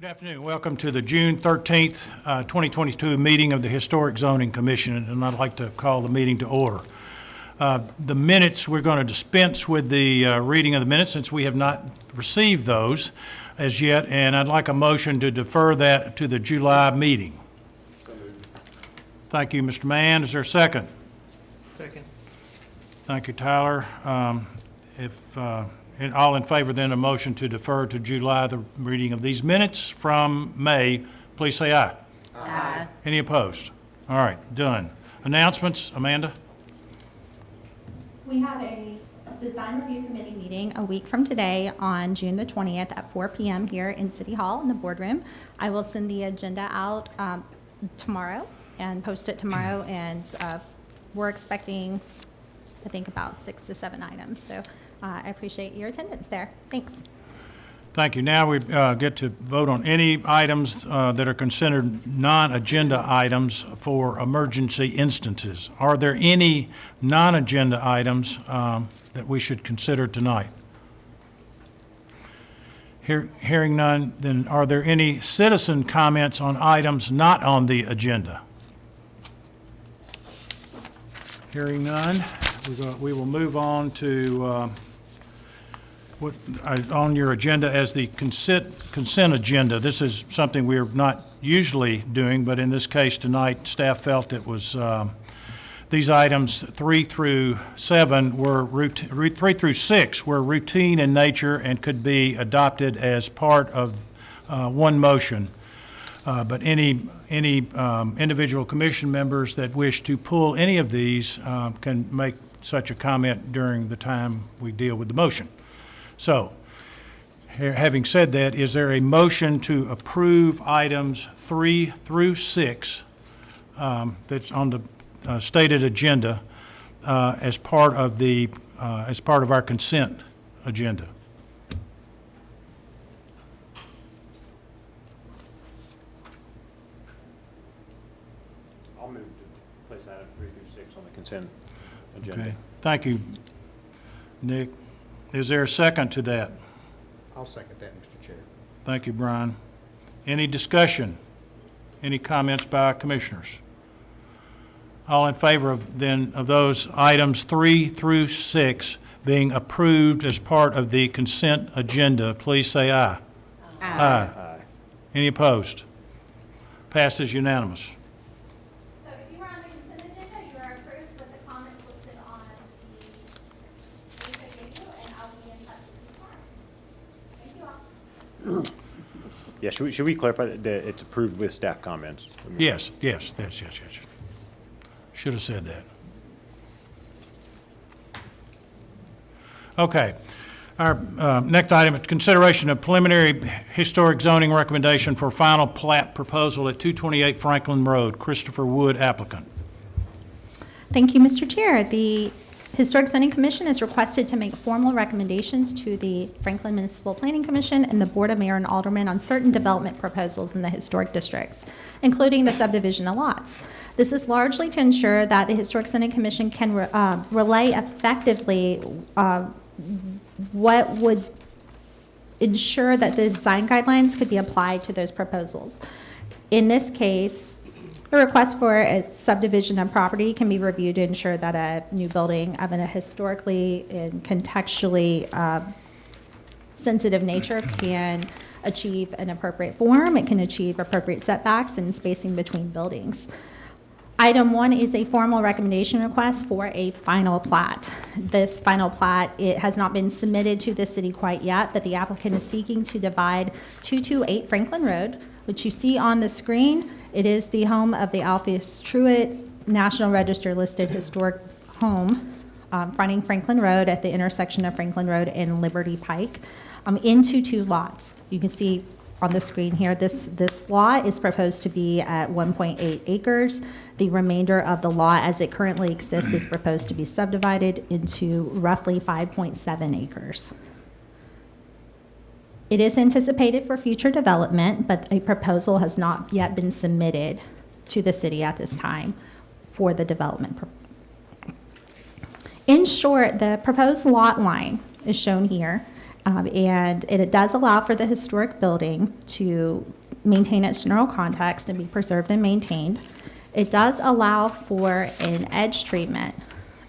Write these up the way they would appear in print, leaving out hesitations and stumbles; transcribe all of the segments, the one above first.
Good afternoon. Welcome to the June 13th, 2022 meeting of the Historic Zoning Commission, and I'd like to call the meeting to order. The minutes, we're going to dispense with the reading of the minutes since we have not received those as yet, and I'd like a motion to defer that to the July meeting. Thank you, Mr. Mann. Is there a second? Second. Thank you, Tyler. And all in favor, then, a motion to defer to July the reading of these minutes from May, please say aye. Aye. Any opposed? All right, done. Announcements, Amanda? We have a design review committee meeting a week from today on June the 20th at 4 p.m. here in City Hall in the boardroom. I will send the agenda out tomorrow and post it tomorrow, and we're expecting, I think, about 6 to 7 items. So I appreciate your attendance there. Thanks. Thank you. Now we get to vote on any items that are considered non-agenda items for emergency instances. Are there any non-agenda items that we should consider tonight? Hearing none, then are there any citizen comments on items not on the agenda? Hearing none, we will move on to what on your agenda as the consent agenda. This is something we're not usually doing, but in this case tonight, staff felt it was these items 3 through 6 were routine in nature and could be adopted as part of one motion. But any individual commission members that wish to pull any of these can make such a comment during the time we deal with the motion. So, having said that, is there a motion to approve items 3 through 6 that's on the stated agenda as part of our consent agenda? I'll move to place item 3 through 6 on the consent agenda. Okay. Thank you, Nick. Is there a second to that? I'll second that, Mr. Chair. Thank you, Brian. Any discussion? Any comments by commissioners? All in favor of those items 3 through 6 being approved as part of the consent agenda, please say aye. Aye. Aye. Any opposed? Passes unanimous. So if you are on the consent agenda, you are approved with the comments listed on the link I gave you, and I'll be in touch with you tomorrow. Thank you all. Yeah, should we clarify that it's approved with staff comments? Yes. Should have said that. Okay. Our next item is consideration of preliminary historic zoning recommendation for final plat proposal at 228 Franklin Road. Christopher Wood, applicant. Thank you, Mr. Chair. The Historic Zoning Commission is requested to make formal recommendations to the Franklin Municipal Planning Commission and the Board of Mayor and Aldermen on certain development proposals in the historic districts, including the subdivision of lots. This is largely to ensure that the Historic Zoning Commission can relay effectively what would ensure that the design guidelines could be applied to those proposals. In this case, a request for a subdivision of property can be reviewed to ensure that a new building of a historically and contextually sensitive nature can achieve an appropriate form. It can achieve appropriate setbacks and spacing between buildings. Item 1 is a formal recommendation request for a final plat. This final plat, it has not been submitted to the city quite yet, but the applicant is seeking to divide 228 Franklin Road, which you see on the screen. It is the home of the Alpheus Truitt National Register listed historic home fronting Franklin Road at the intersection of Franklin Road and Liberty Pike into 2 lots. You can see on the screen here, this lot is proposed to be at 1.8 acres. The remainder of the lot as it currently exists is proposed to be subdivided into roughly 5.7 acres. It is anticipated for future development, but a proposal has not yet been submitted to the city at this time for the development. In short, the proposed lot line is shown here, And it does allow for the historic building to maintain its general context and be preserved and maintained. It does allow for an edge treatment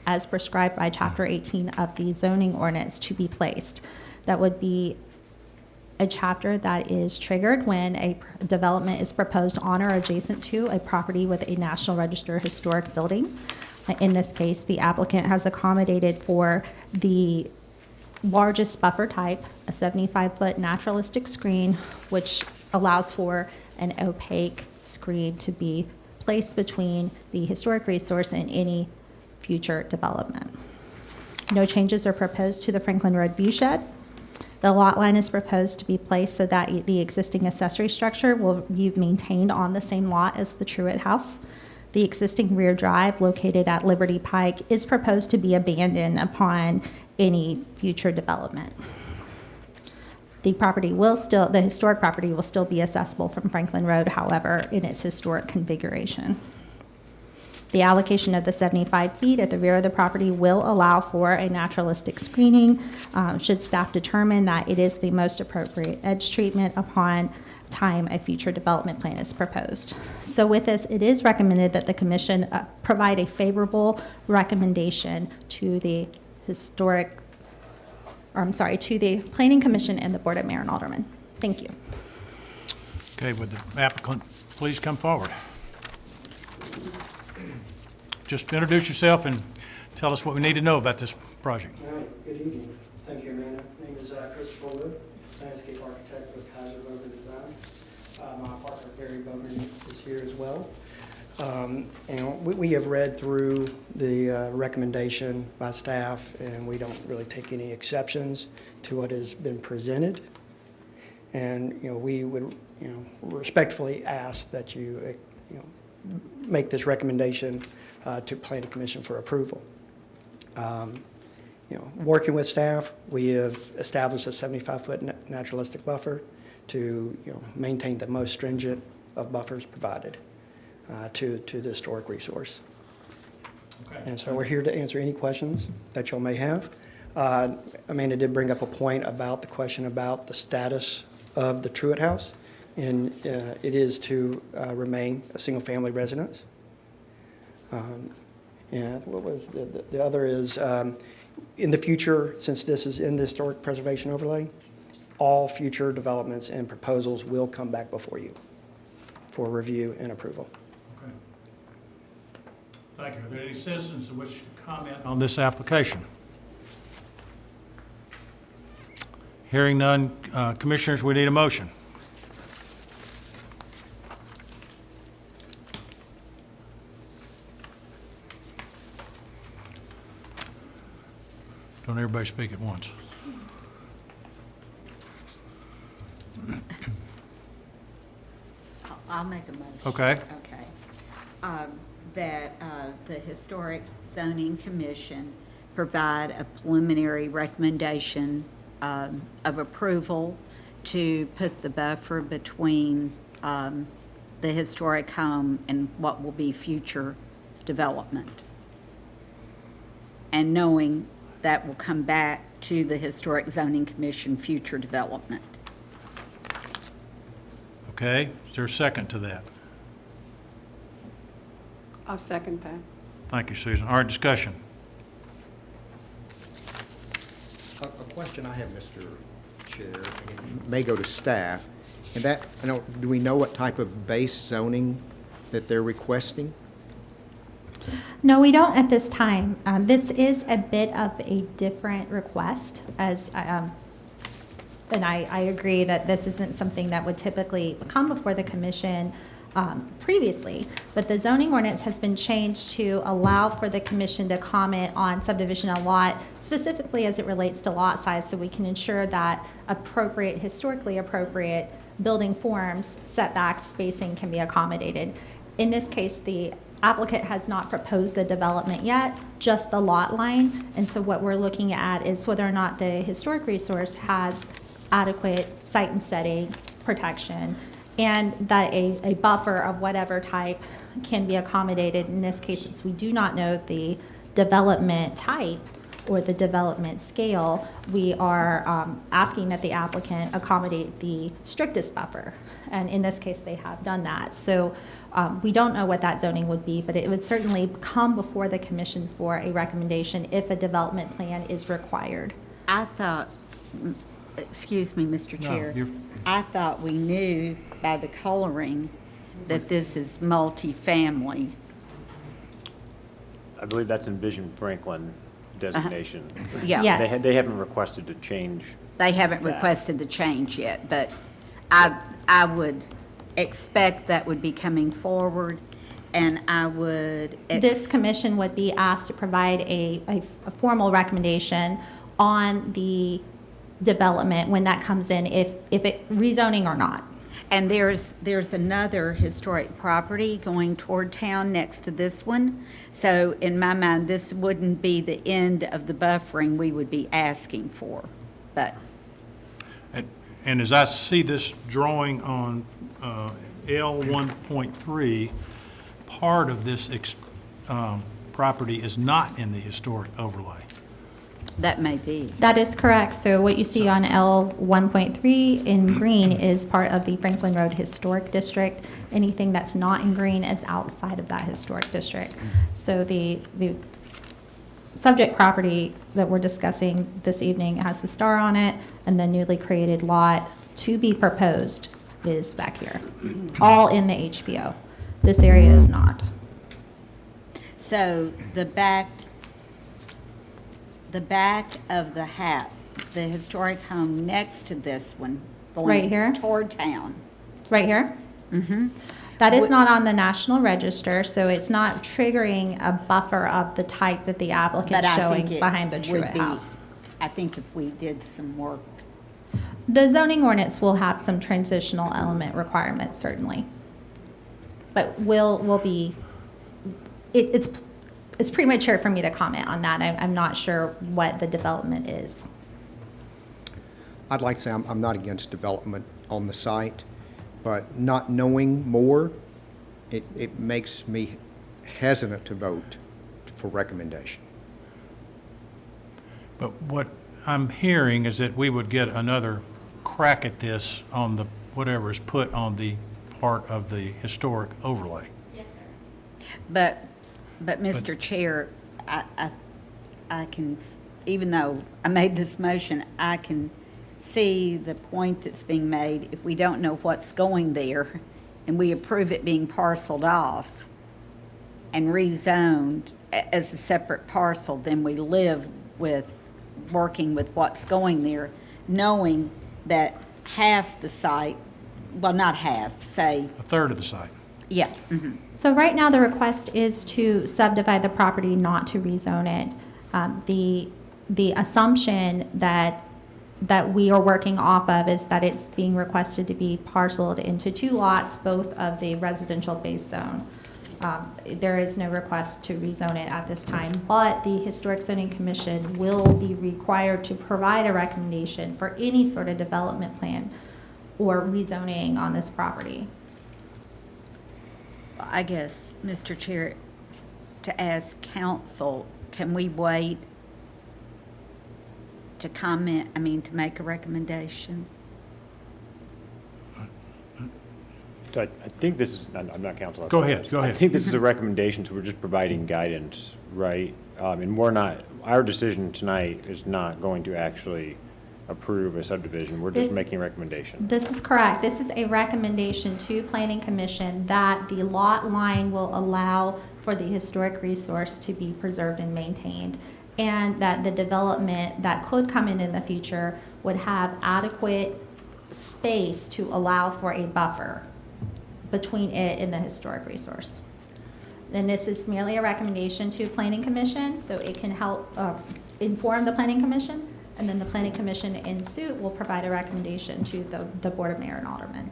as prescribed by Chapter 18 of the zoning ordinance to be placed. That would be a chapter that is triggered when a development is proposed on or adjacent to a property with a National Register Historic Building. In this case, the applicant has accommodated for the largest buffer type, a 75-foot naturalistic screen, which allows for an opaque screen to be placed between the historic resource and any future development. No changes are proposed to the Franklin Road viewshed. The lot line is proposed to be placed so that the existing accessory structure will be maintained on the same lot as the Truett House. The existing rear drive located at Liberty Pike is proposed to be abandoned upon any future development. The historic property will still be accessible from Franklin Road, however, in its historic configuration. The allocation of the 75 feet at the rear of the property will allow for a naturalistic screening, should staff determine that it is the most appropriate edge treatment upon time a future development plan is proposed. So with this, it is recommended that the commission provide a favorable recommendation to the to the Planning Commission and the Board of Mayor and Aldermen. Thank you. Okay, would the applicant please come forward? Just introduce yourself and tell us what we need to know about this project. All right, good evening. Thank you, Amanda. My name is Christopher Wood, landscape architect with Kaiser Bowman Design. My partner Gary Bowman is here as well. And we have read through the recommendation by staff, and we don't really take any exceptions to what has been presented. And, we would, respectfully ask that you, make this recommendation to Planning Commission for approval. Working with staff, we have established a 75-foot naturalistic buffer to, maintain the most stringent of buffers provided to the historic resource. Okay. And so we're here to answer any questions that y'all may have. Amanda did bring up a point about the question about the status of the Truett House, and it is to remain a single-family residence. And what was the other is, in the future, since this is in the historic preservation overlay, all future developments and proposals will come back before you for review and approval. Okay. Thank you. Are there any citizens who wish to comment on this application? Hearing none, commissioners, we need a motion. Don't everybody speak at once. I'll make a motion. Okay. Okay. That the Historic Zoning Commission provide a preliminary recommendation of approval to put the buffer between the historic home and what will be future development. And knowing that will come back to the Historic Zoning Commission future development. Okay, is there a second to that? I'll second that. Thank you, Susan. All right, discussion. A question I have, Mr. Chair, and it may go to staff, and that, do we know what type of base zoning that they're requesting? No, we don't at this time. This is a bit of a different request, as and I agree that this isn't something that would typically come before the commission previously, but the zoning ordinance has been changed to allow for the commission to comment on subdivision and lot, specifically as it relates to lot size, so we can ensure that historically appropriate building forms, setbacks, spacing can be accommodated. In this case, the applicant has not proposed the development yet, just the lot line, and so what we're looking at is whether or not the historic resource has adequate site and setting protection, and that a buffer of whatever type can be accommodated. In this case, since we do not know the development type, or the development scale, we are asking that the applicant accommodate the strictest buffer. And in this case, they have done that. So we don't know what that zoning would be, but it would certainly come before the commission for a recommendation if a development plan is required. I thought, excuse me, Mr. No, Chair. you're- I thought we knew by the coloring that this is multifamily. I believe that's in Vision Franklin designation. Yeah. Yes. They haven't requested to change. They haven't that. requested the change yet, but I would expect that would be coming forward, and I would. This commission would be asked to provide a formal recommendation on the development when that comes in, if it rezoning or not. And there's another historic property going toward town next to this one. So in my mind, this wouldn't be the end of the buffering we would be asking for, but. And as I see this drawing on L 1.3, part of this property is not in the historic overlay. That may be. That is correct. So what you see on L 1.3 in green is part of the Franklin Road Historic District. Anything that's not in green is outside of that historic district. So the subject property that we're discussing this evening has the star on it, and the newly created lot to be proposed is back here, all in the HPO. This area is not. So the back of the the historic home next to this one, Right here? going toward town. Right here? Mm-hmm. That is not on the National Register, so it's not triggering a buffer of the type that the applicant's But I showing think it behind the would Truett be- House. I think if we did some work, The zoning ordinance will have some transitional element requirements, certainly. But will be, it's premature for me to comment on that. I'm not sure what the development is. I'd like to say I'm not against development on the site, but not knowing more, it makes me hesitant to vote for recommendation. But what I'm hearing is that we would get another crack at this on the, whatever is put on the part of the historic overlay. but Mr. Chair, I can, even though I made this motion, I can see the point that's being made. If we don't know what's going there and we approve it being parceled off and rezoned as a separate parcel, then we live with working with what's going there, knowing that half the site, well, not half, say, A third of the site. yeah. So right now, the request is to subdivide the property, not to rezone it. The assumption that we are working off of is that it's being requested to be parceled into two lots, both of the residential base zone. There is no request to rezone it at this time, but the Historic Zoning Commission will be required to provide a recommendation for any sort of development plan or rezoning on this property. I guess, Mr. Chair, to ask council, can we wait to comment, to make a recommendation? So I think this is, I'm not counsel. I Go ahead, apologize. go ahead. I think this is a recommendation, so we're just providing guidance, right? And we're not, our decision tonight is not going to actually approve a subdivision. We're just This- making a recommendation. This is correct. This is a recommendation to Planning Commission that the lot line will allow for the historic resource to be preserved and maintained, and that the development that could come in the future would have adequate space to allow for a buffer between it and the historic resource. And this is merely a recommendation to Planning Commission, so it can help inform the Planning Commission, and then the Planning Commission in suit will provide a recommendation to the Board of Mayor and Aldermen.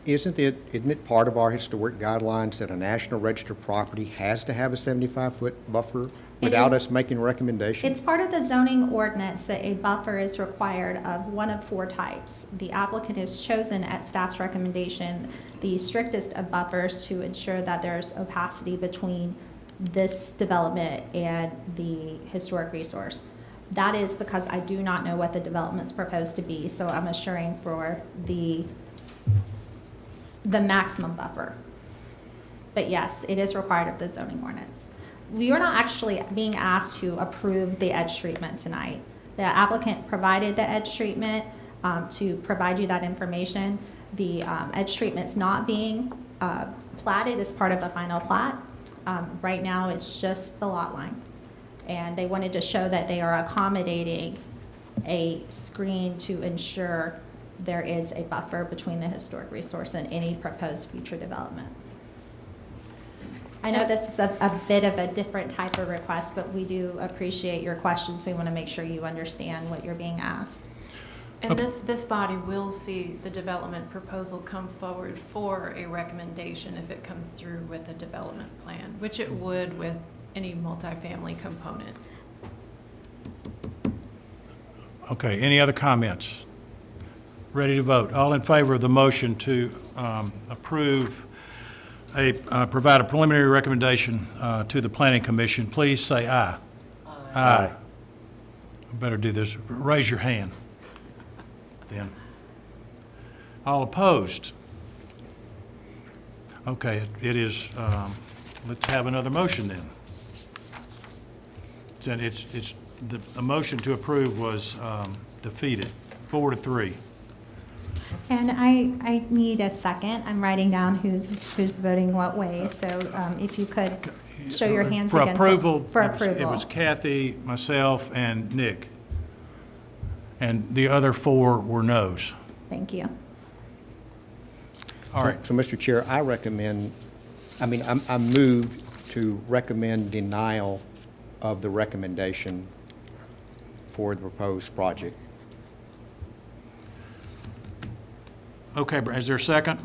Isn't it part of our historic guidelines that a National Register property has to have a 75-foot buffer without us making a recommendation? It's part of the zoning ordinance that a buffer is required of one of four types. The applicant has chosen at staff's recommendation the strictest of buffers to ensure that there's opacity between this development and the historic resource. That is because I do not know what the development's proposed to be, so I'm assuring for the maximum buffer. But yes, it is required of the zoning ordinance. We are not actually being asked to approve the edge treatment tonight. The applicant provided the edge treatment to provide you that information. The edge treatment's not being platted as part of a final plat. Right now, it's just the lot line. And they wanted to show that they are accommodating a screen to ensure there is a buffer between the historic resource and any proposed future development. I know this is a bit of a different type of request, but we do appreciate your questions. We want to make sure you understand what you're being asked. And this body will see the development proposal come forward for a recommendation if it comes through with a development plan, which it would with any multifamily component. Okay, any other comments? Ready to vote. All in favor of the motion to approve provide a preliminary recommendation to the Planning Commission, please say aye. Aye. I better do this. Raise your hand then. All opposed? Okay, it is, let's have another motion then. Then the motion to approve was defeated, 4-3. And I need a second. I'm writing down who's voting what way. So if you could show your hands For again. approval. For It approval. was Kathy, myself, and Nick. And the other 4 were no's. Thank you. All right, So, Mr. Chair, I moved to recommend denial of the recommendation for the proposed project. okay, is there a second?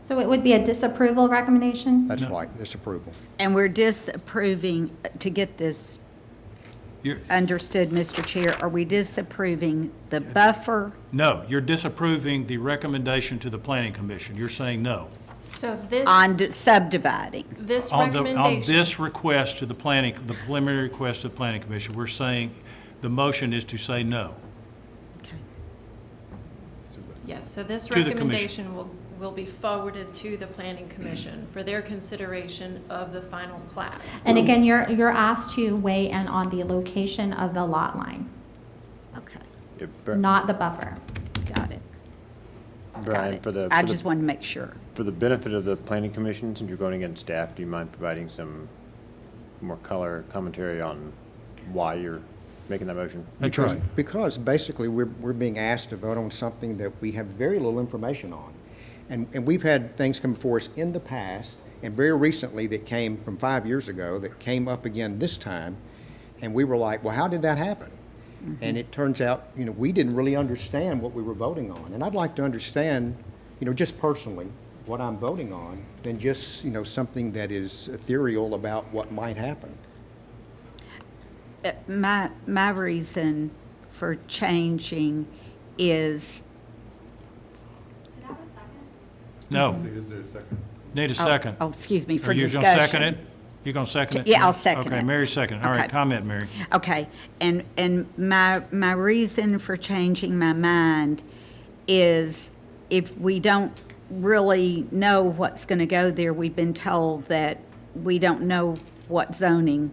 So it would be a disapproval recommendation? That's right, disapproval. And we're disapproving, to get this You're- understood, Mr. Chair, are we disapproving the buffer? No, you're disapproving the recommendation to the Planning Commission. You're saying no. So this, Subdividing. this On recommendation. this request to the preliminary request to the Planning Commission, we're saying the motion is to say no. Okay. Yes, so this To the commission. recommendation will be forwarded to the planning commission for their consideration of the final plat. And again, you're asked to weigh in on the location of the lot line, Okay, not the buffer. got it. Brian, Got for it. the, I for just the, wanted to make sure. for the benefit of the planning commission, since you're going against staff, do you mind providing some more color commentary on why you're making that motion? That's right. Because basically, we're being asked to vote on something that we have very little information on. And we've had things come before us in the past, and very recently that came from 5 years ago, that came up again this time, and we were like, well, how did that happen? And it turns out, we didn't really understand what we were voting on. And I'd like to understand, just personally, what I'm voting on, than just, something that is ethereal about what might happen. My reason for changing is, No. Is there a second? Need a second. oh, excuse me, for Are you discussion. going to second it? You going to second it? Yeah, I'll second Okay, it. Mary second. All right, Okay. comment, Mary. Okay, and my reason for changing my mind is if we don't really know what's going to go there, we've been told that we don't know what zoning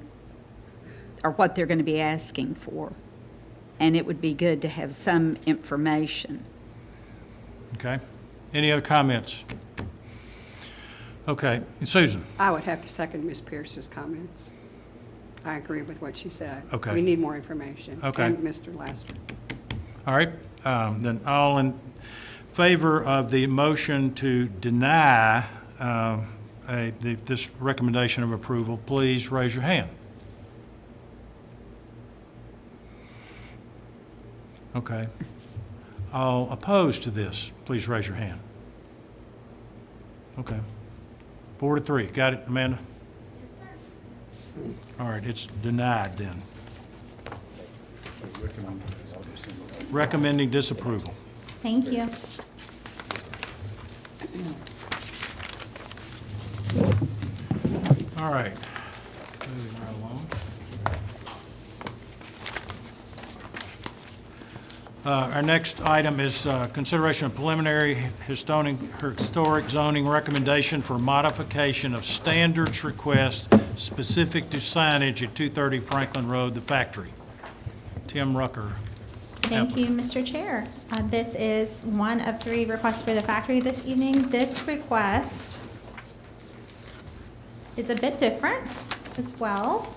or what they're going to be asking for. And it would be good to have some information. Okay. Any other comments? Okay, Susan? I would have to second Ms. Pierce's comments. I agree with what she said. Okay. We need more information. Okay. And Mr. Laster. All right, then all in favor of the motion to deny this recommendation of approval, please raise your hand. Okay. All opposed to this, please raise your hand. Okay. 4-3. Got it, Amanda? Yes, sir. All right, it's denied then. Recommending disapproval. Thank you. All right. Moving right along. Our next item is consideration of preliminary historic zoning recommendation for modification of standards request specific to signage at 230 Franklin Road, the factory. Tim Rucker. Thank you, Mr. Chair. This is one of 3 requests for the factory this evening. This request is a bit different as well.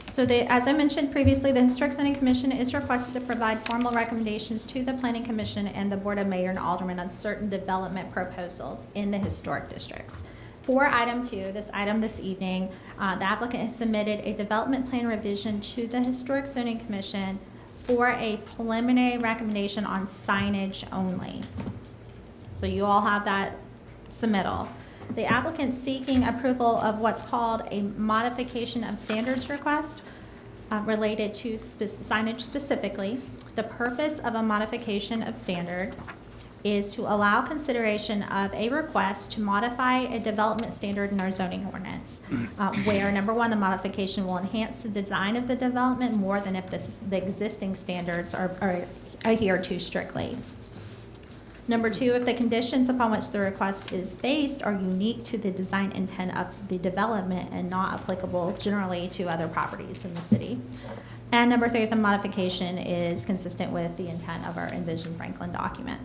So as I mentioned previously, the Historic Zoning Commission is requested to provide formal recommendations to the Planning Commission and the Board of Mayor and Aldermen on certain development proposals in the historic districts. For item 2, this item this evening, the applicant has submitted a development plan revision to the Historic Zoning Commission for a preliminary recommendation on signage only. So you all have that submittal. The applicant seeking approval of what's called a modification of standards request related to signage specifically. The purpose of a modification of standards is to allow consideration of a request to modify a development standard in our zoning ordinance, where, number 1, the modification will enhance the design of the development more than if the existing standards are adhered to strictly. Number 2, if the conditions upon which the request is based are unique to the design intent of the development and not applicable generally to other properties in the city. And number 3, if the modification is consistent with the intent of our Envision Franklin document.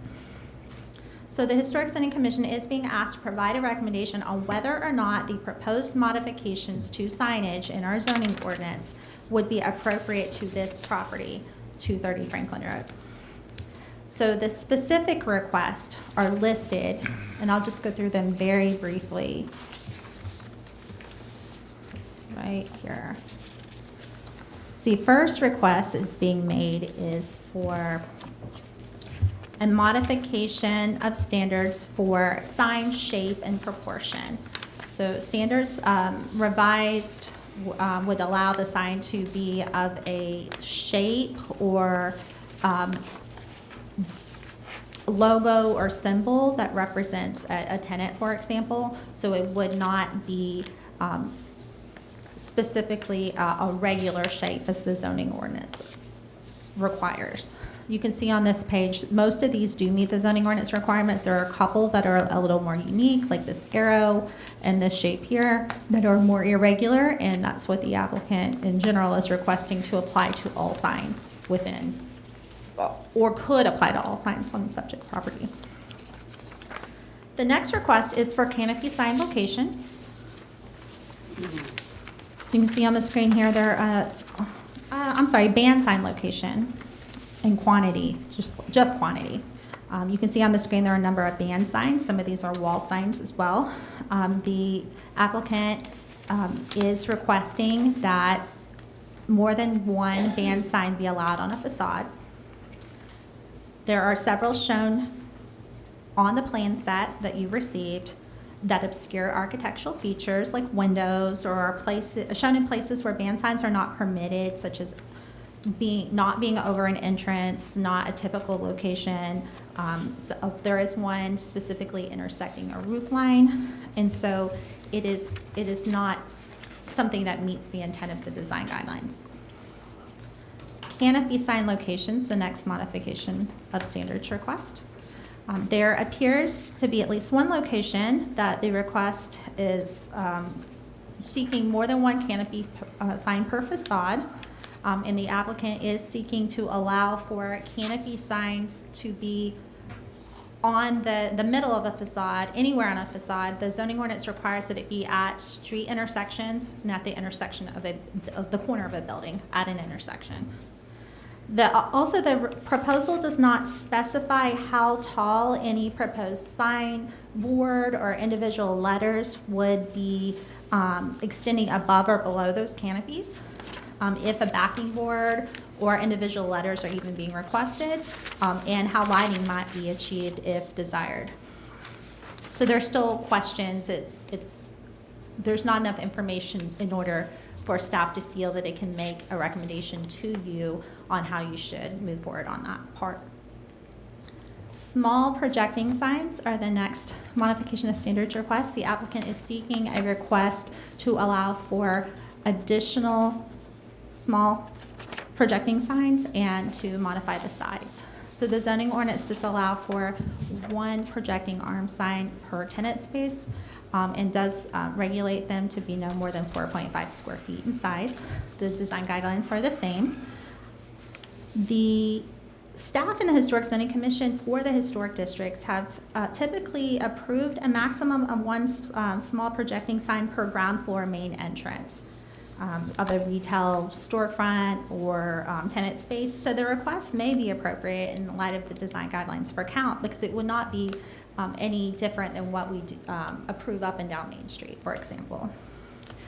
So the Historic Zoning Commission is being asked to provide a recommendation on whether or not the proposed modifications to signage in our zoning ordinance would be appropriate to this property, 230 Franklin Road. So the specific requests are listed, and I'll just go through them very briefly. Right here. The first request is being made is for a modification of standards for sign shape and proportion. So standards revised would allow the sign to be of a shape or logo or symbol that represents a tenant, for example. So it would not be specifically a regular shape as the zoning ordinance requires. You can see on this page, most of these do meet the zoning ordinance requirements. There are a couple that are a little more unique, like this arrow and this shape here, that are more irregular, and that's what the applicant in general is requesting to apply to all signs within, or could apply to all signs on the subject property. The next request is for canopy sign location. So you can see on the screen here, band sign location and quantity, just quantity. You can see on the screen there are a number of band signs. Some of these are wall signs as well. The applicant is requesting that more than one band sign be allowed on a facade. There are several shown on the plan set that you received that obscure architectural features like windows, or are shown in places where band signs are not permitted, such as not being over an entrance, not a typical location. So there is one specifically intersecting a roof line, and so it is not something that meets the intent of the design guidelines. Canopy sign locations, the next modification of standards request. There appears to be at least one location that the request is seeking more than one canopy sign per facade. And the applicant is seeking to allow for canopy signs to be on the middle of a facade, anywhere on a facade. The zoning ordinance requires that it be at street intersections and at the intersection of the corner of a building, at an intersection. Also, the proposal does not specify how tall any proposed sign, board, or individual letters would be extending above or below those canopies. If a backing board or individual letters are even being requested, and how lighting might be achieved if desired. So there's still questions. There's not enough information in order for staff to feel that it can make a recommendation to you on how you should move forward on that part. Small projecting signs are the next modification of standards request. The applicant is seeking a request to allow for additional small projecting signs and to modify the size. So the zoning ordinance does allow for one projecting arm sign per tenant space, and does regulate them to be no more than 4.5 square feet in size. The design guidelines are the same. The staff in the Historic Zoning Commission for the historic districts have typically approved a maximum of one small projecting sign per ground floor main entrance of a retail storefront or tenant space. So the request may be appropriate in light of the design guidelines for count, because it would not be any different than what we approve up and down Main Street, for example.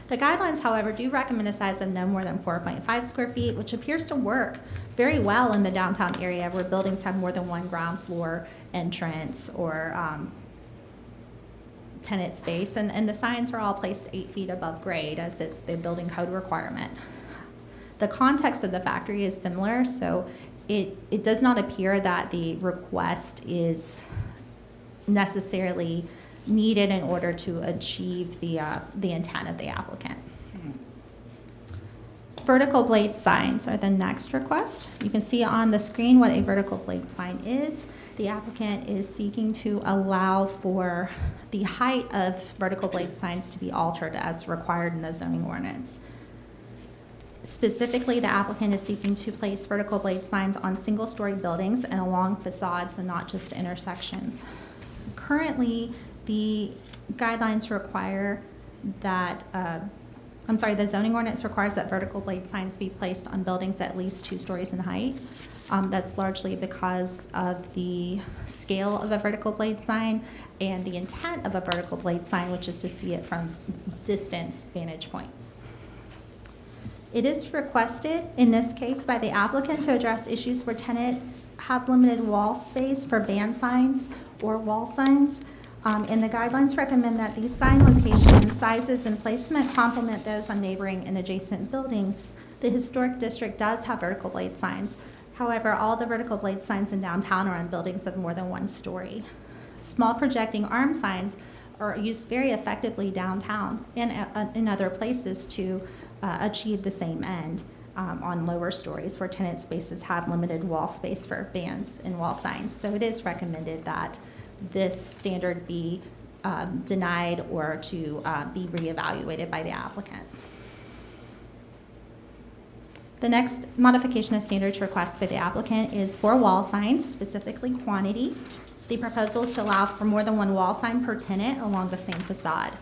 The guidelines, however, do recommend a size of no more than 4.5 square feet, which appears to work very well in the downtown area where buildings have more than one ground floor entrance or tenant space, and the signs are all placed 8 feet above grade, as is the building code requirement. The context of the factory is similar, so it does not appear that the request is necessarily needed in order to achieve the intent of the applicant. Vertical blade signs are the next request. You can see on the screen what a vertical blade sign is. The applicant is seeking to allow for the height of vertical blade signs to be altered as required in the zoning ordinance. Specifically, the applicant is seeking to place vertical blade signs on single-story buildings and along facades and not just intersections. Currently, the guidelines require that, the zoning ordinance requires that vertical blade signs be placed on buildings at least 2 stories in height. That's largely because of the scale of a vertical blade sign and the intent of a vertical blade sign, which is to see it from distance vantage points. It is requested, in this case, by the applicant to address issues where tenants have limited wall space for band signs or wall signs. And the guidelines recommend that these sign locations, sizes, and placement complement those on neighboring and adjacent buildings. The historic district does have vertical blade signs. However, all the vertical blade signs in downtown are on buildings of more than 1 story. Small projecting arm signs are used very effectively downtown and in other places to achieve the same end on lower stories where tenant spaces have limited wall space for bands and wall signs. So it is recommended that this standard be denied or to be reevaluated by the applicant. The next modification of standards request by the applicant is for wall signs, specifically quantity. The proposal is to allow for more than 1 wall sign per tenant along the same facade.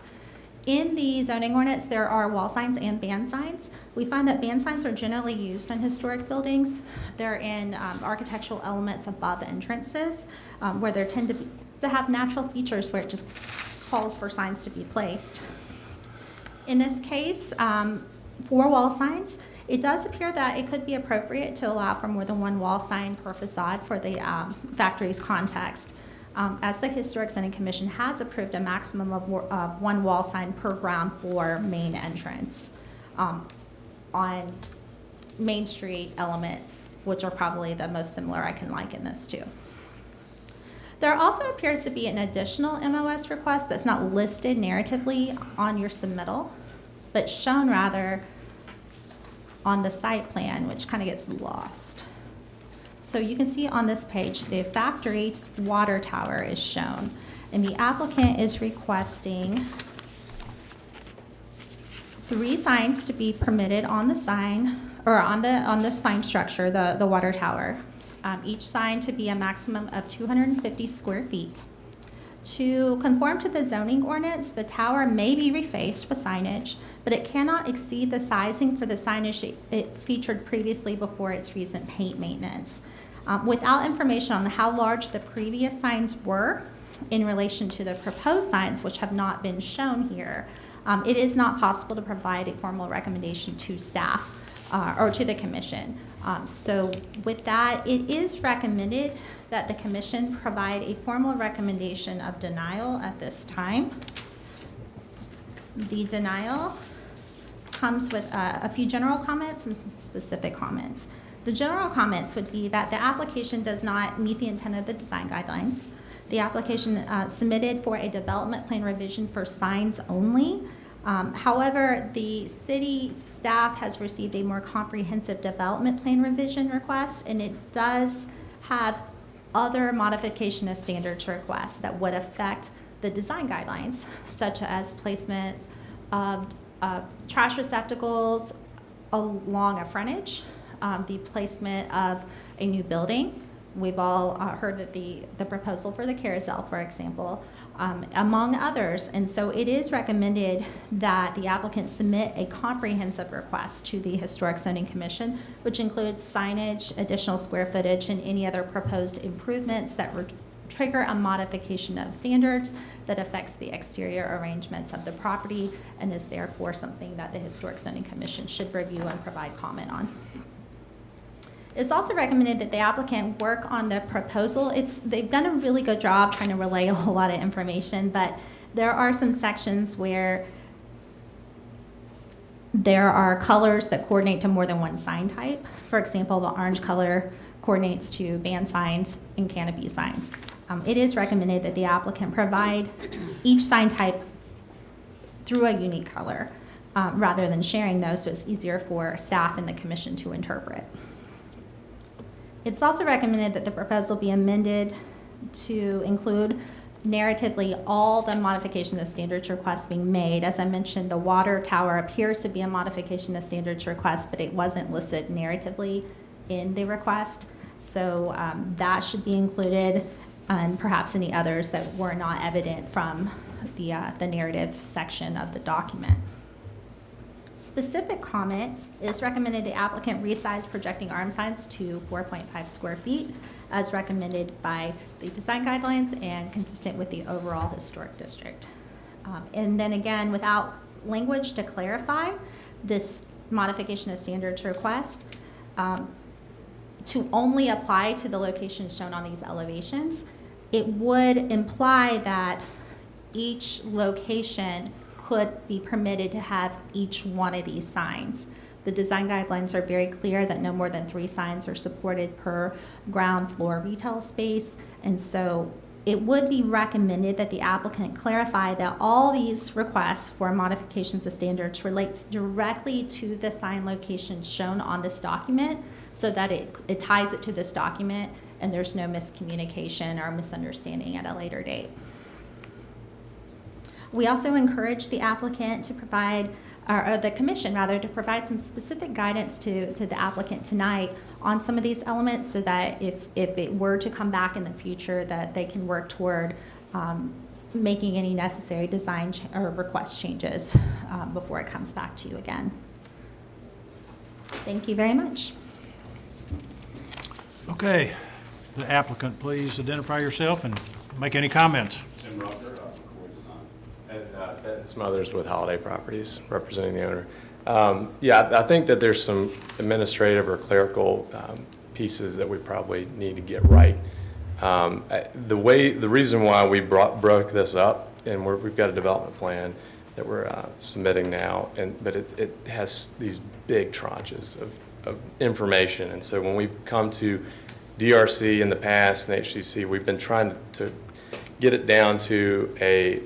In the zoning ordinance, there are wall signs and band signs. We find that band signs are generally used in historic buildings. They're in architectural elements above entrances where they tend to have natural features where it just calls for signs to be placed. In this case, for wall signs, it does appear that it could be appropriate to allow for more than 1 wall sign per facade for the factory's context. As the Historic Zoning Commission has approved a maximum of 1 wall sign per ground floor main entrance on Main Street elements, which are probably the most similar I can liken this to. There also appears to be an additional MOS request that's not listed narratively on your submittal, but shown rather on the site plan, which kind of gets lost. So you can see on this page, the factory water tower is shown, and the applicant is requesting 3 signs to be permitted on the sign, or on the sign structure, the water tower. Each sign to be a maximum of 250 square feet. To conform to the zoning ordinance, the tower may be refaced with signage, but it cannot exceed the sizing for the signage it featured previously before its recent paint maintenance. Without information on how large the previous signs were in relation to the proposed signs, which have not been shown here, it is not possible to provide a formal recommendation to staff or to the commission. So with that, it is recommended that the commission provide a formal recommendation of denial at this time. The denial comes with a few general comments and some specific comments. The general comments would be that the application does not meet the intent of the design guidelines. The application submitted for a development plan revision for signs only. However, the city staff has received a more comprehensive development plan revision request, and it does have other modification of standards requests that would affect the design guidelines, such as placement of trash receptacles along a frontage, the placement of a new building. We've all heard that the proposal for the carousel, for example, among others. And so it is recommended that the applicant submit a comprehensive request to the Historic Zoning Commission, which includes signage, additional square footage, and any other proposed improvements that would trigger a modification of standards that affects the exterior arrangements of the property and is therefore something that the Historic Zoning Commission should review and provide comment on. It's also recommended that the applicant work on the proposal. They've done a really good job trying to relay a whole lot of information, but there are some sections where there are colors that coordinate to more than one sign type. For example, the orange color coordinates to band signs and canopy signs. It is recommended that the applicant provide each sign type through a unique color rather than sharing those, so it's easier for staff and the commission to interpret. It's also recommended that the proposal be amended to include narratively all the modification of standards requests being made. As I mentioned, the water tower appears to be a modification of standards request, but it wasn't listed narratively in the request. So that should be included, and perhaps any others that were not evident from the narrative section of the document. Specific comments is recommended the applicant resize projecting arm signs to 4.5 square feet as recommended by the design guidelines and consistent with the overall historic district. And then again, without language to clarify this modification of standards request, to only apply to the locations shown on these elevations, it would imply that each location could be permitted to have each one of these signs. The design guidelines are very clear that no more than 3 signs are supported per ground floor retail space. And so it would be recommended that the applicant clarify that all these requests for modifications of standards relates directly to the sign locations shown on this document so that it ties it to this document and there's no miscommunication or misunderstanding at a later date. We also encourage the applicant to provide, or the commission rather, to provide some specific guidance to the applicant tonight on some of these elements so that if it were to come back in the future that they can work toward making any necessary design or request changes before it comes back to you again. Thank you very much. Okay, the applicant, please identify yourself and make any comments. Tim Rucker, McCoy Design. And Benton Smothers with Holiday Properties, representing the owner. Yeah, I think that there's some administrative or clerical pieces that we probably need to get right. The reason why we broke this up, and we've got a development plan that we're submitting now, but it has these big tranches of information. And so when we come to DRC in the past and HCC, we've been trying to get it down to a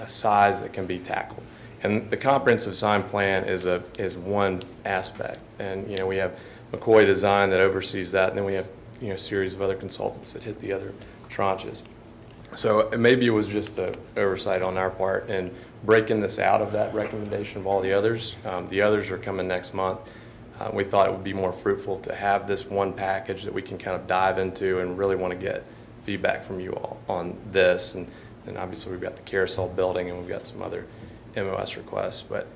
size that can be tackled. And the comprehensive sign plan is one aspect. And, you know, we have McCoy Design that oversees that, and then we have, you know, a series of other consultants that hit the other tranches. So maybe it was just an oversight on our part in breaking this out of that recommendation of all the others. The others are coming next month. We thought it would be more fruitful to have this one package that we can kind of dive into and really want to get feedback from you all on this. And obviously we've got the carousel building and we've got some other MOS requests. But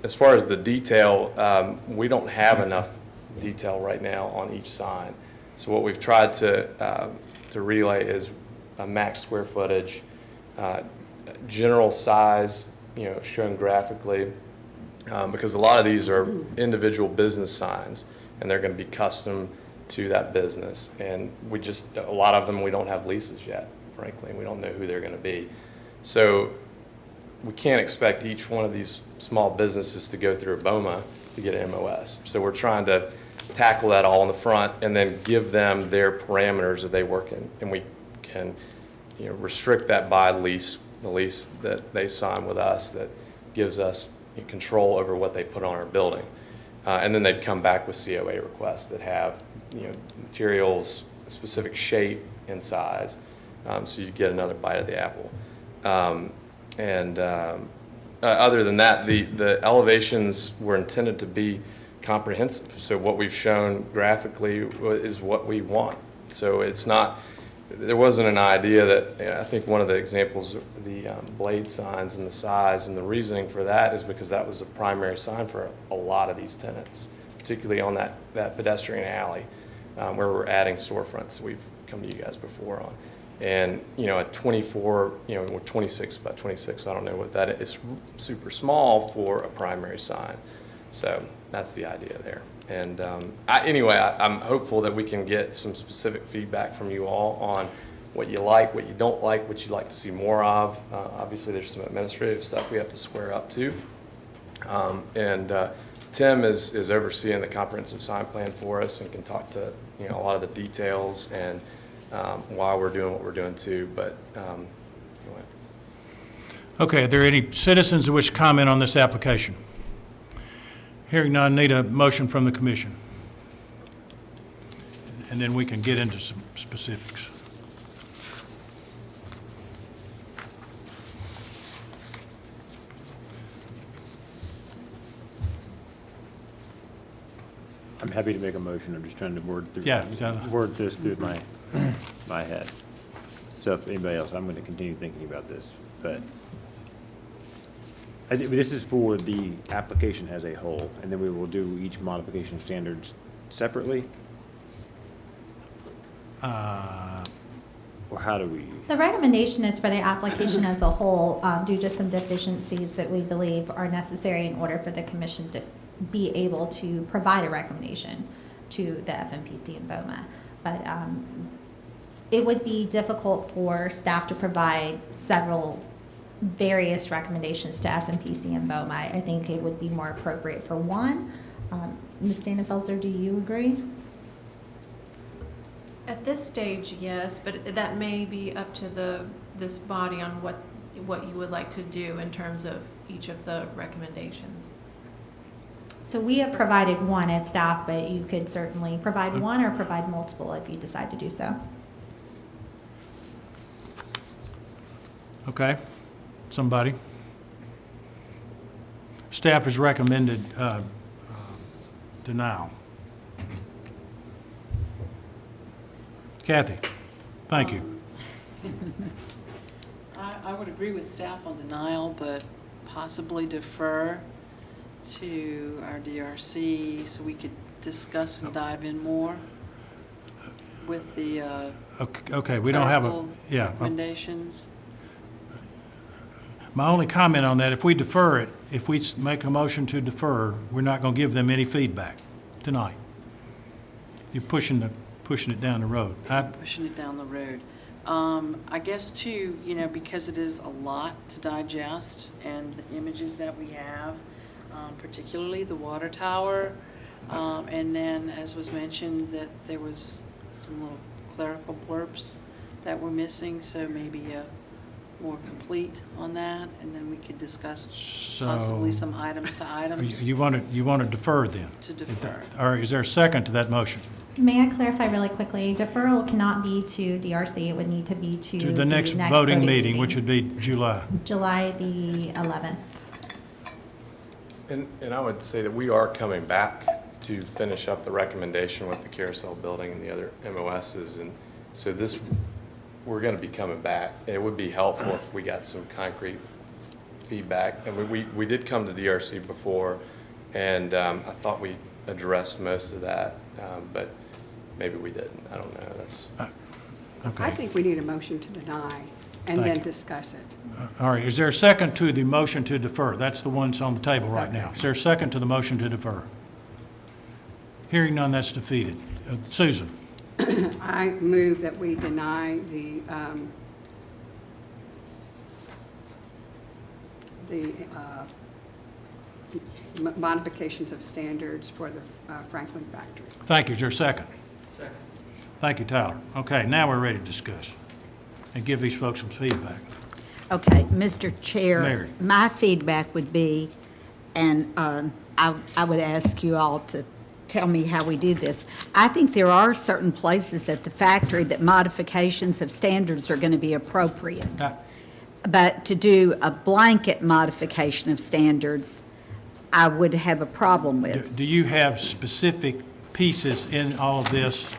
as far as the detail, we don't have enough detail right now on each sign. So what we've tried to relay is a max square footage, general size, you know, shown graphically, because a lot of these are individual business signs and they're going to be custom to that business. And a lot of them, we don't have leases yet, frankly, and we don't know who they're going to be. So we can't expect each one of these small businesses to go through a BOMA to get an MOS. So we're trying to tackle that all in the front and then give them their parameters that they work in. And we can, restrict that by lease, the lease that they sign with us that gives us control over what they put on our building. And then they'd come back with COA requests that have, materials, specific shape and size. So you get another bite of the apple. Other than that, the elevations were intended to be comprehensive. So what we've shown graphically is what we want. So it's not, there wasn't an idea that, I think one of the examples of the blade signs and the size and the reasoning for that is because that was a primary sign for a lot of these tenants, particularly on that pedestrian alley where we're adding storefronts we've come to you guys before on. And, at 24, or 26 by 26, I don't know what that is, it's super small for a primary sign. So that's the idea there. And I'm hopeful that we can get some specific feedback from you all on what you like, what you don't like, what you'd like to see more of. Obviously, there's some administrative stuff we have to square up to. Tim is overseeing the comprehensive sign plan for us and can talk to a lot of the details and why we're doing what we're doing too. But anyway. Okay, are there any citizens who wish to comment on this application? Hearing none, need a motion from the commission. And then we can get into some specifics. I'm happy to make a motion. I'm just trying to word Yeah. this through my head. So if anybody else, I'm going to continue thinking about this, but I think this is for the application as a whole, and then we will do each modification standards separately? Or how do we? The recommendation is for the application as a whole, due to some deficiencies that we believe are necessary in order for the commission to be able to provide a recommendation to the FMPC in BOMA. But it would be difficult for staff to provide several various recommendations to FMPC and BOMA. I think it would be more appropriate for one. Ms. Dana-Felser, do you agree? At this stage, yes, but that may be up to this body on what you would like to do in terms of each of the recommendations. So we have provided one as staff, but you could certainly provide one or provide multiple if you decide to do so. Okay, somebody? Staff has recommended denial. Kathy, thank you. I would agree with staff on denial, but possibly defer to our DRC so we could discuss and dive in more with the Okay, we don't have a, clerical yeah. recommendations. My only comment on that, if we defer it, if we make a motion to defer, we're not going to give them any feedback tonight. You're pushing it down the road. Pushing it down the road. I guess too, because it is a lot to digest and the images that we have, particularly the water tower, and then as was mentioned that there was some little clerical blurbs that were missing, so maybe more complete on that, and then we could discuss possibly some items to items. You want to defer then? To defer. Or is there a second to that motion? May I clarify really quickly? Deferral cannot be to DRC. It would need to be to To the next voting meeting, which would be July. July the 11th. And I would say that we are coming back to finish up the recommendation with the carousel building and the other MOSs. And so we're going to be coming back. It would be helpful if we got some concrete feedback. And we did come to DRC before, and I thought we addressed most of that, but maybe we didn't. I don't know. That's Okay. I think we need a motion to deny and Thank then you. discuss it. All right, is there a second to the motion to defer? That's the one that's on the table right now. Is there a second to the motion to defer? Hearing none, that's defeated. Susan? I move that we deny the modifications of standards for the Franklin factory. Thank you. Is there a second? Second. Thank you, Tyler. Okay, now we're ready to discuss and give these folks some feedback. Okay, Mr. Chair. Mary. My feedback would be, and I would ask you all to tell me how we do this. I think there are certain places at the factory that modifications of standards are going to be appropriate. But to do a blanket modification of standards, I would have a problem with. Do you have specific pieces in all of this?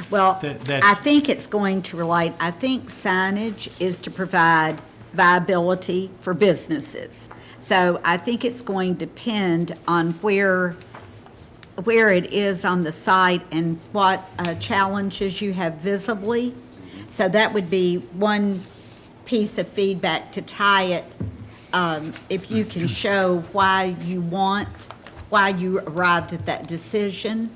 Well, that- I think it's going to relate, I think signage is to provide viability for businesses. So I think it's going to depend on where it is on the site and what challenges you have visibly. So that would be one piece of feedback to tie it, if you can show why you arrived at that decision,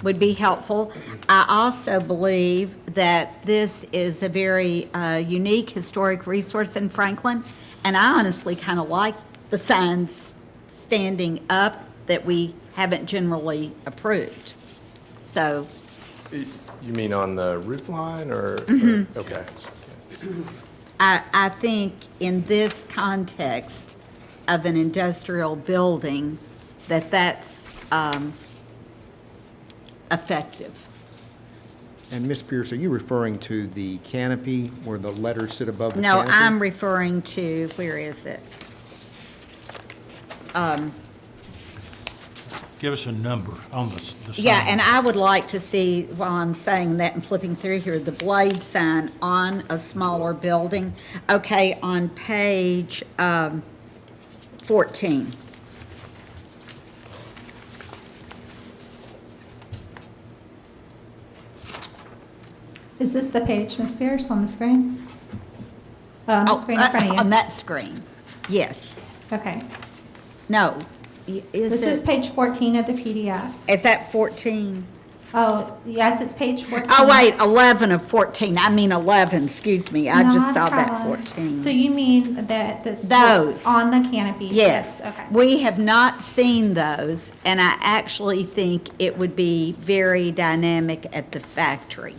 would be helpful. I also believe that this is a very unique historic resource in Franklin, and I honestly kind of like the signs standing up that we haven't generally approved. So, You mean on the roof line or? Okay. I think in this context of an industrial building, that's effective. And Ms. Pierce, are you referring to the canopy where the letters sit above the No, canopy? I'm referring to, where is it? Give us a number on the sign. Yeah, and I would like to see, while I'm saying that and flipping through here, the blade sign on a smaller building. Okay, on page 14. Is this the page, Ms. Pierce, on the screen? On the Oh, screen in front of you? on that screen, yes. Okay. No, This is page 14 of the PDF. is that 14? Oh, yes, it's page 14. Oh, wait, 11 of 14. I mean 11, excuse me. I Not just a saw that problem. 14. So you mean that Those. on the canopy? Yes. Okay. We have not seen those, and I actually think it would be very dynamic at the factory.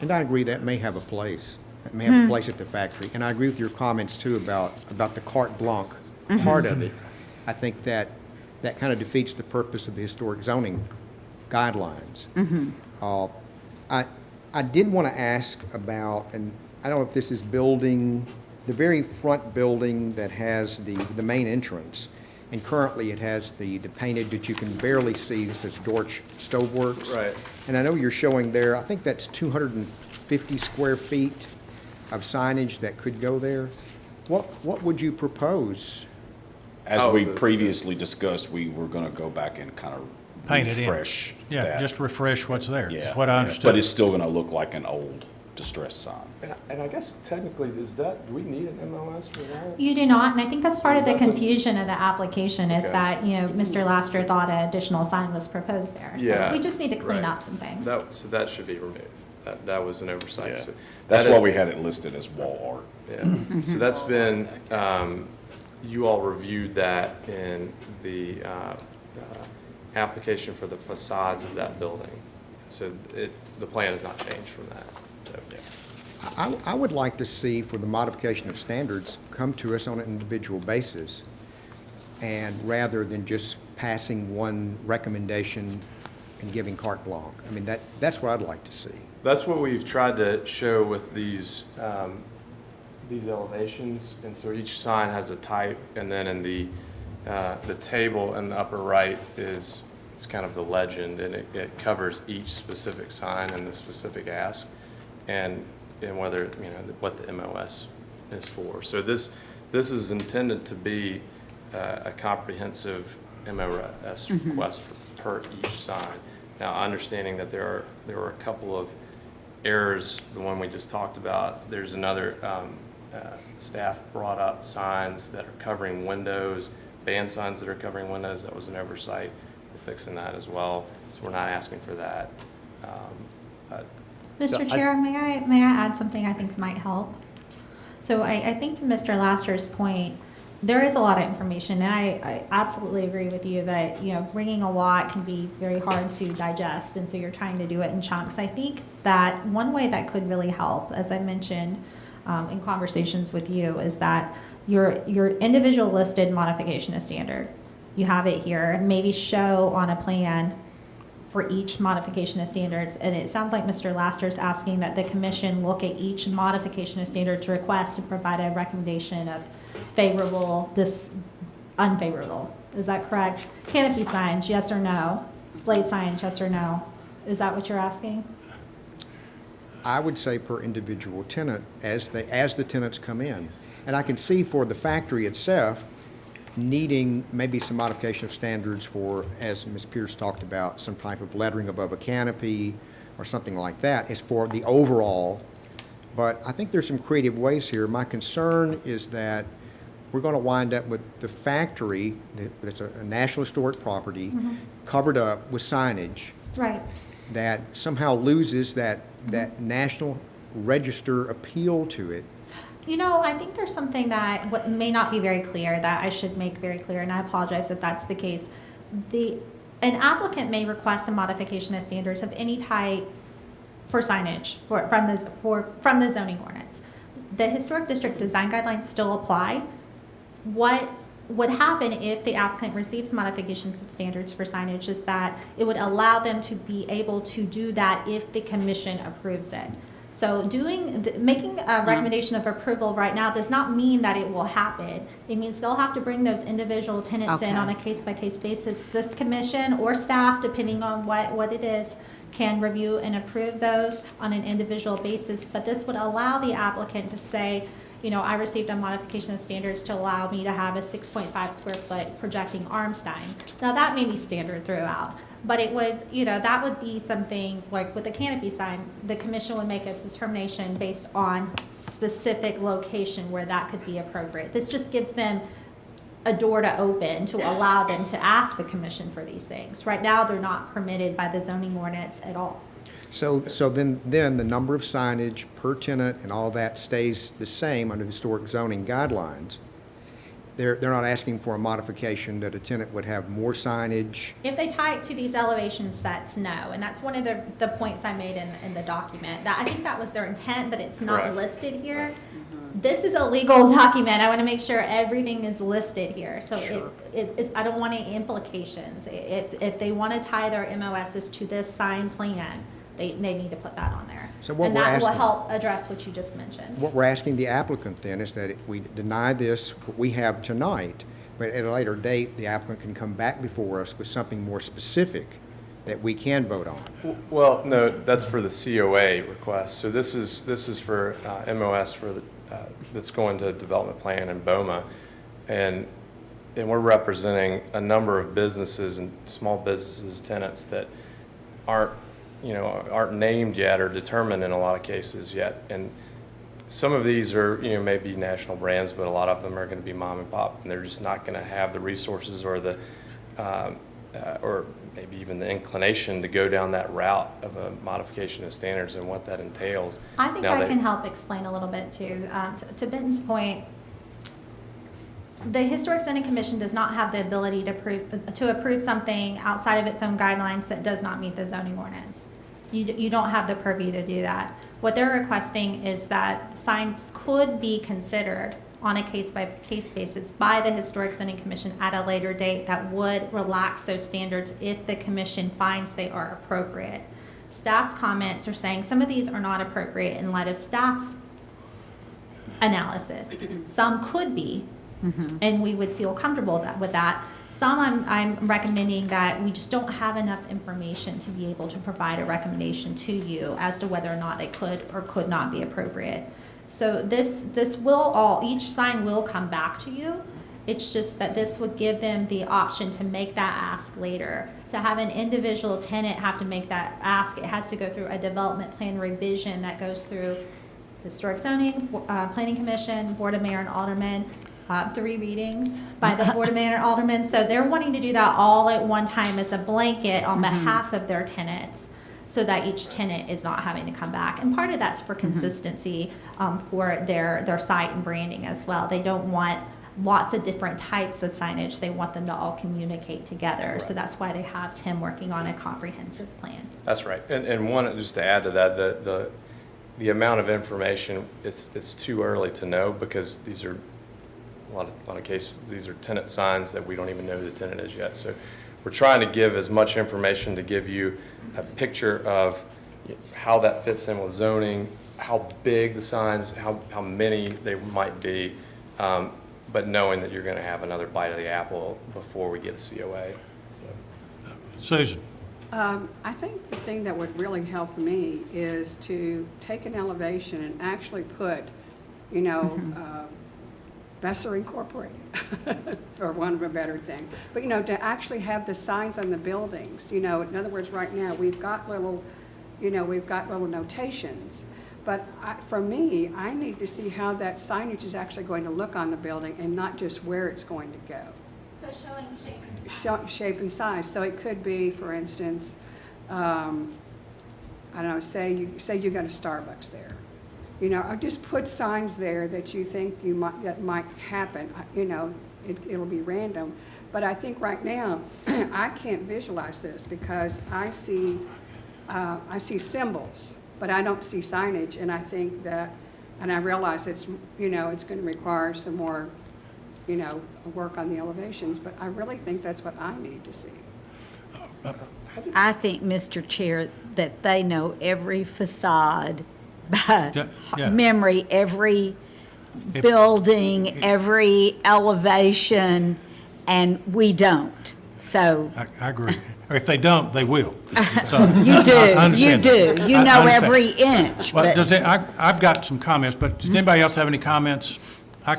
And I agree that may have a place. It may have a place at the factory. And I agree with your comments too about the carte blanche part of it. I think that kind of defeats the purpose of the historic zoning guidelines. I did want to ask about, and I don't know if this is building, the very front building that has the main entrance. And currently it has the painted that you can barely see, that says Dorch Stoveworks. Right. And I know you're showing there, I think that's 250 square feet of signage that could go there. What would you propose? As Oh, we the- previously discussed, we were gonna go back and kind of Paint it in. refresh Yeah, that. just refresh what's there, is Yeah, what I yeah. understood. But it's still gonna look like an old distressed sign. And I guess technically, do we need an MOS for that? You do not, and I think that's part of the Is that the- confusion of the application is Okay. that, Mr. Laster thought an additional sign was proposed there. Yeah, So we just need to clean right. up some things. So that should be removed. That was an oversight. Yeah, So that's that why is- we had it listed as wall art. Yeah, so that's been, you all reviewed that in the application for the facades of that building. So the plan has not changed from that. So, yeah. I would like to see, for the modification of standards, come to us on an individual basis, and rather than just passing one recommendation and giving carte blanche. I mean, that's what I'd like to see. That's what we've tried to show with these elevations. And so each sign has a type, and then in the table in the upper right it's kind of the legend, and it covers each specific sign and the specific ask, and whether, what the MOS is for. So this is intended to be a comprehensive MOS request per each sign. Now, understanding that there were a couple of errors, the one we just talked about, there's another, staff brought up signs that are covering windows, band signs that are covering windows. That was an oversight. We're fixing that as well, so we're not asking for that. So Mr. Chair, may I add something I think might help? So I think to Mr. Laster's point, there is a lot of information, and I absolutely agree with you that, you know, bringing a lot can be very hard to digest, and so you're trying to do it in chunks. I think that one way that could really help, as I mentioned in conversations with you, is that your individual listed modification of standard, you have it here, maybe show on a plan for each modification of standards. And it sounds like Mr. Laster's asking that the commission look at each modification of standards request and provide a recommendation of favorable, unfavorable. Is that correct? Canopy signs, yes or no? Blade signs, yes or no? Is that what you're asking? I would say per individual tenant as the tenants come in. And I can see for the factory itself needing maybe some modification of standards for, as Ms. Pierce talked about, some type of lettering above a canopy or something like that, is for the overall. But I think there's some creative ways here. My concern is that we're going to wind up with the factory, that's a National Historic property, covered up with signage Right. that somehow loses that National Register appeal to it. You know, I think there's something that what may not be very clear that I should make very clear, and I apologize if that's the case. An applicant may request a modification of standards of any type for signage from the zoning ordinance. The Historic District Design Guidelines still apply. What would happen if the applicant receives modifications of standards for signage is that it would allow them to be able to do that if the commission approves it. So making a recommendation of approval right now does not mean that it will happen. It means they'll have to bring those individual tenants in Okay. on a case-by-case basis. This commission or staff, depending on what it is, can review and approve those on an individual basis. But this would allow the applicant to say, you know, I received a modification of standards to allow me to have a 6.5 square foot projecting arm sign. Now, that may be standard throughout, but it would, you know, that would be something like with a canopy sign, the commission would make a determination based on specific location where that could be appropriate. This just gives them a door to open to allow them to ask the commission for these things. Right now, they're not permitted by the zoning ordinance at all. So then the number of signage per tenant and all that stays the same under historic zoning guidelines. They're not asking for a modification that a tenant would have more signage. If they tie it to these elevation sets, no. And that's one of the points I made in the document. That I think that was their intent, but it's not Correct. listed here. This is a legal document. I want to make sure everything is listed here. So Sure. I don't want any implications. If they want to tie their MOSs to this sign plan, they need to put that on there. So what and we're that will asking- help address what you just mentioned. What we're asking the applicant then is that we deny this, what we have tonight, but at a later date, the applicant can come back before us with something more specific that we can vote on. Well, no, that's for the COA request. So this is for MOS for the, that's going to development plan in BOMA. And we're representing a number of businesses and small businesses, tenants that aren't named yet or determined in a lot of cases yet. And some of these are, maybe national brands, but a lot of them are going to be mom and pop, and they're just not going to have the resources or the, or maybe even the inclination to go down that route of a modification of standards and what that entails. I think Now I they- can help explain a little bit too. To Benton's point, the Historic Zoning Commission does not have the ability to approve something outside of its own guidelines that does not meet the zoning ordinance. You don't have the purview to do that. What they're requesting is that signs could be considered on a case-by-case basis by the Historic Zoning Commission at a later date that would relax those standards if the commission finds they are appropriate. Staff's comments are saying some of these are not appropriate in light of staff's analysis. Some could be, and we would feel comfortable with that. Some I'm recommending that we just don't have enough information to be able to provide a recommendation to you as to whether or not they could or could not be appropriate. So each sign will come back to you. It's just that this would give them the option to make that ask later. To have an individual tenant have to make that ask, it has to go through a development plan revision that goes through Historic Zoning, Planning Commission, Board of Mayor and Aldermen, 3 readings by the Board of Mayor and Aldermen. So they're wanting to do that all at one time as a blanket on behalf of their tenants. so that each tenant is not having to come back. And part of that's for consistency for their site and branding as well. They don't want lots of different types of signage. They want them to all communicate together. So that's why they have Tim working on a comprehensive plan. That's right. And one, just to add to that, the amount of information, it's too early to know, because these are, a lot of cases, these are tenant signs that we don't even know who the tenant is yet. So we're trying to give as much information to give you a picture of how that fits in with zoning, how big the signs, how many they might be, but knowing that you're going to have another bite of the apple before we get a COA. Susan? I think the thing that would really help me is to take an elevation and actually put, you know, Besser Incorporated, or one of a better thing. But, you know, to actually have the signs on the buildings, you know, in other words, right now, we've got little notations. But for me, I need to see how that signage is actually going to look on the building and not just where it's going to go. So showing shape and size. Shape and size. So it could be, for instance, I don't know, say you got a Starbucks there. You know, or just put signs there that you think that might happen. You know, it'll be random. But I think right now, I can't visualize this because I see symbols, but I don't see signage. And I think that, and I realize it's, you know, it's going to require some more, you know, work on the elevations, but I really think that's what I need to see. I think, Mr. Chair, that they know every facade by Yeah. memory, every building, every elevation, and we don't. So I agree. Or if they don't, they will. So you do, I understand that. You I know understand. every inch. Well, but- I've got some comments, but does anybody else have any comments? I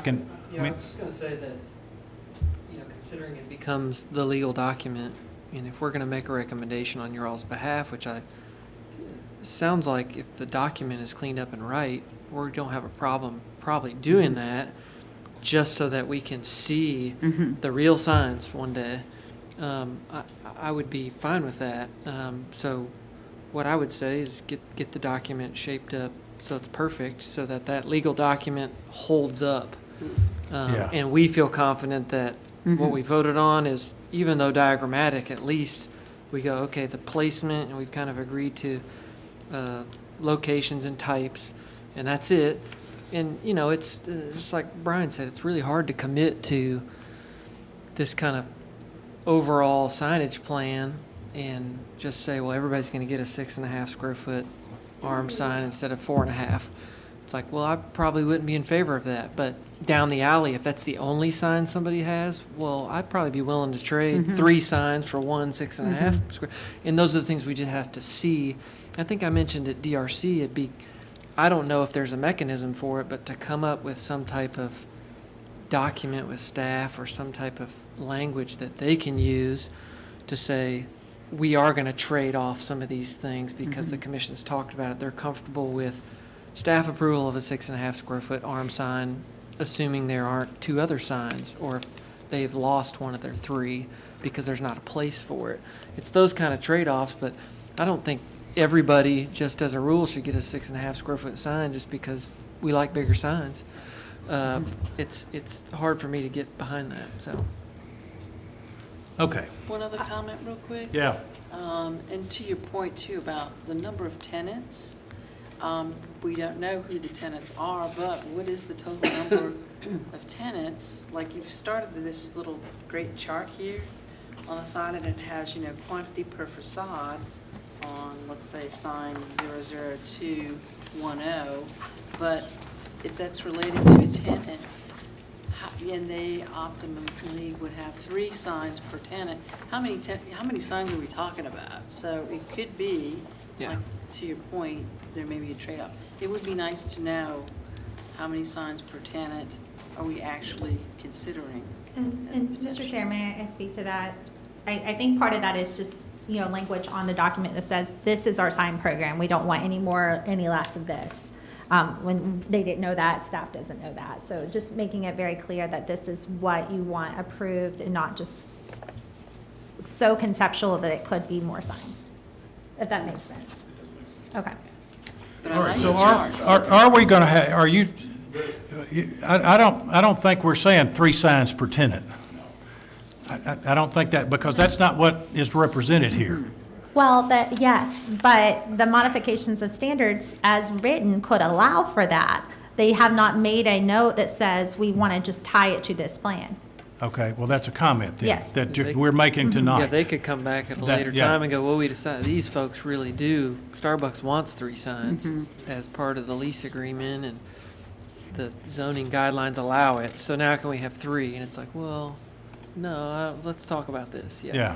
Yeah, I was just gonna say that, you know, considering it becomes the legal document, and if we're gonna make a recommendation on your all's behalf, which sounds like if the document is cleaned up and right, we don't have a problem probably doing that, just so that we can see the real signs one day. I would be fine with that. So what I would say is get the document shaped up so it's perfect, so that legal document holds up. Yeah. And we feel confident that what we voted on is, even though diagrammatic, at least we go, okay, the placement, and we've kind of agreed to locations and types, and that's it. And, you know, it's just like Brian said, it's really hard to commit to this kind of overall signage plan and just say, well, everybody's going to get a 6.5 square foot arm sign instead of 4.5. It's like, well, I probably wouldn't be in favor of that. But down the alley, if that's the only sign somebody has, well, I'd probably be willing to trade 3 signs for one 6.5 square. And those are the things we just have to see. I think I mentioned at DRC, it'd be, I don't know if there's a mechanism for it, but to come up with some type of document with staff or some type of language that they can use to say, we are going to trade off some of these things because the commission's talked about it. They're comfortable with staff approval of a 6.5 square foot arm sign, assuming there aren't 2 other signs, or if they've lost one of their 3 because there's not a place for it. It's those kind of trade-offs, but I don't think everybody, just as a rule, should get a 6.5 square foot sign just because we like bigger signs. It's hard for me to get behind that, so. Okay, One other comment real quick. yeah. And to your point too about the number of tenants, we don't know who the tenants are, but what is the total number of tenants? Like you've started this little great chart here on the side, and it has, you know, quantity per facade on, let's say, sign 00210. But if that's related to a tenant, and they optimally would have 3 signs per tenant, how many signs are we talking about? So it could be, like, to your point, there may be a trade-off. It would be nice to know how many signs per tenant are we actually considering. And Mr. Chair, may I speak to that? I think part of that is just, you know, language on the document that says, this is our sign program. We don't want any more, any less of this. When they didn't know that, staff doesn't know that. So just making it very clear that this is what you want approved and not just so conceptual that it could be more signs. if that makes sense. Okay. But I All right, like so the chart. are we going to have, are you, I don't think we're saying 3 signs per tenant. I don't think that, because that's not what is represented here. Well, yes, but the modifications of standards as written could allow for that. They have not made a note that says we want to just tie it to this plan. Okay, well, that's a comment then. Yes. That They- we're making tonight. Yeah, they could come back at a That- later yeah. time and go, well, we decided these folks really do. Starbucks wants 3 signs as part of the lease agreement, and the zoning guidelines allow it. So now can we have 3? And it's like, well, no, let's talk about this. Yeah.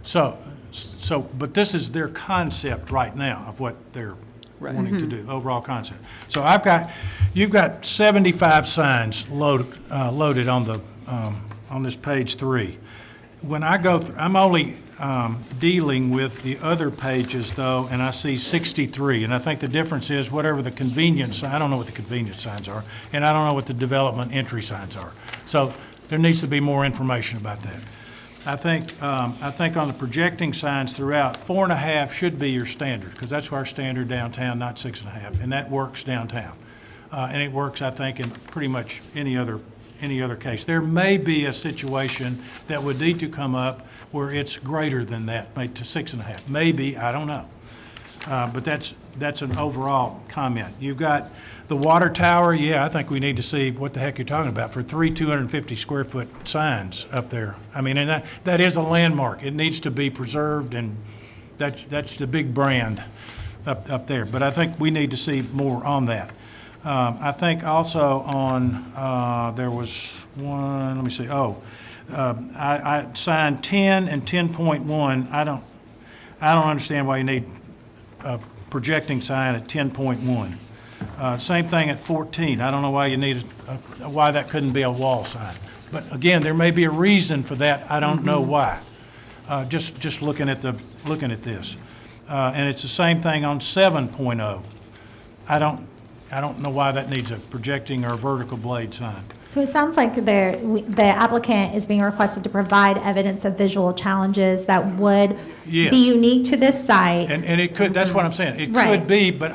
So, but this is their concept right now of what they're Right. wanting to do, overall concept. So you've got 75 signs loaded on this page 3. When I go through, I'm only dealing with the other pages though, and I see 63. And I think the difference is whatever the convenience, I don't know what the convenience signs are, and I don't know what the development entry signs are. So there needs to be more information about that. I think on the projecting signs throughout, 4.5 should be your standard, because that's our standard downtown, not 6.5, and that works downtown. And it works, I think, in pretty much any other case. There may be a situation that would need to come up where it's greater than that, maybe to 6.5. Maybe, I don't know. But that's an overall comment. You've got the water tower, yeah, I think we need to see what the heck you're talking about for 3 250-square-foot signs up there. I mean, and that is a landmark. It needs to be preserved, and that's the big brand up there. But I think we need to see more on that. I think also on, there was one, let me see, I signed 10 and 10.1. I don't understand why you need a projecting sign at 10.1. Same thing at 14. I don't know why you need, why that couldn't be a wall sign. But again, there may be a reason for that. I don't know why. Just looking at this. And it's the same thing on 7.0. I don't know why that needs a projecting or vertical blade sign. So it sounds like the applicant is being requested to provide evidence of visual challenges that would Yes. be unique to this site. And it could, that's what I'm saying. It Right. could be, but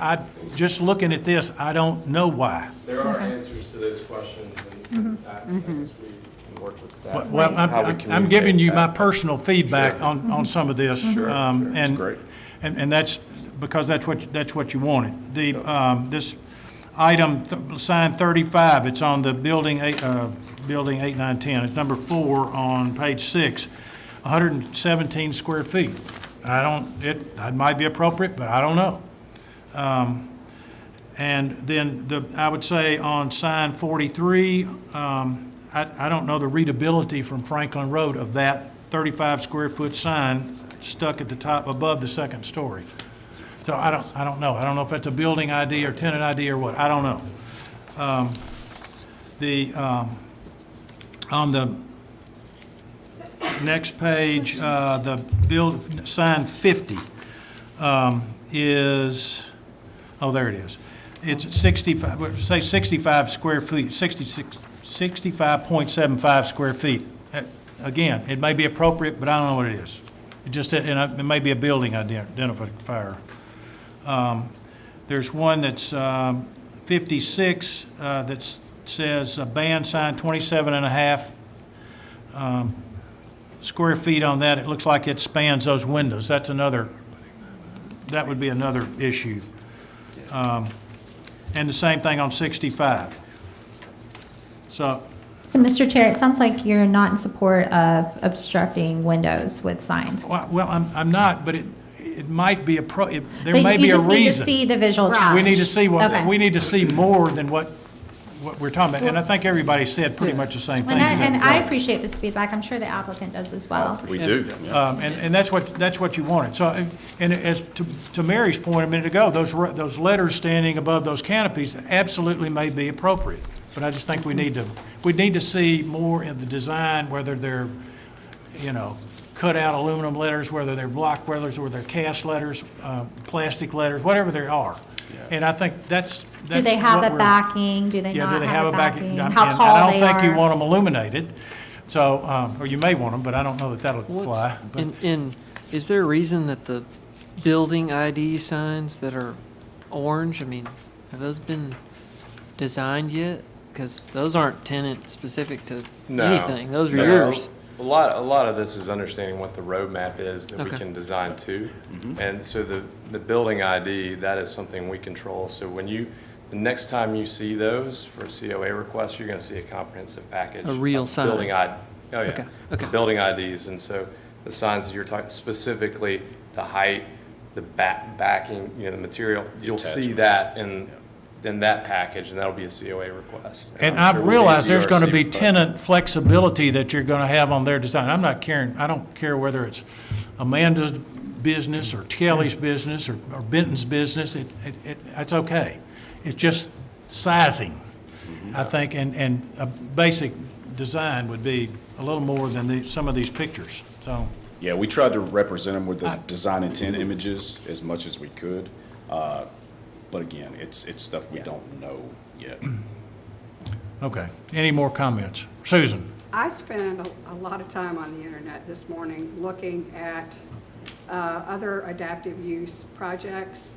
just looking at this, I don't know why. There are answers to those questions, and I guess we can work with staff. Well, on how we I'm giving you my communicate that. personal feedback on some of this. Sure, That's great. And that's because that's what you wanted. This item, sign 35, it's on the building 8, 9, 10. It's number 4 on page 6, 117 square feet. That might be appropriate, but I don't know. And then I would say on sign 43, I don't know the readability from Franklin Road of that 35 square foot sign stuck at the top above the second story. So I don't know. I don't know if that's a building ID or tenant ID or what. I don't know. On the next page, sign 50 is, there it is. It's 65, say 65 square feet, 65.75 square feet. Again, it may be appropriate, but I don't know what it is. It may be a building identifier. There's one that's 56 that says a band sign, 27.5 square feet on that. It looks like it spans those windows. That would be another issue. And the same thing on 65. So So, Mr. Chair, it sounds like you're not in support of obstructing windows with signs. well, I'm not, but it might be there But may be a You just need to reason. see the visual challenge. We need to see Okay. we need to see more than what we're talking about. And I think everybody said pretty much the same thing. And I appreciate this feedback. I'm sure the applicant does as well. We do, yeah. And that's what you wanted. So, and as to Mary's point a minute ago, those letters standing above those canopies absolutely may be appropriate. But I just think we need to see more in the design, whether they're, cut out aluminum letters, whether they're block letters, or they're cast letters, plastic letters, whatever they are. And I think that's Do they have what a we're- backing? Do they Yeah, not do they have a backing? How And tall I they don't think you are? want them illuminated, so, or you may want them, but I don't know that that'll What's- fly. But- And is there a reason that the building ID signs that are orange, I mean, have those been designed yet? Because those aren't tenant specific to No. anything. Those are No. yours. A lot of this is understanding what the roadmap is that we Okay. can design to. And so the building ID, that is something we control. So when the next time you see those for a COA request, you're gonna see a comprehensive package. A real of sign. Building ID, oh yeah. Okay, okay. Building IDs, and so the signs that you're talking, specifically the height, the backing, the material, you'll see that in that package, and that'll be a COA request. And I'm sure I've we'll realized need there's going to DRC be request. tenant flexibility that you're going to have on their design. I don't care whether it's Amanda's business or Kelly's business or Benton's business, it's okay. It's just sizing, I think, and a basic design would be a little more than some of these pictures, so. Yeah, we tried to represent them with the design intent images as much as we could. But again, it's stuff we don't know yet. Okay. Any more comments? Susan? I spent a lot of time on the internet this morning looking at other adaptive use projects.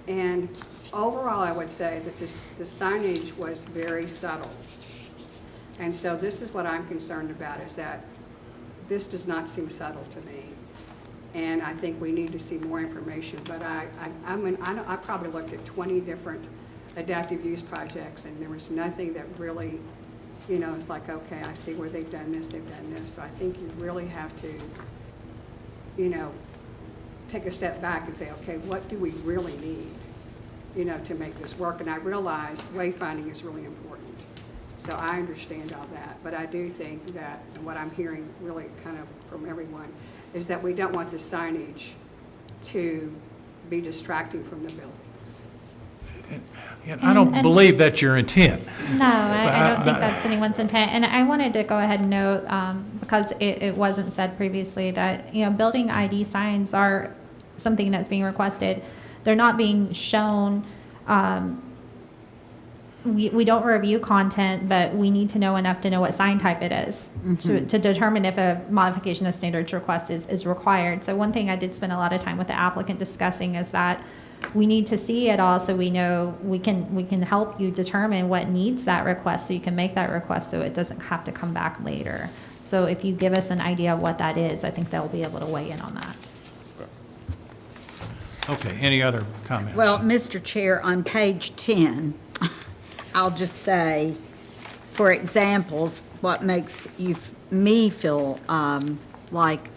And overall, I would say that the signage was very subtle. And so this is what I'm concerned about, is that this does not seem subtle to me. And I think we need to see more information. But I probably looked at 20 different adaptive use projects, and there was nothing that really, it's like, okay, I see where they've done this, they've done this. So I think you really have to, take a step back and say, okay, what do we really need, to make this work? And I realize wayfinding is really important. So I understand all that. But I do think that, and what I'm hearing really kind of from everyone, is that we don't want the signage to be distracting from the buildings. And I don't believe that's your intent. No, I don't think that's anyone's intent. And I wanted to go ahead and note, because it wasn't said previously, that, building ID signs are something that's being requested. They're not being shown. We don't review content, but we need to know enough to know what sign type it is to determine if a modification of standards request is required. So one thing I did spend a lot of time with the applicant discussing is that we need to see it all so we know we can help you determine what needs that request so you can make that request so it doesn't have to come back later. So if you give us an idea of what that is, I think they'll be able to weigh in on that. Okay, any other comments? Well, Mr. Chair, on page 10, I'll just say, for examples, what makes me feel like,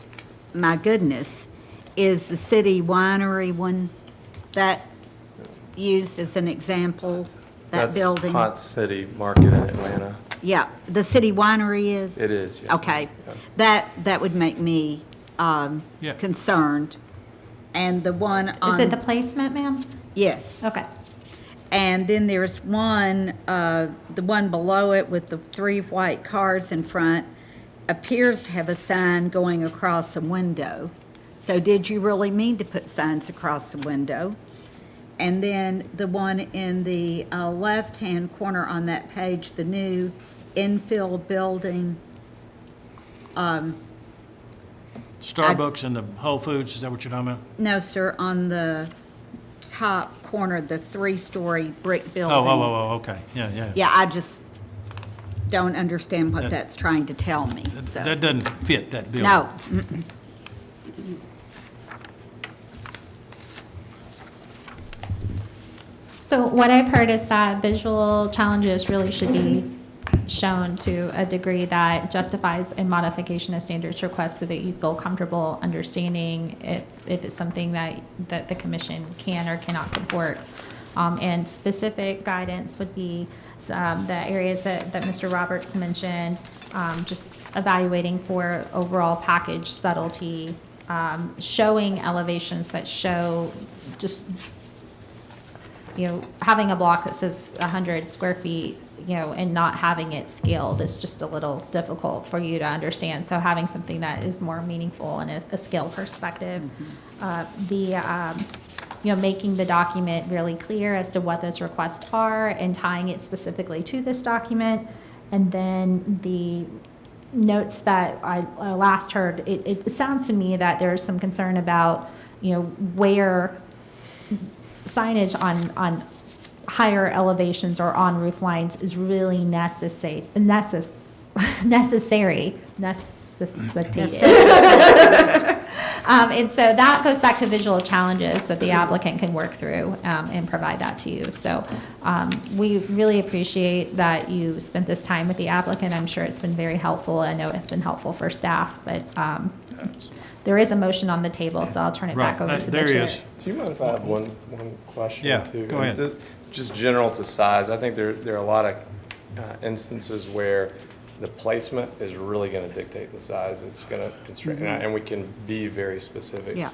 my goodness, is the city winery one that used as an example, that building. That's Hot City Market in Atlanta. Yeah, the city winery is? It is, yeah. Okay. Yeah. That would make me Yeah. concerned. And the one on. Is it the placement, ma'am? Yes. Okay. And then there's one, the one below it with the 3 white cars in front, appears to have a sign going across a window. So did you really mean to put signs across the window? And then the one in the left-hand corner on that page, the new infill building, Starbucks and the Whole Foods, is that what you're talking about? no, sir, on the top corner, the 3-story brick building. Oh, okay, yeah. Yeah, I just don't understand what That- that's trying to tell me, so. That doesn't fit that building. No. So what I've heard is that visual challenges really should be shown to a degree that justifies a modification of standards request so that you feel comfortable understanding if it's something that the commission can or cannot support. And specific guidance would be the areas that Mr. Roberts mentioned, just evaluating for overall package subtlety, showing elevations that show just, having a block that says 100 square feet, and not having it scaled is just a little difficult for you to understand. So having something that is more meaningful in a scale perspective. Making the document really clear as to what those requests are and tying it specifically to this document. And then the notes that I last heard, it sounds to me that there's some concern about where signage on higher elevations or on roof lines is really necessitated. And so that goes back to visual challenges that the applicant can work through and provide that to you. So we really appreciate that you spent this time with the applicant. I'm sure it's been very helpful. I know it's been helpful for staff, but there is a motion on the table, so I'll turn it back over to the chair. There he is. Do you mind if I have one question Yeah, too? go ahead. Just general to size, I think there are a lot of instances where the placement is really going to dictate the size. It's going to constrain, and we can be very specific. Yeah.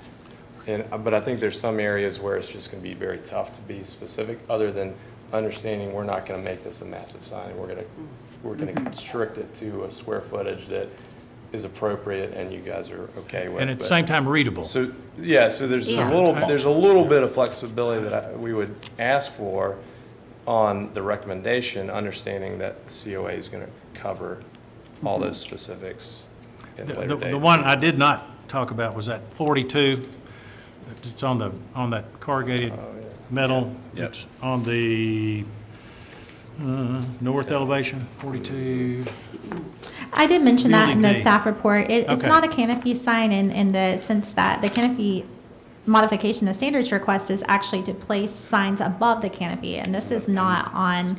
But I think there's some areas where it's just going to be very tough to be specific, other than understanding we're not going to make this a massive sign. We're going to constrict it to a square footage that is appropriate and you guys are okay with. And at the But- same time readable. So, yeah, so there's Yeah. there's a little bit of flexibility that we would ask for on the recommendation, understanding that the COA is going to cover all those specifics at a later date. The one I did not talk about was that 42. It's on that corrugated metal. Yep. It's on the north elevation, 42. I did mention that in the Building D. staff report. It's Okay. not a canopy sign in the sense that the canopy modification of standards request is actually to place signs above the canopy, and this is not on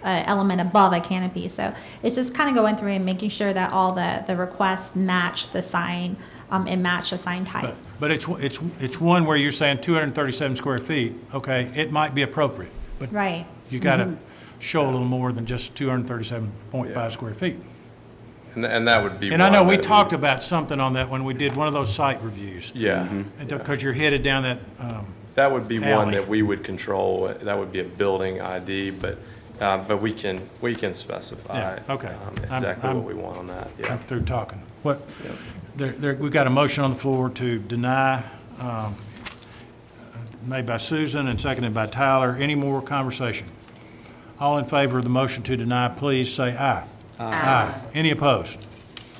an element above a canopy. So it's just kind of going through and making sure that all the requests match the sign and match the sign type. But it's one where you're saying 237 square feet. Okay, it might be appropriate, but Right. you got to show a little more than just 237.5 Yeah. square feet. And that would be And I know one we that talked about something on that when we did one of those site reviews. Yeah. Because you're headed down that, That would be one Alley. that we would control. That would be a building ID, but we can specify Yeah, okay. exactly I'm- what we want on that, yeah. I'm through talking. What, we've got a motion on the floor to deny, made by Susan and seconded by Tyler. Any more conversation? All in favor of the motion to deny, please say aye. Aye. Any opposed?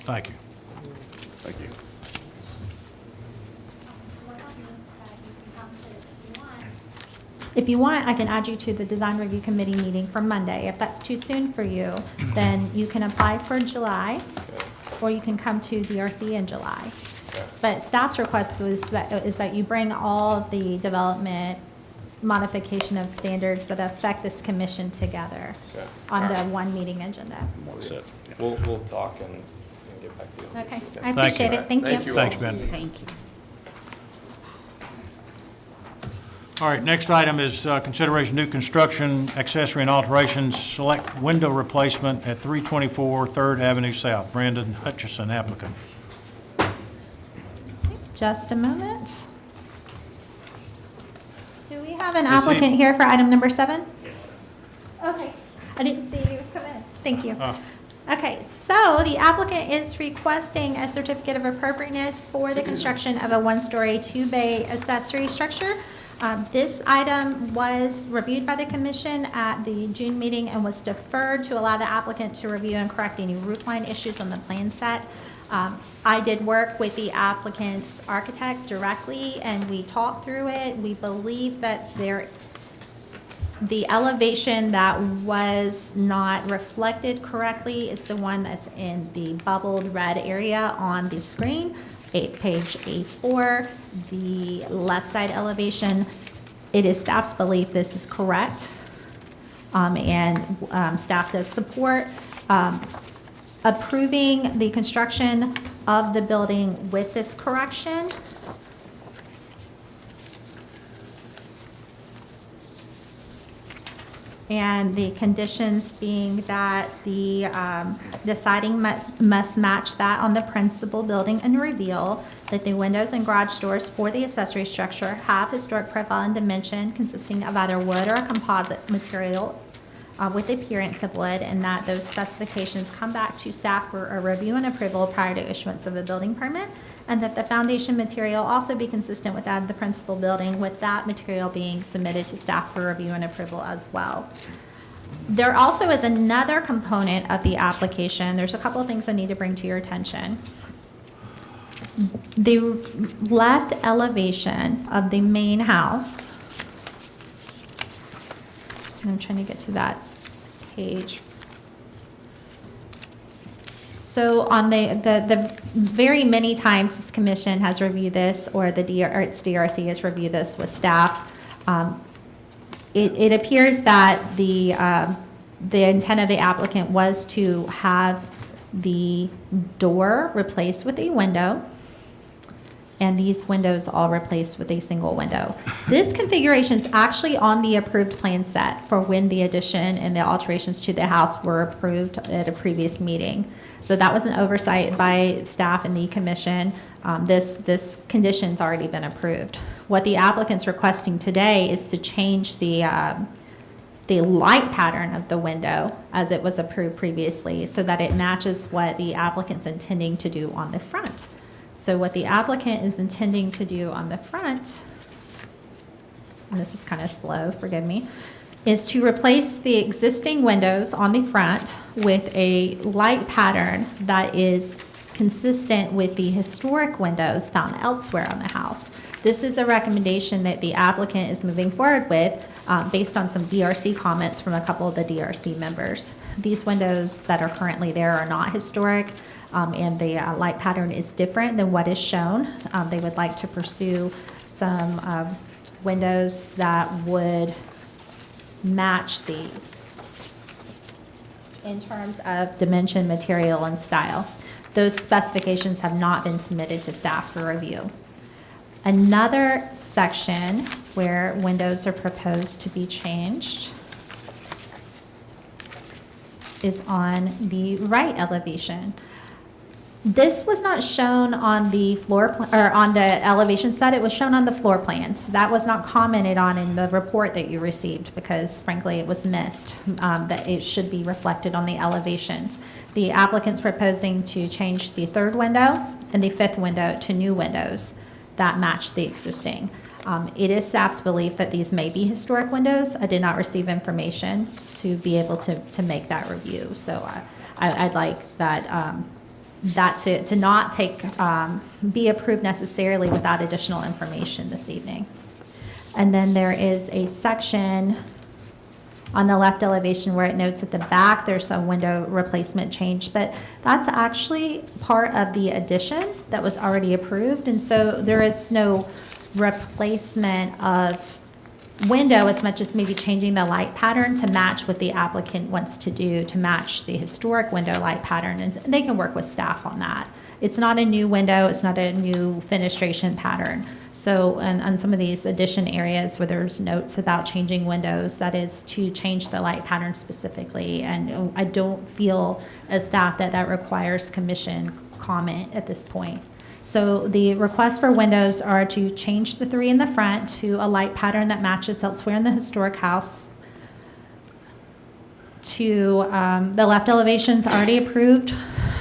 Thank you. Thank you. If you want, I can add you to the design review committee meeting for Monday. If that's too soon for you, then you can apply for July, or you can come to DRC in July. But staff's request is that you bring all of the development modification of standards that affect this commission together Okay. on the one meeting agenda. That's it. Yeah. We'll talk and get back to you. on Okay, this. I appreciate it. Thank Thank you. you. Thanks, Ben. Thank you. All right, next item is consideration new construction, accessory and alterations, select window replacement at 324 3rd Avenue South. Brandon Hutchison, applicant. Just a moment. Do we have an Is he- applicant here for item number 7? Okay, I didn't see you come in. Thank you. Okay, so the applicant is requesting a certificate of appropriateness for the construction of a one-story, two-bay accessory structure. This item was reviewed by the commission at the June meeting and was deferred to allow the applicant to review and correct any roof line issues on the plan set. I did work with the applicant's architect directly, and we talked through it. We believe that the elevation that was not reflected correctly is the one that's in the bubbled red area on the screen, page A4, the left side elevation. It is staff's belief this is correct, and staff does support approving the construction of the building with this correction. And the conditions being that the siding must match that on the principal building and reveal that the windows and garage doors for the accessory structure have historic profile and dimension consisting of either wood or a composite material with the appearance of wood, and that those specifications come back to staff for a review and approval prior to issuance of a building permit, and that the foundation material also be consistent with that of the principal building, with that material being submitted to staff for review and approval as well. There also is another component of the application. There's a couple of things I need to bring to your attention. the left elevation of the main house, and I'm trying to get to that page. So on the very many times this commission has reviewed this, or its DRC has reviewed this with staff, it appears that the intent of the applicant was to have the door replaced with a window, and these windows all replaced with a single window. This configuration is actually on the approved plan set for when the addition and the alterations to the house were approved at a previous meeting. So that was an oversight by staff and the commission. This condition's already been approved. What the applicant's requesting today is to change the light pattern of the window as it was approved previously so that it matches what the applicant's intending to do on the front. So what the applicant is intending to do on the front, and this is kind of slow, forgive me, is to replace the existing windows on the front with a light pattern that is consistent with the historic windows found elsewhere on the house. This is a recommendation that the applicant is moving forward with based on some DRC comments from a couple of the DRC members. These windows that are currently there are not historic, and the light pattern is different than what is shown. They would like to pursue some windows that would match these in terms of dimension, material, and style. Those specifications have not been submitted to staff for review. Another section where windows are proposed to be changed is on the right elevation. This was not shown on the or on the elevation set. It was shown on the floor plans. That was not commented on in the report that you received because, frankly, it was missed. That it should be reflected on the elevations. The applicant's proposing to change the third window and the fifth window to new windows that match the existing. It is staff's belief that these may be historic windows. I did not receive information to be able to make that review. So I'd like that. That to not be approved necessarily without additional information this evening. And then there is a section on the left elevation where it notes at the back there's some window replacement change, but that's actually part of the addition that was already approved, and so there is no replacement of window as much as maybe changing the light pattern to match what the applicant wants to do to match the historic window light pattern, and they can work with staff on that. It's not a new window, it's not a new fenestration pattern. So on some of these addition areas where there's notes about changing windows, that is to change the light pattern specifically, and I don't feel as staff that requires commission comment at this point. So the requests for windows are to change the three in the front to a light pattern that matches elsewhere in the historic house. To the left elevation's already approved,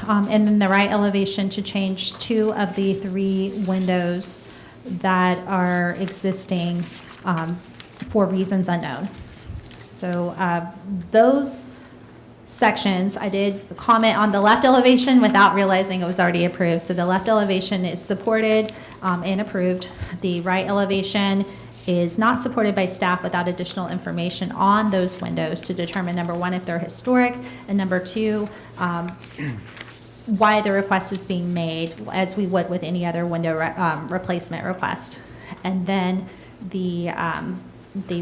and then the right elevation to change 2 of the 3 windows that are existing for reasons unknown. So those sections, I did comment on the left elevation without realizing it was already approved. So the left elevation is supported and approved. The right elevation is not supported by staff without additional information on those windows to determine, number 1, if they're historic, and number 2, why the request is being made, as we would with any other window replacement request. And then the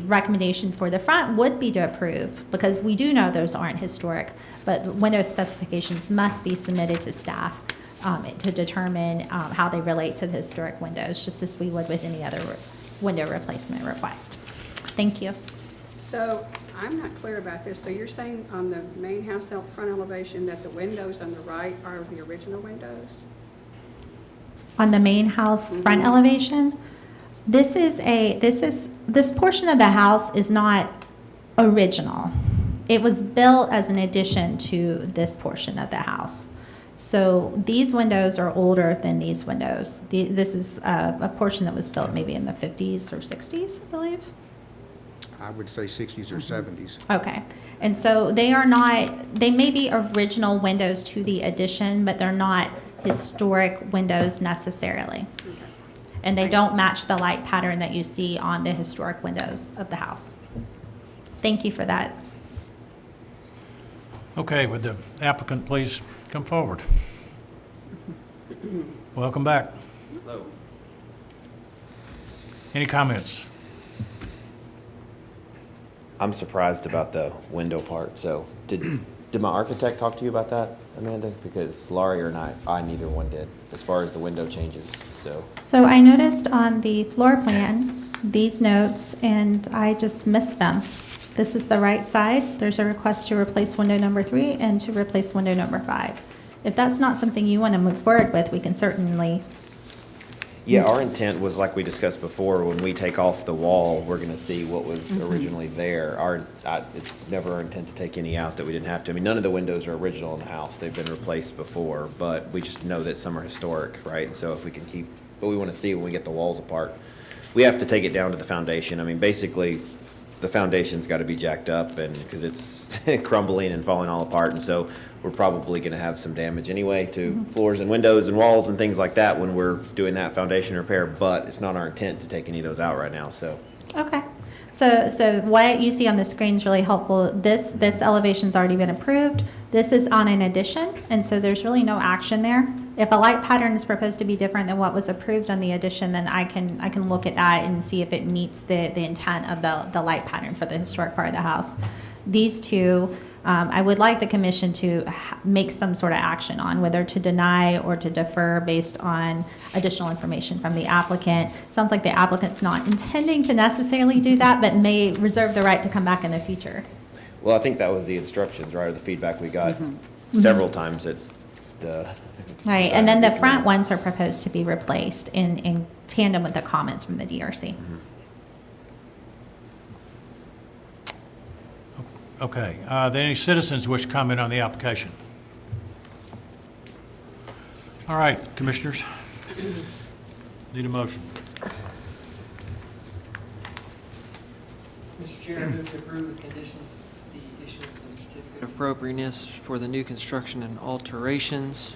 recommendation for the front would be to approve, because we do know those aren't historic, but window specifications must be submitted to staff to determine how they relate to the historic windows, just as we would with any other window replacement request. Thank you. So I'm not clear about this. So you're saying on the main house front elevation that the windows on the right are the original windows? On the main house front elevation, this portion of the house is not original. It was built as an addition to this portion of the house. So these windows are older than these windows. This is a portion that was built maybe in the 50s or 60s, I believe. I would say 60s or 70s. Okay, and so they are not, they may be original windows to the addition, but they're not historic windows necessarily. And they don't match the light pattern that you see on the historic windows of the house. Thank you for that. Okay, would the applicant please come forward? Welcome back. Hello. Any comments? I'm surprised about the window part, so did my architect talk to you about that, Amanda? Because Laurie or I neither one did, as far as the window changes, so. So I noticed on the floor plan, these notes, and I just missed them. This is the right side. There's a request to replace window number 3 and to replace window number 5. If that's not something you want to move forward with, we can certainly, Yeah, our intent was, like we discussed before, when we take off the wall, we're gonna see what was originally there. It's never our intent to take any out that we didn't have to. I mean, none of the windows are original in the house. They've been replaced before, but we just know that some are historic, right? So if we can keep, but we wanna see when we get the walls apart. We have to take it down to the foundation. I mean, basically, the foundation's gotta be jacked up and, because it's crumbling and falling all apart. And so we're probably gonna have some damage anyway to floors and windows and walls and things like that when we're doing that foundation repair, but it's not our intent to take any of those out right now, so. okay. So what you see on the screen is really helpful. This elevation's already been approved. This is on an addition, and so there's really no action there. If a light pattern is proposed to be different than what was approved on the addition, then I can look at that and see if it meets the intent of the light pattern for the historic part of the house. These two, I would like the commission to make some sort of action on, whether to deny or to defer based on additional information from the applicant. Sounds like the applicant's not intending to necessarily do that, but may reserve the right to come back in the future. Well, I think that was the instructions, right, or the feedback we got several times at the. Right, and then the front ones are proposed to be replaced in tandem with the comments from the DRC. Okay, are there any citizens wish to comment on the application? All right, commissioners, need a motion. Mr. Chair, I move to approve with condition the issuance of the certificate of appropriateness for the new construction and alterations.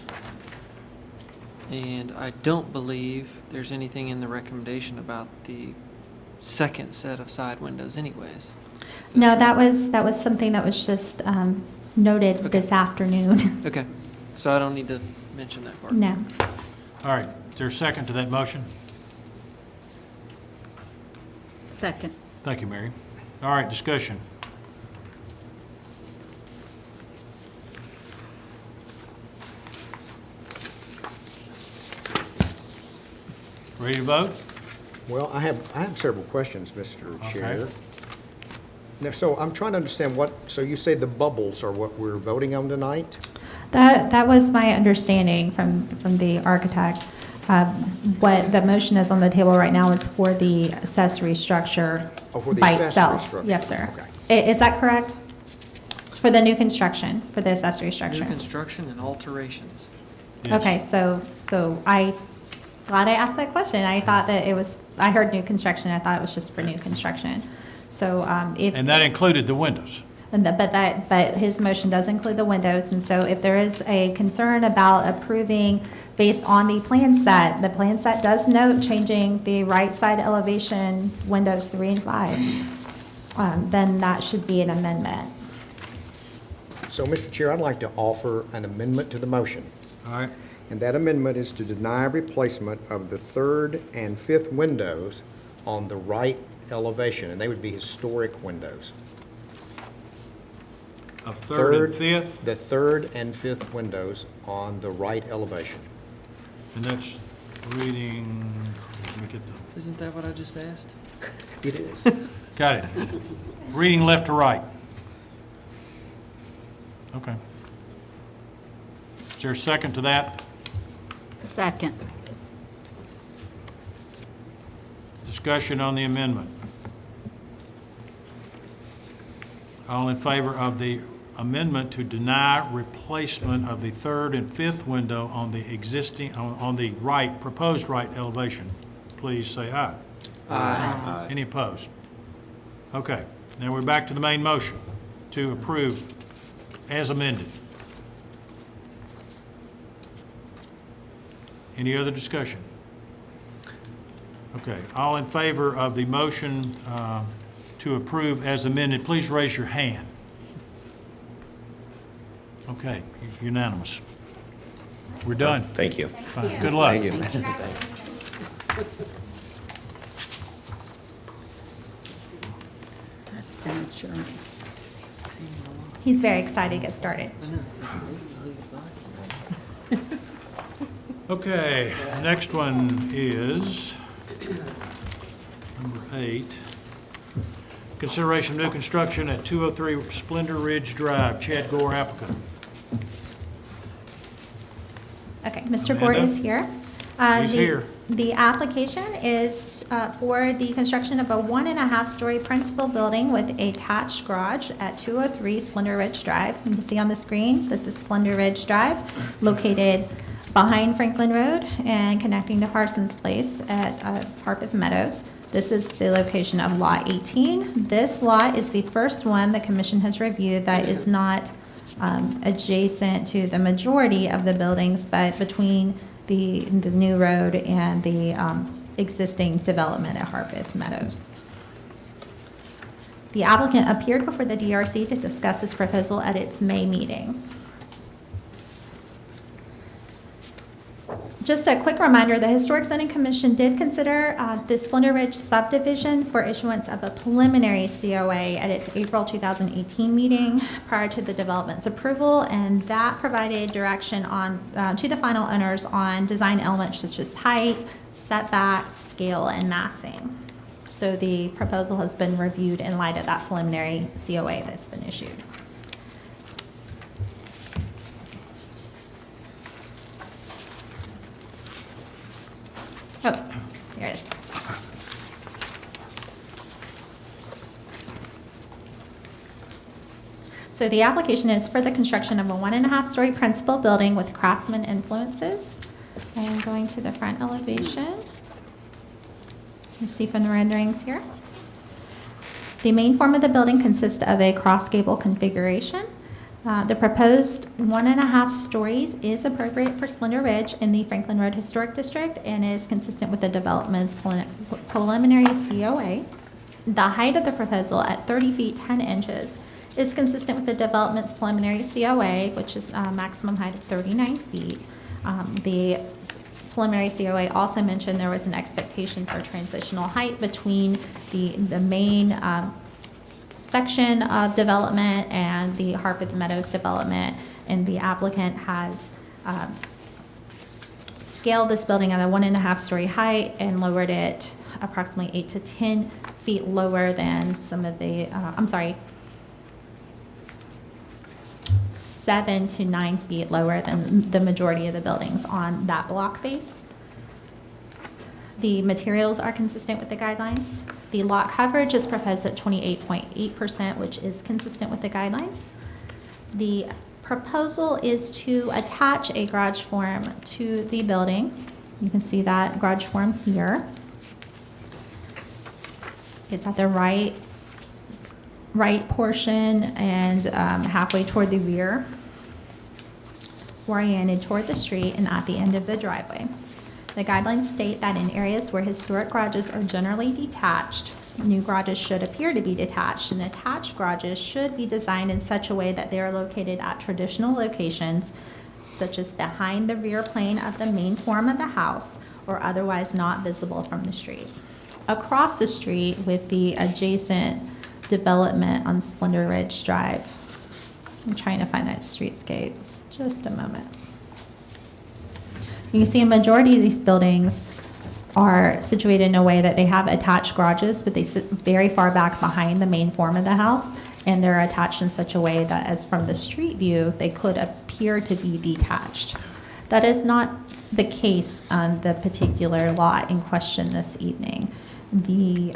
And I don't believe there's anything in the recommendation about the second set of side windows anyways. Is No, true? that was something that was just noted this afternoon. Okay, so I don't need to mention that part. No. All right, is there a second to that motion? Second. Thank you, Mary. All right, discussion. Ready to vote? Well, I have several questions, Mr. Okay. Chair. Now, so I'm trying to understand so you say the bubbles are what we're voting on tonight? That was my understanding from the architect. What the motion is on the table right now is for the accessory structure Oh, for the by accessory itself. structure. Yes, sir. Okay. Is that correct? For the new construction, for the accessory New structure? construction and alterations. Yes. Okay, so glad I asked that question. I thought that I heard new construction, I thought it was just for new construction. So, And that included the windows. but his motion does include the windows, and so if there is a concern about approving based on the plan set does note changing the right side elevation, windows 3 and 5, then that should be an amendment. So, Mr. Chair, I'd like to offer an amendment to the motion. All right, And that amendment is to deny replacement of the third and fifth windows on the right elevation, and they would be historic windows. of third and fifth, The third and fifth windows on the right elevation. and that's reading, let me get Isn't that what I just asked? It is. got it. Reading left to right. Okay. Is there a second to that? Second. Discussion on the amendment. All in favor of the amendment to deny replacement of the third and fifth window on the existing, on the right, proposed right elevation, please say aye. Aye. Any opposed? Okay, now we're back to the main motion to approve as amended. Any other discussion? Okay, all in favor of the motion to approve as amended, please raise your hand. Okay, unanimous. We're done. Thank you. Fine. Good luck. Thank you. That's been a journey. He's very excited to get started. Okay, next one is number 8. Consideration of new construction at 203 Splendor Ridge Drive. Chad Gore, applicant. Okay, Mr. Gord Amanda? is here. He's here. The application is for the construction of a 1.5-story principal building with a attached garage at 203 Splendor Ridge Drive. You can see on the screen, this is Splendor Ridge Drive, located behind Franklin Road and connecting to Parsons Place at Harpeth Meadows. This is the location of Lot 18. This lot is the first one the commission has reviewed that is not adjacent to the majority of the buildings, but between the new road and the existing development at Harpeth Meadows. The applicant appeared before the DRC to discuss this proposal at its May meeting. Just a quick reminder, the Historic Zoning Commission did consider the Splendor Ridge subdivision for issuance of a preliminary COA at its April 2018 meeting prior to the development's approval, and that provided direction on to the final owners on design elements such as height, setbacks, scale, and massing. So the proposal has been reviewed in light of that preliminary COA that's been issued. Oh, there it is. So the application is for the construction of a 1.5-story principal building with craftsman influences. I am going to the front elevation. You see from the renderings here. The main form of the building consists of a cross gable configuration. The proposed 1.5 stories is appropriate for Splendor Ridge in the Franklin Road Historic District and is consistent with the development's preliminary COA. The height of the proposal at 30 feet 10 inches is consistent with the development's preliminary COA, which is a maximum height of 39 feet. The preliminary COA also mentioned there was an expectation for transitional height between the main section of development and the Harpeth Meadows development, and the applicant has scaled this building at a 1.5-story height and lowered it approximately 8 to 10 feet lower than some of the, 7 to 9 feet lower than the majority of the buildings on that block face. The materials are consistent with the guidelines. The lot coverage is proposed at 28.8%, which is consistent with the guidelines. The proposal is to attach a garage form to the building. You can see that garage form here. It's at the right portion and halfway toward the rear, oriented toward the street and at the end of the driveway. The guidelines state that in areas where historic garages are generally detached, new garages should appear to be detached, and attached garages should be designed in such a way that they are located at traditional locations, such as behind the rear plane of the main form of the house or otherwise not visible from the street. Across the street with the adjacent development on Splendor Ridge Drive. I'm trying to find that streetscape. Just a moment. You can see a majority of these buildings are situated in a way that they have attached garages, but they sit very far back behind the main form of the house, and they're attached in such a way that as from the street view, they could appear to be detached. That is not the case on the particular lot in question this evening. The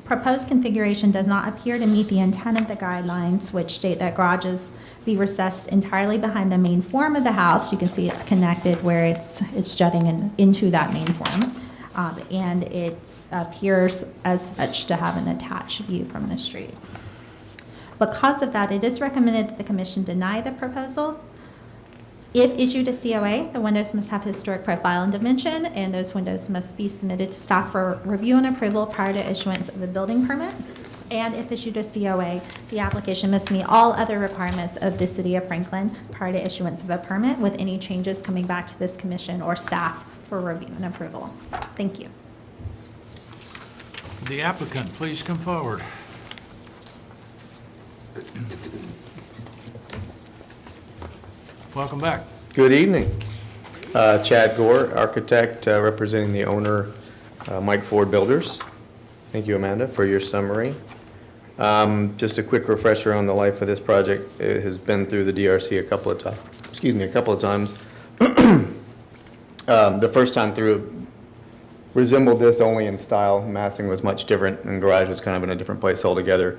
proposed configuration does not appear to meet the intent of the guidelines, which state that garages be recessed entirely behind the main form of the house. You can see it's connected where it's jutting into that main form. and it appears as such to have an attached view from the street. Because of that, it is recommended that the commission deny the proposal. If issued a COA, the windows must have historic profile and dimension, and those windows must be submitted to staff for review and approval prior to issuance of the building permit. And if issued a COA, the application must meet all other requirements of the City of Franklin prior to issuance of a permit, with any changes coming back to this commission or staff for review and approval. Thank you. The applicant, please come forward. Welcome back. Good evening. Chad Gore, architect, representing the owner, Mike Ford Builders. Thank you, Amanda, for your summary. Just a quick refresher on the life of this project. It has been through the DRC a couple of times. The first time through resembled this only in style. Massing was much different, and garage was kind of in a different place altogether.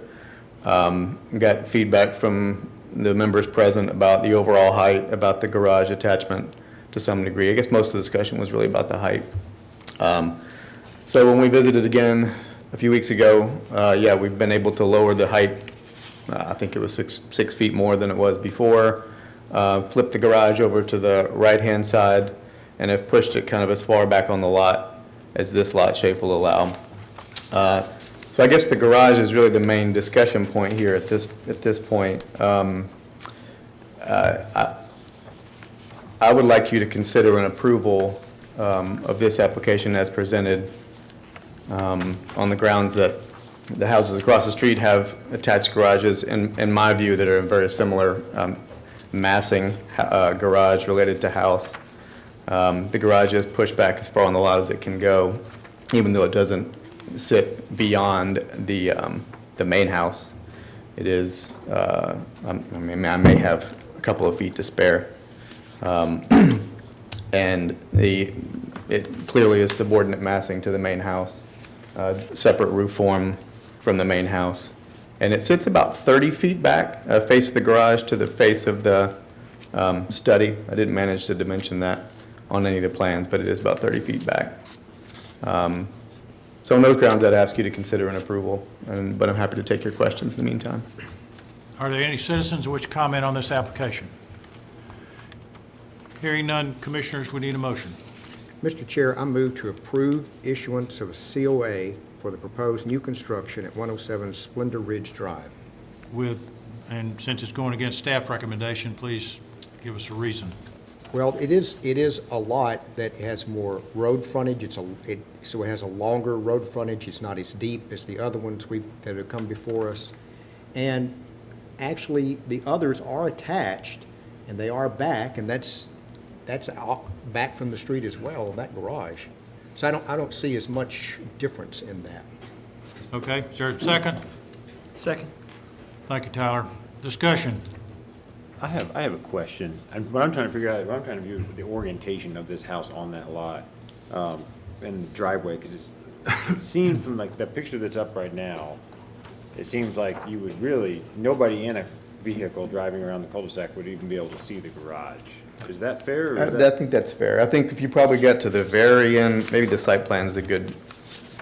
Got feedback from the members present about the overall height, about the garage attachment to some degree. I guess most of the discussion was really about the height. So when we visited again a few weeks ago, yeah, we've been able to lower the height. I think it was six feet more than it was before. Flipped the garage over to the right-hand side, and have pushed it kind of as far back on the lot as this lot shape will allow. So I guess the garage is really the main discussion point here at this point. I would like you to consider an approval of this application as presented on the grounds that the houses across the street have attached garages, in my view, that are very similar massing garage related to house. The garage is pushed back as far on the lot as it can go, even though it doesn't sit beyond the main house. It is, I may have a couple of feet to spare. And it clearly is subordinate massing to the main house, separate roof form from the main house. And it sits about 30 feet back, face of the garage to the face of the study. I didn't manage to dimension that on any of the plans, but it is about 30 feet back. So on those grounds, I'd ask you to consider an approval, but I'm happy to take your questions in the meantime. Are there any citizens who wish to comment on this application? Hearing none, commissioners, we need a motion. Mr. Chair, I move to approve issuance of a COA for the proposed new construction at 107 Splendor Ridge Drive. And since it's going against staff recommendation, please give us a reason. Well, it is a lot that has more road frontage. So it has a longer road frontage. It's not as deep as the other ones that have come before us. And actually, the others are attached, and they are back, and that's out back from the street as well, that garage. So I don't see as much difference in that. Okay, is there a second? Second. Thank you, Tyler. Discussion. I have a question. And what I'm trying to figure out, what I'm trying to view the orientation of this house on that lot, and the driveway, because it seems from like the picture that's up right now, it seems like you would really, nobody in a vehicle driving around the cul-de-sac would even be able to see the garage. Is that fair? Or is I think that's fair. I think if you probably get to the very end, maybe the site plan is a good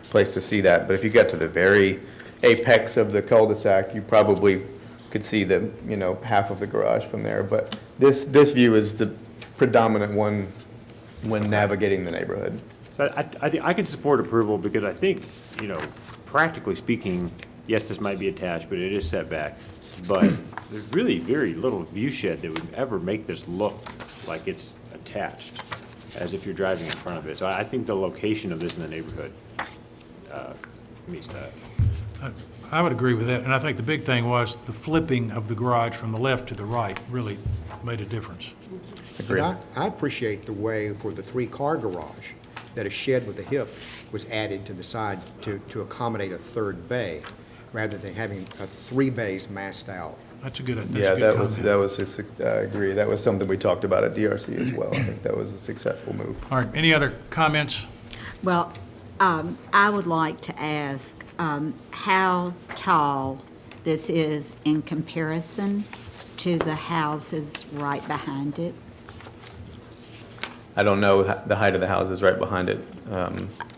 place to see that, but if you get to the very apex of the cul-de-sac, you probably could see the, half of the garage from there. But this view is the predominant one when navigating the neighborhood. So I think I could support approval because I think, practically speaking, yes, this might be attached, but it is set back. But there's really very little view shed that would ever make this look like it's attached, as if you're driving in front of it. So I think the location of this in the neighborhood meets that. I would agree with that, and I think the big thing was the flipping of the garage from the left to the right really made a difference. And I appreciate the way for the three-car garage, that a shed with a hip was added to the side to accommodate a third bay, rather than having three bays massed out. That's a good comment. I agree. That was something we talked about at DRC as well. I think that was a successful move. All right, any other comments? Well, I would like to ask how tall this is in comparison to the houses right behind it. I don't know the height of the houses right behind it.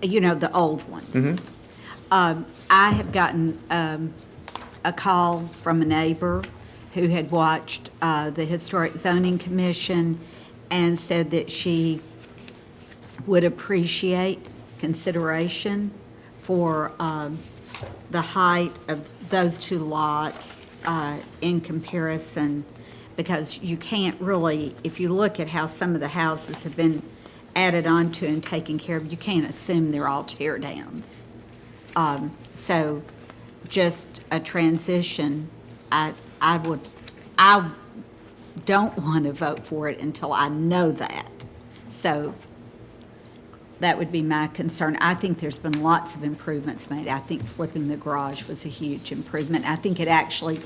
You know, the old ones. I have gotten a call from a neighbor who had watched the Historic Zoning Commission and said that she would appreciate consideration for the height of those two lots in comparison, because you can't really, if you look at how some of the houses have been added onto and taken care of, you can't assume they're all tear downs. So just a transition, I don't want to vote for it until I know that. So that would be my concern. I think there's been lots of improvements made. I think flipping the garage was a huge improvement. I think it actually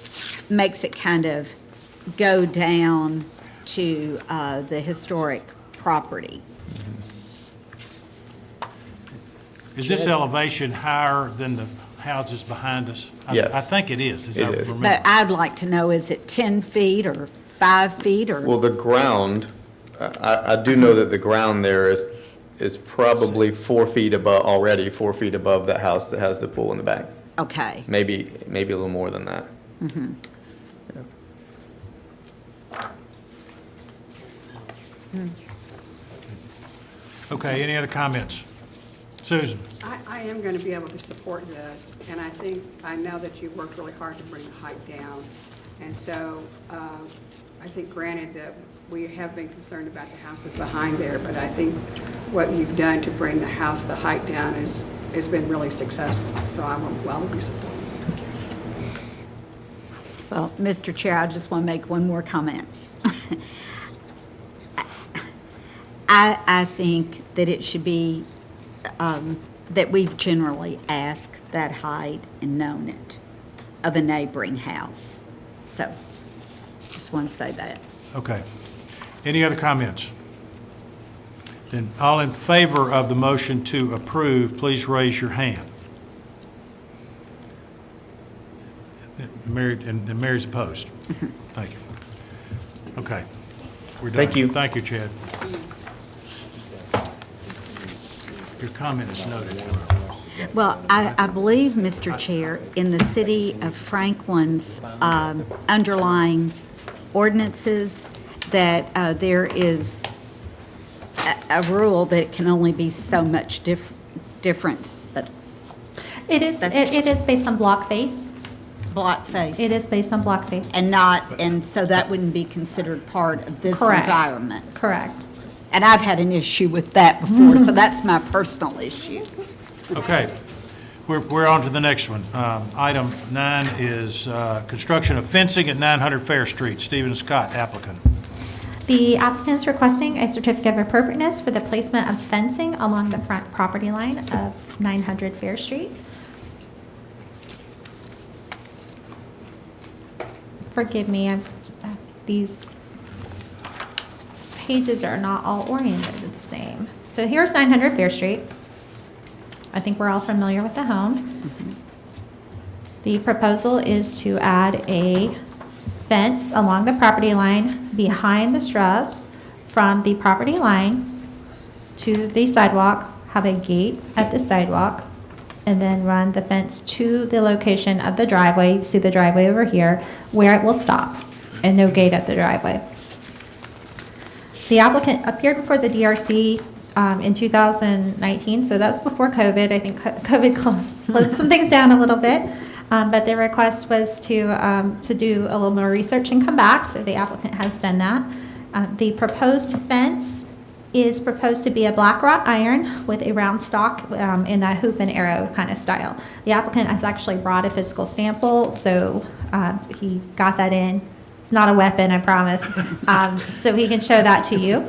makes it kind of go down to the historic property. Is this elevation higher than the houses behind us? Yes. I think it is, as I It is. remember. But I'd like to know, is it 10 feet or 5 feet or? Well, the ground, I do know that the ground there is probably 4 feet above, already 4 feet above that house that has the pool in the back. Okay. Maybe a little more than that. Okay, any other comments? Susan? I am going to be able to support this, and I know that you worked really hard to bring the height down. And so I think, granted that we have been concerned about the houses behind there, but I think what you've done to bring the height down has been really successful. So I will be supporting. Well, Mr. Chair, I just want to make one more comment. I think that it should be, that we've generally asked that height and known it of a neighboring house. So, just want to say that. Okay. Any other comments? Then all in favor of the motion to approve, please raise your hand. And Mary's opposed. Thank you. Okay. We're done. Thank you. Thank you, Chad. Your comment is noted. Well, I believe, Mr. Chair, in the city of Franklin's underlying ordinances, that there is a rule that it can only be so much difference, but It is based on block face. block face. It is based on block face. And so that wouldn't be considered part of this Correct. environment. Correct. And I've had an issue with that before, so that's my personal issue. Okay. We're on to the next one. Item 9 is construction of fencing at 900 Fair Street. Stephen Scott, applicant. The applicant is requesting a certificate of appropriateness for the placement of fencing along the front property line of 900 Fair Street. Forgive me, these pages are not all oriented the same. So here's 900 Fair Street. I think we're all familiar with the home. The proposal is to add a fence along the property line behind the shrubs from the property line to the sidewalk, have a gate at the sidewalk, and then run the fence to the location of the driveway. You see the driveway over here, where it will stop, and no gate at the driveway. The applicant appeared before the DRC in 2019, so that was before COVID. I think COVID slowed some things down a little bit. But the request was to do a little more research and come back, so the applicant has done that. The proposed fence is proposed to be a black wrought iron with a round stock in a hoop and arrow kind of style. The applicant has actually brought a physical sample, so he got that in. It's not a weapon, I promise. So he can show that to you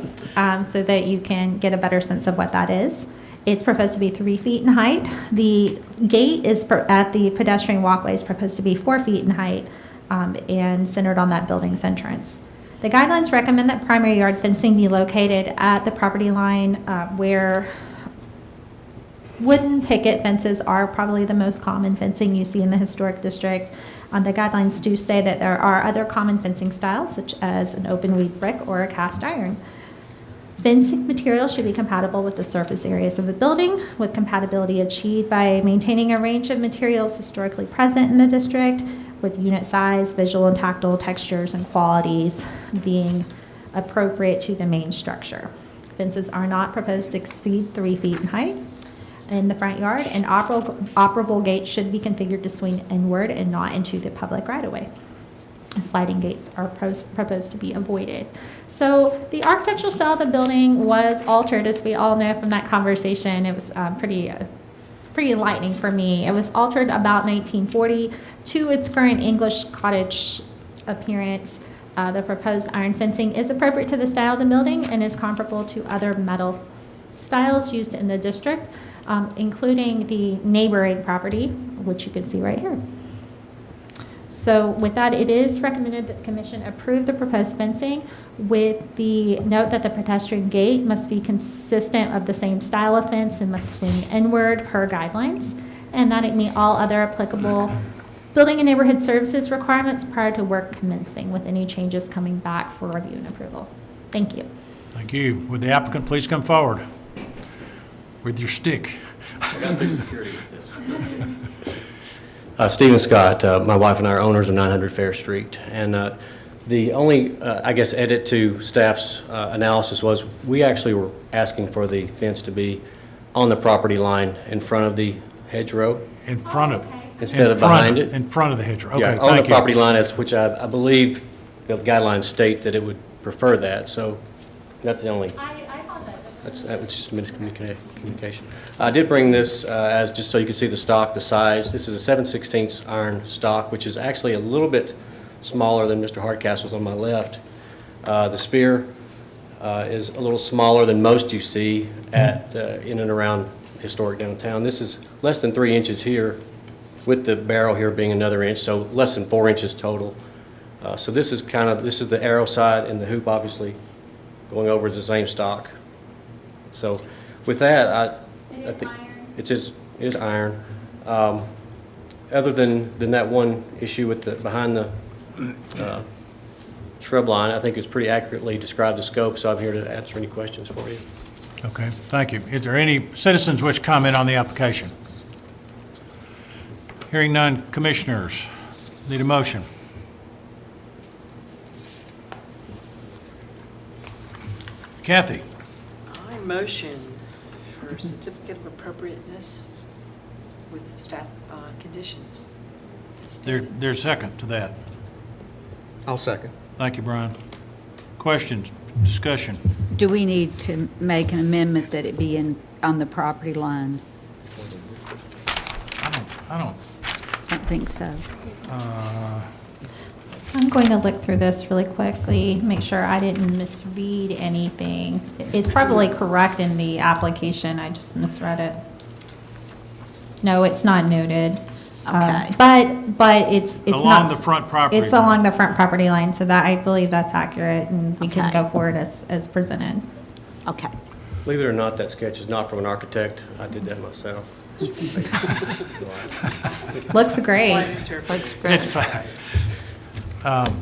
so that you can get a better sense of what that is. It's proposed to be 3 feet in height. The gate is at the pedestrian walkway is proposed to be 4 feet in height and centered on that building's entrance. The guidelines recommend that primary yard fencing be located at the property line where wooden picket fences are probably the most common fencing you see in the historic district. The guidelines do say that there are other common fencing styles, such as an open weed brick or a cast iron. Fencing material should be compatible with the surface areas of the building, with compatibility achieved by maintaining a range of materials historically present in the district, with unit size, visual and tactile textures and qualities being appropriate to the main structure. Fences are not proposed to exceed 3 feet in height in the front yard, and operable gates should be configured to swing inward and not into the public right-of-way. Sliding gates are proposed to be avoided. So the architectural style of the building was altered, as we all know from that conversation. It was pretty enlightening for me. It was altered about 1940 to its current English cottage appearance. The proposed iron fencing is appropriate to the style of the building and is comparable to other metal styles used in the district, including the neighboring property, which you can see right here. So with that, it is recommended that the commission approve the proposed fencing with the note that the pedestrian gate must be consistent of the same style of fence and must swing inward per guidelines, and that it meet all other applicable building and neighborhood services requirements prior to work commencing, with any changes coming back for review and approval. Thank you. Thank you. Would the applicant please come forward with your stick? Stephen Scott, my wife and I are owners of 900 Fair Street. And the only, I guess, edit to staff's analysis was we actually were asking for the fence to be on the property line in front of the hedgerow. In front of? Instead of behind it. In front of the hedgerow. Okay, Yeah, thank you. on the property line, which I believe the guidelines state that it would prefer that. So that's the only. I apologize. That was just a miscommunication. I did bring this as just so you can see the stock, the size. This is a 7/16 iron stock, which is actually a little bit smaller than Mr. Hardcastle's on my left. The spear is a little smaller than most you see at in and around historic downtown. This is less than 3 inches here, with the barrel here being another inch, so less than 4 inches total. So this is the arrow side, and the hoop obviously going over is the same stock. So with that, I think it is iron. Other than that one issue with behind the shrub line, I think it's pretty accurately described the scope, so I'm here to answer any questions for you. Okay, thank you. Is there any citizens which comment on the application? Hearing none, commissioners, need a motion. Kathy? I motion for certificate of appropriateness with the staff conditions. There's a second to that. I'll second. Thank you, Brian. Questions, discussion? Do we need to make an amendment that it be on the property line? I don't, I don't think so. I'm going to look through this really quickly, make sure I didn't misread anything. It's probably correct in the application, I just misread it. No, it's not noted. Okay. But it's not. Along the front property It's line. along the front property line, so that, I believe that's accurate, and we can Okay. go forward as presented. Okay. Believe it or not, that sketch is not from an architect. I did that myself. Looks great. Looks great. it's fine.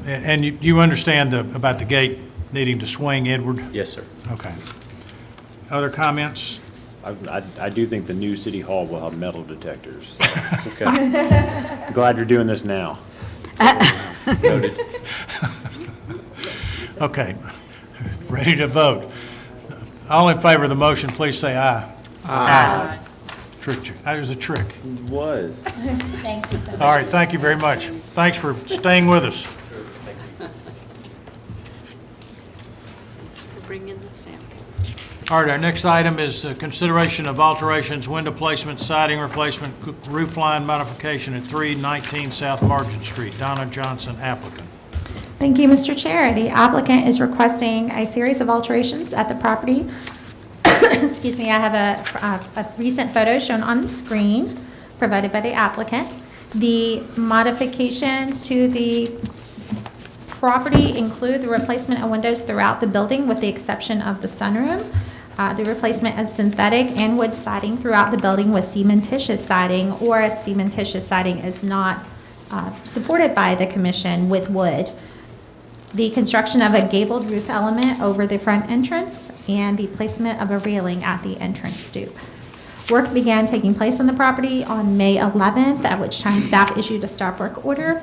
And you understand about the gate needing to swing inward? Yes, sir. Okay. Other comments? I do think the new city hall will have metal detectors. Okay. Glad you're doing this now. Noted. Okay. Ready to vote. All in favor of the motion, please say aye. Aye. Tricked you. That was a trick. Was. Thank you so much. All right, thank you very much. Thanks for staying with us. Bring in the sample. All right, our next item is consideration of alterations, window placement, siding replacement, roof line modification at 319 South Margin Street. Donna Johnson, applicant. Thank you, Mr. Chair. The applicant is requesting a series of alterations at the property. Excuse me, I have a recent photo shown on the screen provided by the applicant. The modifications to the property include the replacement of windows throughout the building with the exception of the sunroom. The replacement of synthetic and wood siding throughout the building with cementitious siding, or if cementitious siding is not supported by the commission, with wood. the construction of a gabled roof element over the front entrance, and the placement of a railing at the entrance stoop. Work began taking place on the property on May 11th, at which time staff issued a stop work order.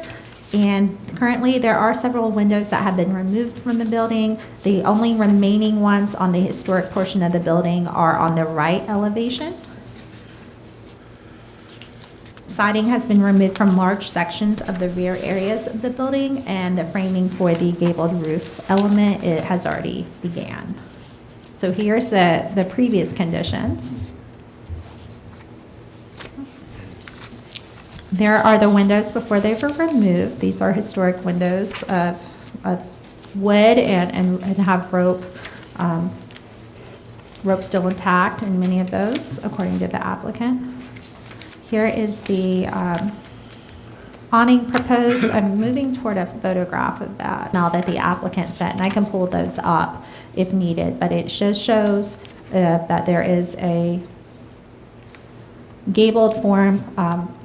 And currently, there are several windows that have been removed from the building. The only remaining ones on the historic portion of the building are on the right elevation. Siding has been removed from large sections of the rear areas of the building, and the framing for the gabled roof element, it has already began. So here's the previous conditions. There are the windows before they were removed. These are historic windows of wood and have rope still intact in many of those, according to the applicant. Here is the awning proposed. I'm moving toward a photograph of that now that the applicant sent, and I can pull those up if needed, but it just shows that there is a gabled form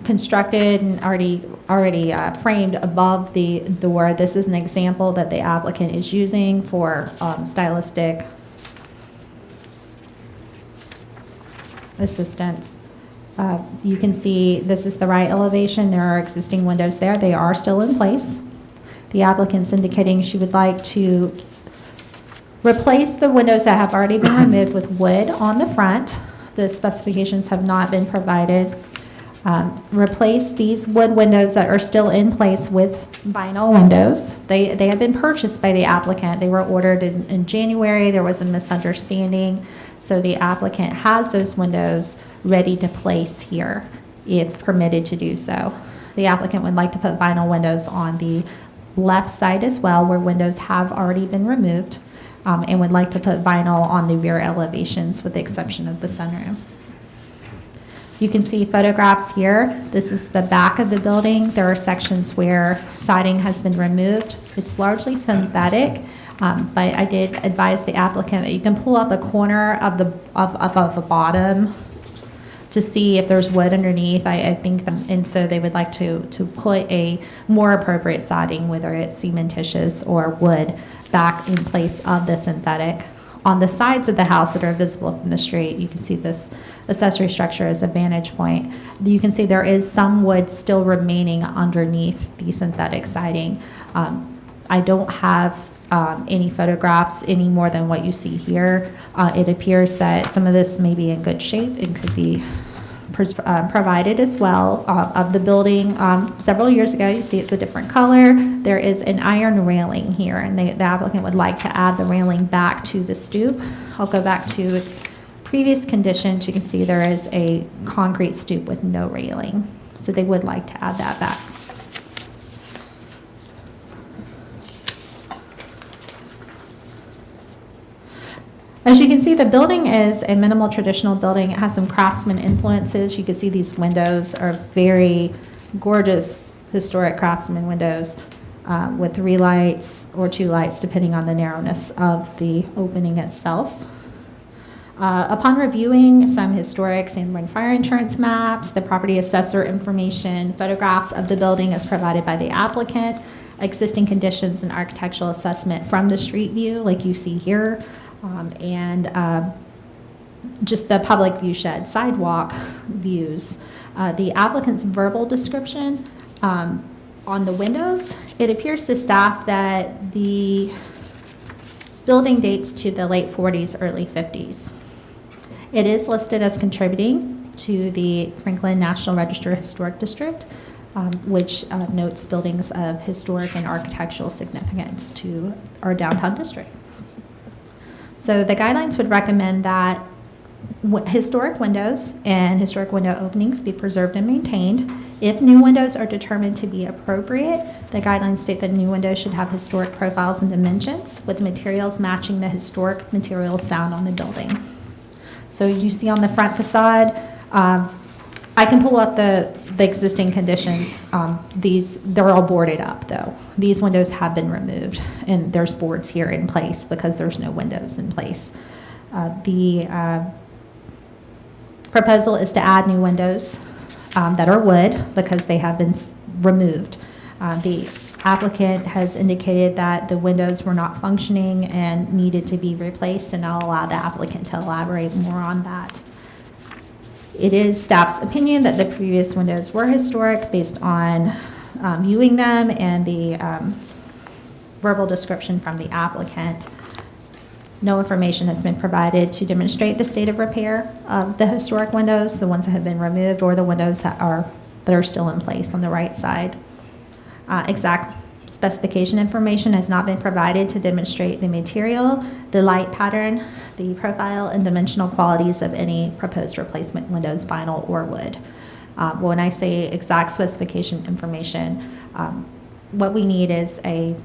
constructed and already framed above the door. This is an example that the applicant is using for stylistic assistance. You can see this is the right elevation. There are existing windows there. They are still in place. The applicant's indicating she would like to replace the windows that have already been removed with wood on the front. The specifications have not been provided. Replace these wood windows that are still in place with vinyl windows. They have been purchased by the applicant. They were ordered in January. There was a misunderstanding. So the applicant has those windows ready to place here if permitted to do so. The applicant would like to put vinyl windows on the left side as well, where windows have already been removed, and would like to put vinyl on the rear elevations with the exception of the sunroom. You can see photographs here. This is the back of the building. There are sections where siding has been removed. It's largely synthetic, but I did advise the applicant that you can pull up a corner of the bottom to see if there's wood underneath. I think, and so they would like to put a more appropriate siding, whether it's cementitious or wood, back in place of the synthetic. On the sides of the house that are visible from the street, you can see this accessory structure as a vantage point. You can see there is some wood still remaining underneath the synthetic siding. I don't have any photographs any more than what you see here. It appears that some of this may be in good shape and could be provided as well of the building. Several years ago, you see it's a different color. There is an iron railing here, and the applicant would like to add the railing back to the stoop. I'll go back to previous conditions. You can see there is a concrete stoop with no railing. So they would like to add that back. As you can see, the building is a minimal traditional building. It has some craftsman influences. You can see these windows are very gorgeous historic craftsman windows with 3 lights or 2 lights, depending on the narrowness of the opening itself. Upon reviewing some historic Sanborn fire insurance maps, the property assessor information, photographs of the building as provided by the applicant, existing conditions and architectural assessment from the street view, like you see here, and just the public view shed sidewalk views. The applicant's verbal description on the windows, it appears to staff that the building dates to the late 40s, early 50s. It is listed as contributing to the Franklin National Register Historic District, which notes buildings of historic and architectural significance to our downtown district. So the guidelines would recommend that historic windows and historic window openings be preserved and maintained. If new windows are determined to be appropriate, the guidelines state that new windows should have historic profiles and dimensions with materials matching the historic materials found on the building. So you see on the front facade, I can pull up the existing conditions. They're all boarded up though. These windows have been removed and there's boards here in place because there's no windows in place. The proposal is to add new windows that are wood because they have been removed. The Applicant has indicated that the windows were not functioning and needed to be replaced, and I'll allow the applicant to elaborate more on that. It is staff's opinion that the previous windows were historic based on viewing them and the verbal description from the applicant. No information has been provided to demonstrate the state of repair of the historic windows, the ones that have been removed or the windows that are still in place on the right side. Exact specification information has not been provided to demonstrate the material, the light pattern, the profile, and dimensional qualities of any proposed replacement windows, vinyl or wood. When I say exact specification information, what we need is a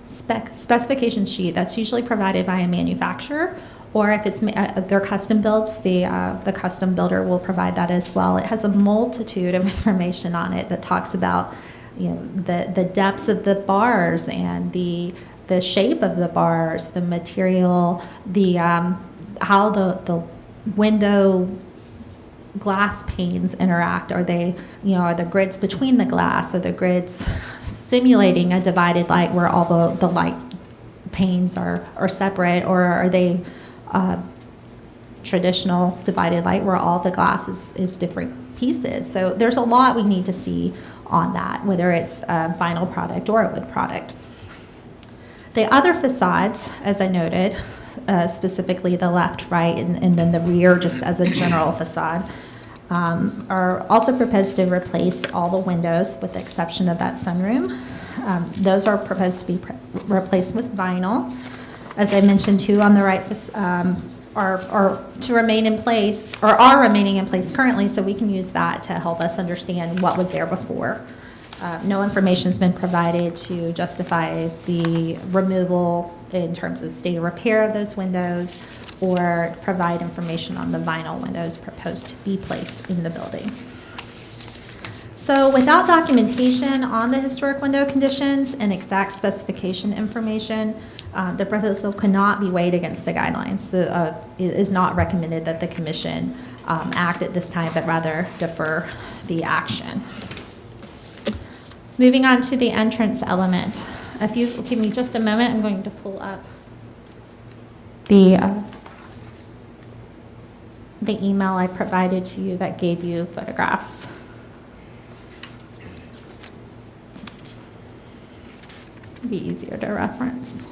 specification sheet that's usually provided by a manufacturer, or if it's if they're custom builds, the custom builder will provide that as well. It has a multitude of information on it that talks about, you know, the depths of the bars and the shape of the bars, the material, the how the window glass panes interact. Are they, you know, are the grids between the glass, or the grids simulating a divided light where all the light panes are separate, or are they traditional divided light where all the glass is different pieces? So there's a lot we need to see on that, whether it's a vinyl product or a wood product. The other facades, as I noted, specifically the left, right, and then the rear, just as a general facade, are also proposed to replace all the windows with the exception of that sunroom. Those are proposed to be replaced with vinyl. As I mentioned too, on the right, are to remain in place, or are remaining in place currently, so we can use that to help us understand what was there before. No information's been provided to justify the removal in terms of state of repair of those windows, or provide information on the vinyl windows proposed to be placed in the building. So without documentation on the historic window conditions and exact specification information, the proposal cannot be weighed against the guidelines. So, it is not recommended that the commission act at this time, but rather defer the action. Moving on to the entrance element. If you give me just a moment, I'm going to pull up the email I provided to you that gave you photographs. It'd be easier to reference.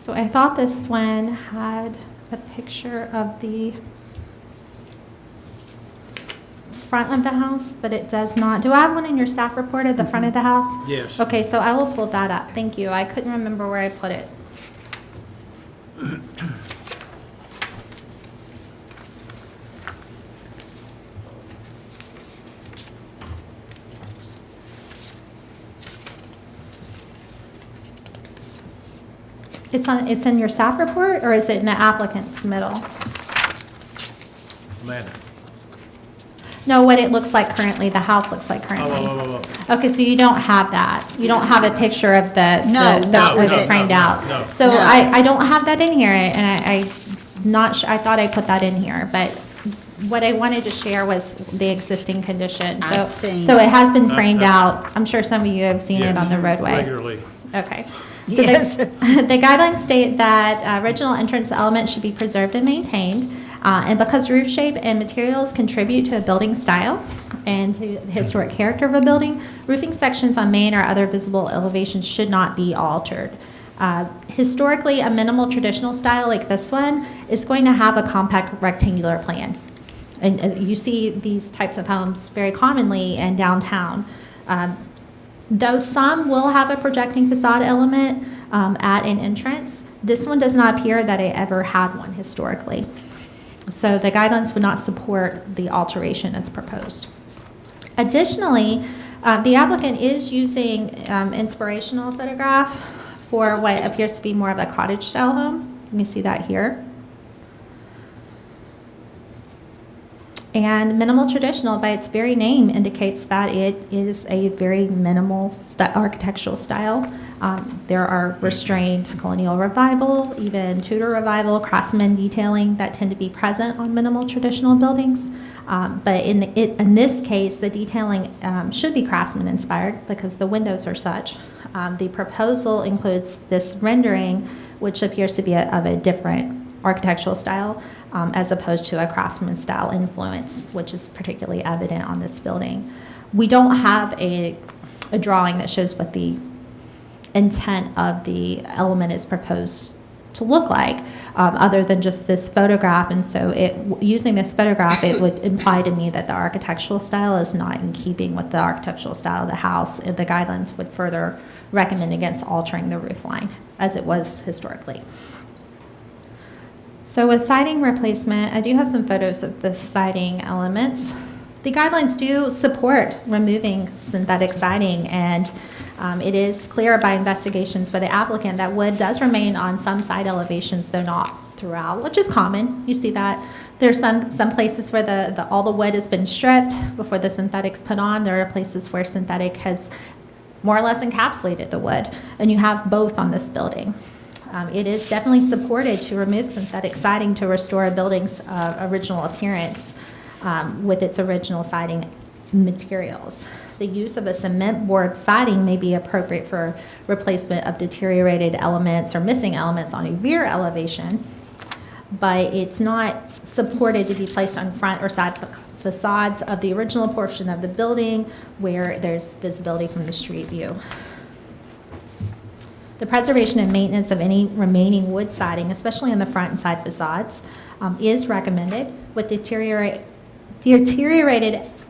So I thought this one had a picture of the front of the house, but it does not. Do I have one in your staff report of the front of the house? Yes. Okay, so I will pull that up. Thank you. I couldn't remember where I put it. It's in your staff report, or is it in the applicant's middle? Amanda. No, what it looks like currently, the house looks like currently. Okay, so you don't have that. You don't have a picture of the framed out. No. So No. I don't have that in here, and I'm not sure, I thought I put that in here, but what I wanted to share was the existing condition. So, I've seen so it has been framed out. I'm sure some of you have seen it Yes, on the roadway. regularly. Okay. So Yes. the guidelines state that original entrance elements should be preserved and maintained. And because roof shape and materials contribute to a building style and to the historic character of a building, roofing sections on main or other visible elevations should not be altered. Historically, a minimal traditional style like this one is going to have a compact rectangular plan. And you see these types of homes very commonly in downtown. Though some will have a projecting facade element at an entrance, this one does not appear that it ever had one historically. So the guidelines would not support the alteration as proposed. Additionally, the applicant is using inspirational photograph for what appears to be more of a cottage style home. Let me see that here. And minimal traditional, by its very name, indicates that it is a very minimal architectural style. There are restrained colonial revival, even Tudor revival, craftsman detailing that tend to be present on minimal traditional buildings. But in this case, the detailing should be craftsman inspired because the windows are such. The proposal includes this rendering, which appears to be of a different architectural style, as opposed to a craftsman style influence, which is particularly evident on this building. We don't have a drawing that shows what the intent of the element is proposed to look like, other than just this photograph. And so using this photograph, it would imply to me that the architectural style is not in keeping with the architectural style of the house. The guidelines would further recommend against altering the roof line as it was historically. So with siding replacement, I do have some photos of the siding elements. The guidelines do support removing synthetic siding, and it is clear by investigations by the applicant that wood does remain on some side elevations, though not throughout, which is common. You see that there's some places where all the wood has been stripped before the synthetic's put on. There are places where synthetic has more or less encapsulated the wood, and you have both on this building. It is definitely supported to remove synthetic siding to restore a building's original appearance with its original siding materials. The use of a cement board siding may be appropriate for replacement of deteriorated elements or missing elements on a rear elevation, but it's not supported to be placed on front or side facades of the original portion of the building where there's visibility from the street view. The preservation and maintenance of any remaining wood siding, especially on the front and side facades, is recommended, with deteriorated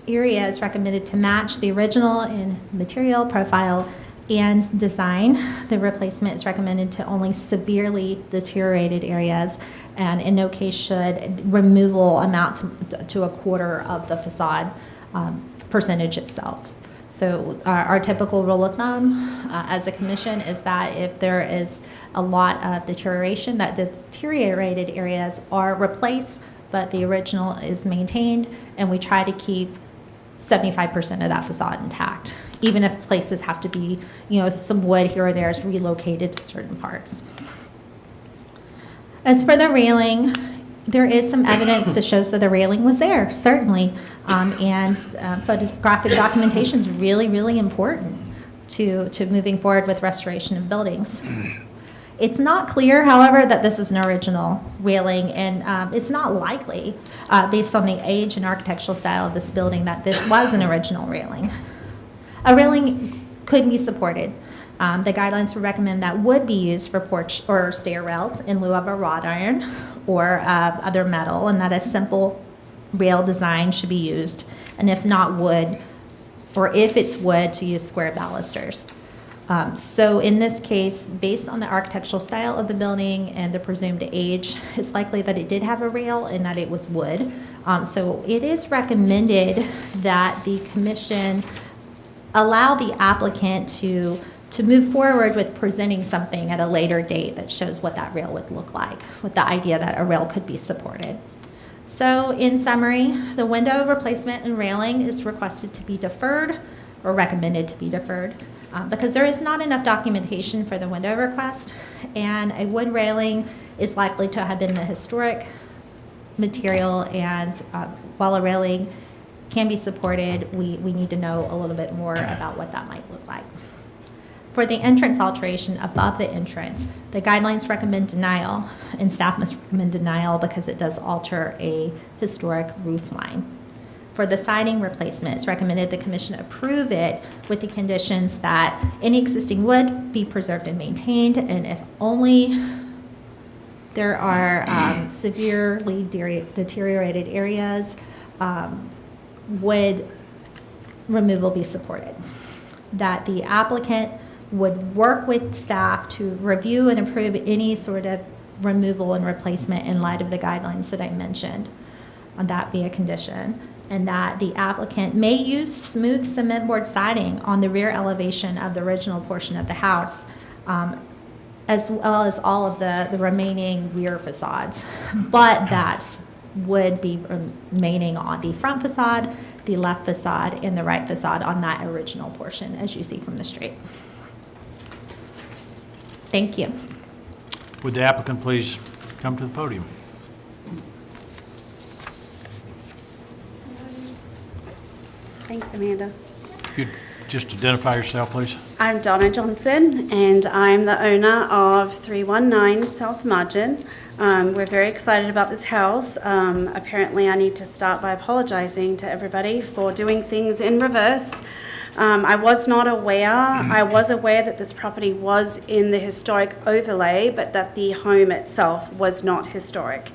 areas recommended to match the original in material, profile, and design. The replacement is recommended to only severely deteriorated areas, and in no case should removal amount to a quarter of the facade percentage itself. So our typical rule of thumb as a commission is that if there is a lot of deterioration, that the deteriorated areas are replaced, but the original is maintained, and we try to keep 75% of that facade intact, even if places have to be, some wood here or there is relocated to certain parts. As for the railing, there is some evidence that shows that the railing was there, certainly, and photographic documentation is really, really important to moving forward with restoration of buildings. It's not clear, however, that this is an original railing, and it's not likely, based on the age and architectural style of this building, that this was an original railing. A railing could be supported. The guidelines would recommend that wood be used for porch or stair rails in lieu of a wrought iron or other metal, and that a simple rail design should be used, and if not wood, or if it's wood, to use square balusters. So in this case, based on the architectural style of the building and the presumed age, it's likely that it did have a rail and that it was wood. So it is recommended that the commission allow the applicant to move forward with presenting something at a later date that shows what that rail would look like, with the idea that a rail could be supported. So in summary, the window replacement and railing is requested to be deferred or recommended to be deferred because there is not enough documentation for the window request, and a wood railing is likely to have been the historic material, and while a railing can be supported, we need to know a little bit more about what that might look like. For the entrance alteration above the entrance, the guidelines recommend denial, and staff must recommend denial because it does alter a historic roof line. For the siding replacement, it's recommended the commission approve it with the conditions that any existing wood be preserved and maintained, and if only there are severely deteriorated areas, wood removal be supported. That the applicant would work with staff to review and approve any sort of removal and replacement in light of the guidelines that I mentioned. And that be a condition. And that the applicant may use smooth cement board siding on the rear elevation of the original portion of the house, as well as all of the remaining rear facades. But that would be remaining on the front facade, the left facade, and the right facade on that original portion, as you see from the street. Thank you. Would the applicant please come to the podium? Thanks, Amanda. If you'd just identify yourself, please. I'm Donna Johnson, and I'm the owner of 319 South Margin. We're very excited about this house. Apparently, I need to start by apologizing to everybody for doing things in reverse. I was not aware. I was aware that this property was in the historic overlay, but that the home itself was not historic.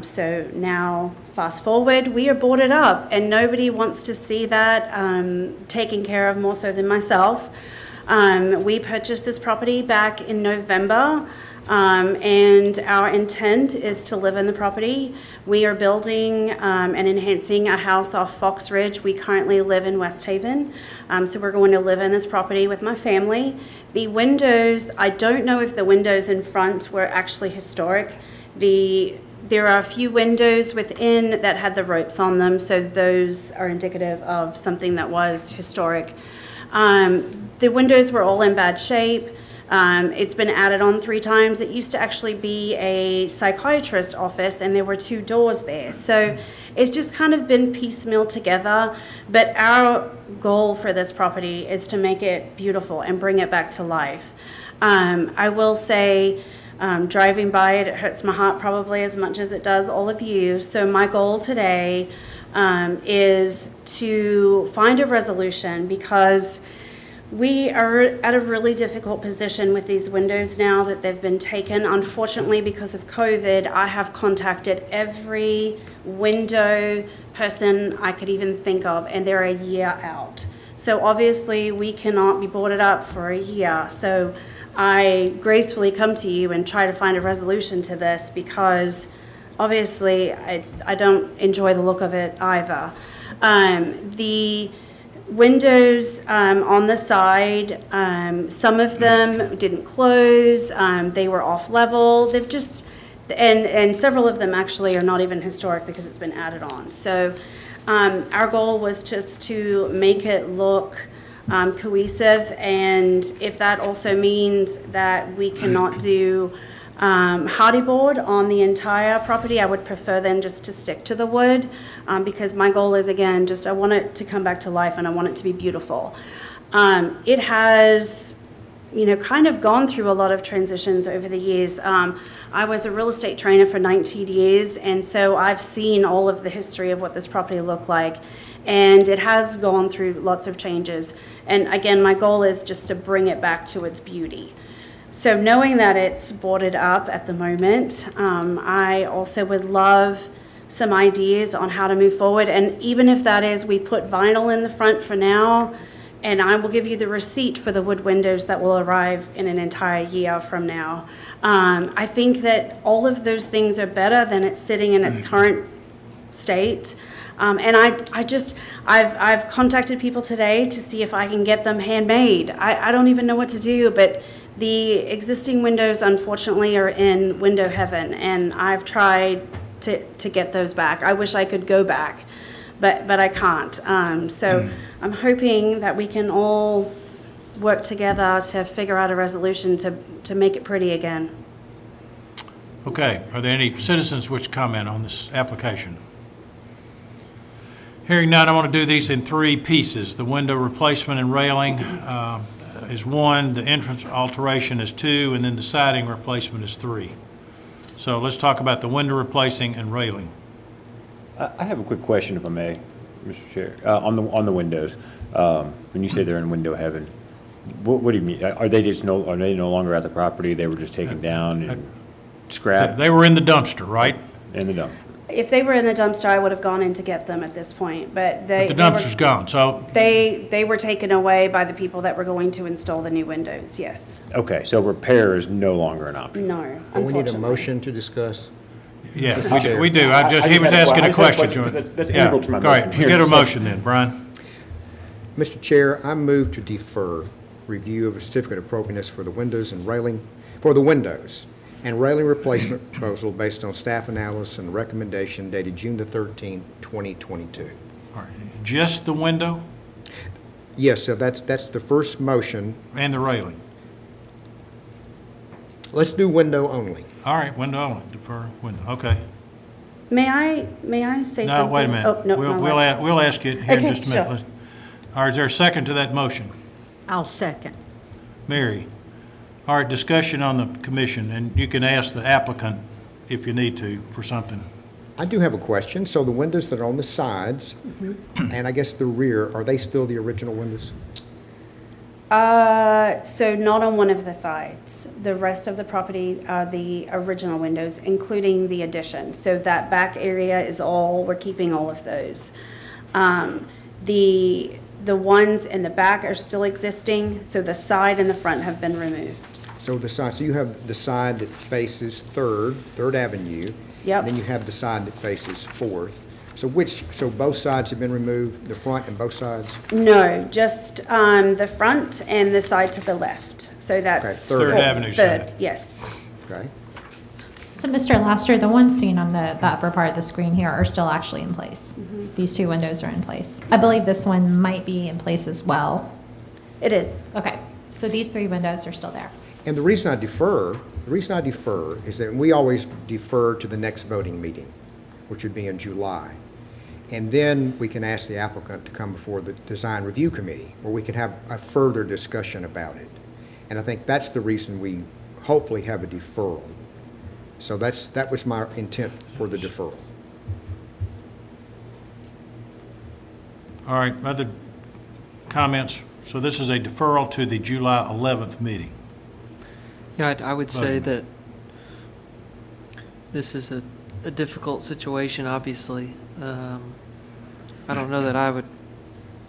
So now, fast forward, we are boarded up, and nobody wants to see that taken care of more so than myself. We purchased this property back in November, and our intent is to live in the property. We are building and enhancing a house off Fox Ridge. We currently live in West Haven, so we're going to live in this property with my family. The windows, I don't know if the windows in front were actually historic. There are a few windows within that had the ropes on them, so those are indicative of something that was historic. The windows were all in bad shape. It's been added on 3 times. It used to actually be a psychiatrist's office, and there were 2 doors there. So it's just kind of been piecemeal together. But our goal for this property is to make it beautiful and bring it back to life. I will say, driving by it, it hurts my heart probably as much as it does all of you. So my goal today is to find a resolution, because we are at a really difficult position with these windows now that they've been taken. Unfortunately, because of COVID, I have contacted every window person I could even think of, and they're a year out. So obviously, we cannot be boarded up for a year. So I gracefully come to you and try to find a resolution to this, because obviously I don't enjoy the look of it either. The windows on the side, some of them didn't close, they were off level. They've just, and several of them actually are not even historic because it's been added on. So our goal was just to make it look cohesive, and if that also means that we cannot do hardy board on the entire property, I would prefer then just to stick to the wood, because my goal is, again, just I want it to come back to life and I want it to be beautiful. It has, kind of gone through a lot of transitions over the years. I was a real estate trainer for 19 years, and so I've seen all of the history of what this property looked like, and it has gone through lots of changes. And again, my goal is just to bring it back to its beauty. So knowing that it's boarded up at the moment, I also would love some ideas on how to move forward. And even if that is, we put vinyl in the front for now, and I will give you the receipt for the wood windows that will arrive in an entire year from now. I think that all of those things are better than it sitting in its current state. And I've contacted people today to see if I can get them handmade. I don't even know what to do, but the existing windows, unfortunately, are in window heaven, and I've tried to get those back. I wish I could go back, but I can't. So I'm hoping that we can all work together to figure out a resolution to make it pretty again. Okay, are there any citizens which comment on this application? Hearing none, I want to do these in 3 pieces. The window replacement and railing is 1, the entrance alteration is 2, and then the siding replacement is 3. So let's talk about the window replacing and railing. I have a quick question, if I may, Mr. Chair, on the windows. When you say they're in window heaven, what do you mean? Are they no longer at the property? They were just taken down and scrapped? They were in the dumpster, right? In the dumpster. If they were in the dumpster, I would have gone in to get them at this point, but The dumpster's gone, so They were taken away by the people that were going to install the new windows, yes. Okay, so repair is no longer an option? No, We need a unfortunately. motion to discuss. yeah, Mr. Chair. we do. He just was had a asking a question. question. That's Yeah, integral to my go ahead. motion here. Get a So- motion then, Brian. Mr. Chair, I move to defer review of a certificate of appropriateness for the windows and railing, for the windows, and railing replacement proposal based on staff analysis and recommendation dated June the 13th, 2022. All right. Just the window Yes, so that's the first motion. and the railing? Let's do window only. All right, window only, defer window, okay. May I say something? No, wait a minute. Oh, no, We'll, no, we'll, what? we'll ask you here in Okay, just a minute. sure. Let's- All right, is there a second to that motion? I'll second. Mary? All right, discussion on the commission, and you can ask the applicant if you need to for something. I do have a question. So the windows that are on the sides, and I guess the rear, are they still the original windows? So not on one of the sides. The rest of the property are the original windows, including the addition. So that back area is all, we're keeping all of those. The ones in the back are still existing, so the side and the front have been removed. So the side, so you have the side that faces Third Avenue. Yep. And then you have the side that faces Fourth. So both sides have been removed, the front and both sides? No, just the front and the side to the left. So that's. Third Avenue side. Yes. Okay. So, Mr. Laster, the ones seen on the upper part of the screen here are still actually in place. These two windows are in place. I believe this one might be in place as well. It is. Okay, so these three windows are still there. And the reason I defer is that we always defer to the next voting meeting, which would be in July. And then we can ask the applicant to come before the design review committee, where we can have a further discussion about it. And I think that's the reason we hopefully have a deferral. So that was my intent for the deferral. All right, other comments? So this is a deferral to the July 11th meeting. Yeah, I would say Voting. that this is a difficult situation, obviously. I don't know that I would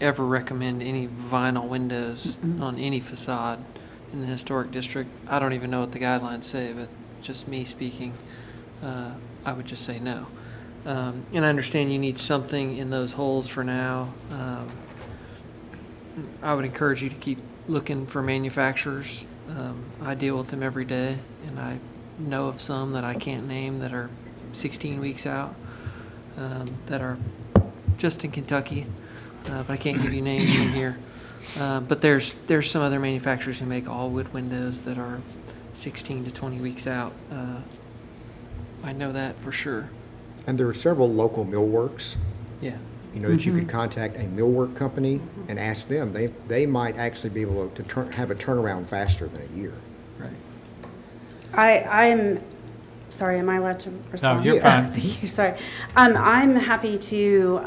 ever recommend any vinyl windows on any facade in the historic district. I don't even know what the guidelines say, but just me speaking, I would just say no. And I understand you need something in those holes for now. I would encourage you to keep looking for manufacturers. I deal with them every day, and I know of some that I can't name that are 16 weeks out, that are just in Kentucky, but I can't give you names from here. But there's some other manufacturers who make all wood windows that are 16 to 20 weeks out. I know that for sure. And there are several local millworks, Yeah. that you could contact a millwork company and ask them. They might actually be able to have a turnaround faster than a year. Right. I'm sorry, am I allowed to respond? No, you're fine. Thank you, sorry. I'm happy to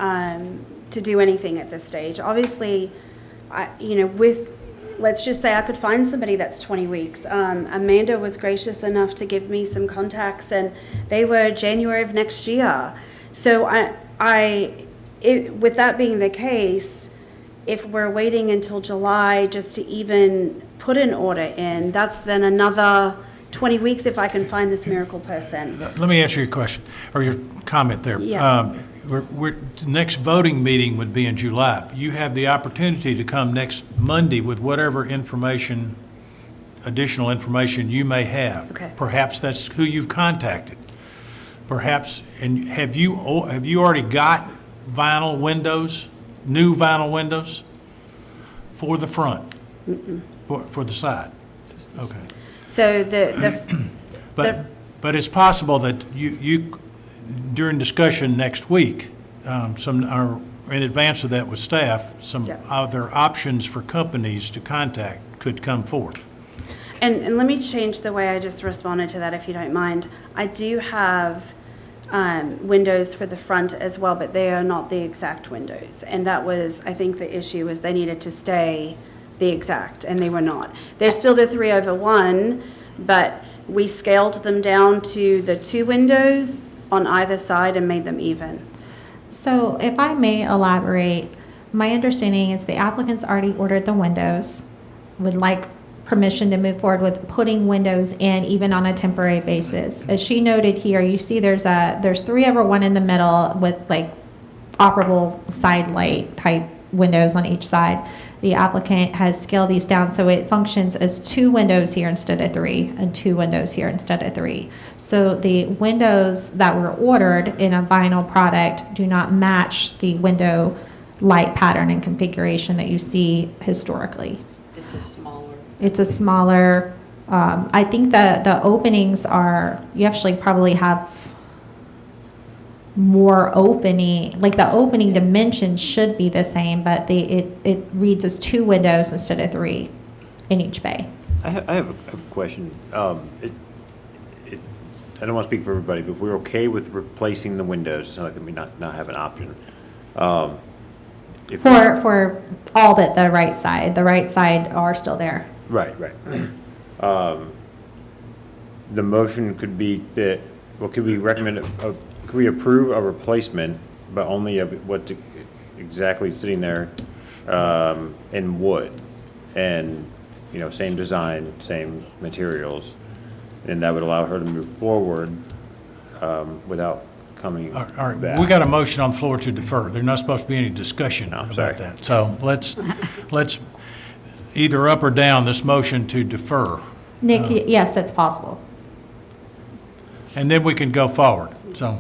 do anything at this stage. Obviously, let's just say I could find somebody that's 20 weeks. Amanda was gracious enough to give me some contacts, and they were January of next year. So with that being the case, if we're waiting until July just to even put an order in, that's then another 20 weeks if I can find this miracle person. Let me answer your question, or your comment there. Yeah. The next voting meeting would be in July. You have the opportunity to come next Monday with whatever information, additional information you may have. Okay. Perhaps that's who you've contacted. Perhaps, and have you already got vinyl windows, new vinyl windows for the front? For the side? Okay. So But it's possible that you during discussion next week, or in advance of that with staff, some Yeah. other options for companies to contact could come forth. And let me change the way I just responded to that, if you don't mind. I do have windows for the front as well, but they are not the exact windows. And that was, I think the issue was they needed to stay the exact, and they were not. They're still the 3/1, but we scaled them down to the 2 windows on either side and made them even. So if I may elaborate, my understanding is the applicant's already ordered the windows, would like permission to move forward with putting windows in even on a temporary basis. As she noted here, you see there's 3/1 in the middle with like operable side light type windows on each side. the applicant has scaled these down so it functions as 2 windows here instead of 3 and 2 windows here instead of 3. So the windows that were ordered in a vinyl product do not match the window light pattern and configuration that you see historically. It's a smaller. It's a smaller, I think the openings are, you actually probably have more opening, like the opening dimensions should be the same, but it reads as 2 windows instead of 3 in each bay. I have a question. I don't want to speak for everybody, but if we're okay with replacing the windows, it's not like we not have an option. If we- For all but the right side are still there. Right. The motion could be that, well, could we recommend, could we approve a replacement, but only of what's exactly sitting there in wood? And, same design, same materials, and that would allow her to move forward without coming All right, back. we got a motion on the floor to defer. There's not supposed to be any discussion No, sorry. about that. So let's either up or down this motion to defer, Nick, yes, that's possible. and then we can go forward. So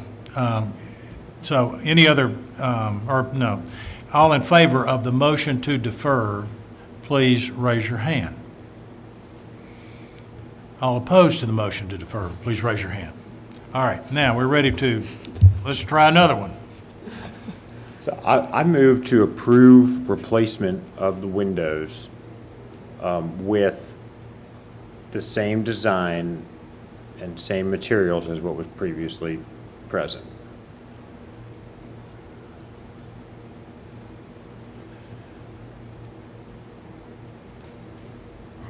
any other, or no, all in favor of the motion to defer, please raise your hand. All opposed to the motion to defer, please raise your hand. All right, now we're ready to, let's try another one. So I move to approve replacement of the windows with the same design and same materials as what was previously present.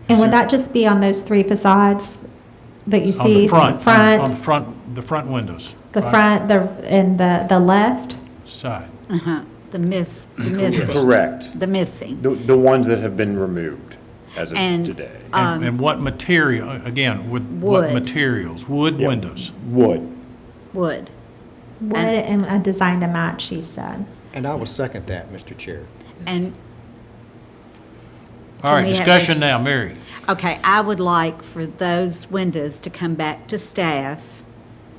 And would that just be on those 3 facades that you On see? the front. Front, On the front windows. the right? front, and the left? Side. The missing. Correct. The missing. The ones that have been removed as of And, today. And what material, again, with what Wood. materials? Wood Yeah. windows. Wood. Wood. Wood and a design to match, she said. And I will second that, Mr. Chair. And, All right, we have discussion now, Mary. okay, I would like for those windows to come back to staff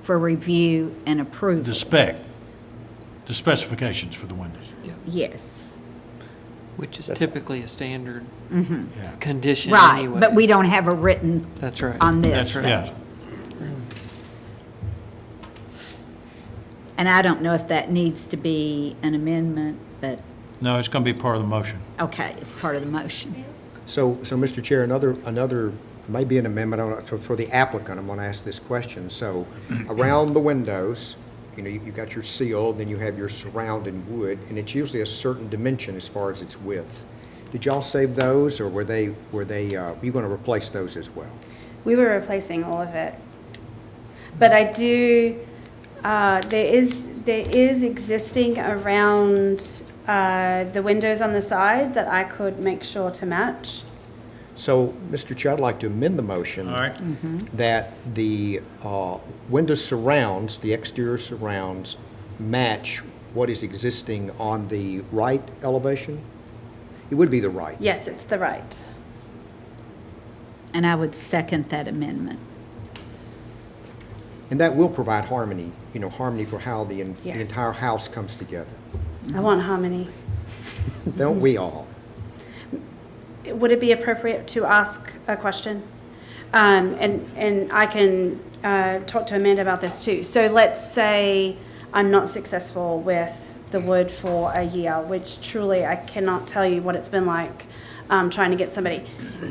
for review and approval. The spec, the specifications for the windows. Yes. Which is typically a standard Yeah. condition Right, anyways. but we don't have a written That's right. on this. That's right, yeah. And I don't know if that needs to be an amendment, but, No, it's going to be part of the motion. okay, it's part of the motion. So, Mr. Chair, another, maybe an amendment, I don't know, for the applicant, I'm going to ask this question. So around the windows, you've got your seal, then you have your surrounding wood, and it's usually a certain dimension as far as its width. Did y'all save those, or were you going to replace those as well? We were replacing all of it. But I do, there is existing around the windows on the side that I could make sure to match. So, Mr. Chair, I'd like to amend the motion. All right. That the window surrounds, the exterior surrounds, match what is existing on the right elevation? It would be the right. Yes, it's the right. And I would second that amendment. And that will provide harmony, harmony for how the Yes. entire house comes together. I want harmony. Don't we all? Would it be appropriate to ask a question? And I can talk to Amanda about this too. So let's say I'm not successful with the wood for a year, which truly I cannot tell you what it's been like trying to get somebody.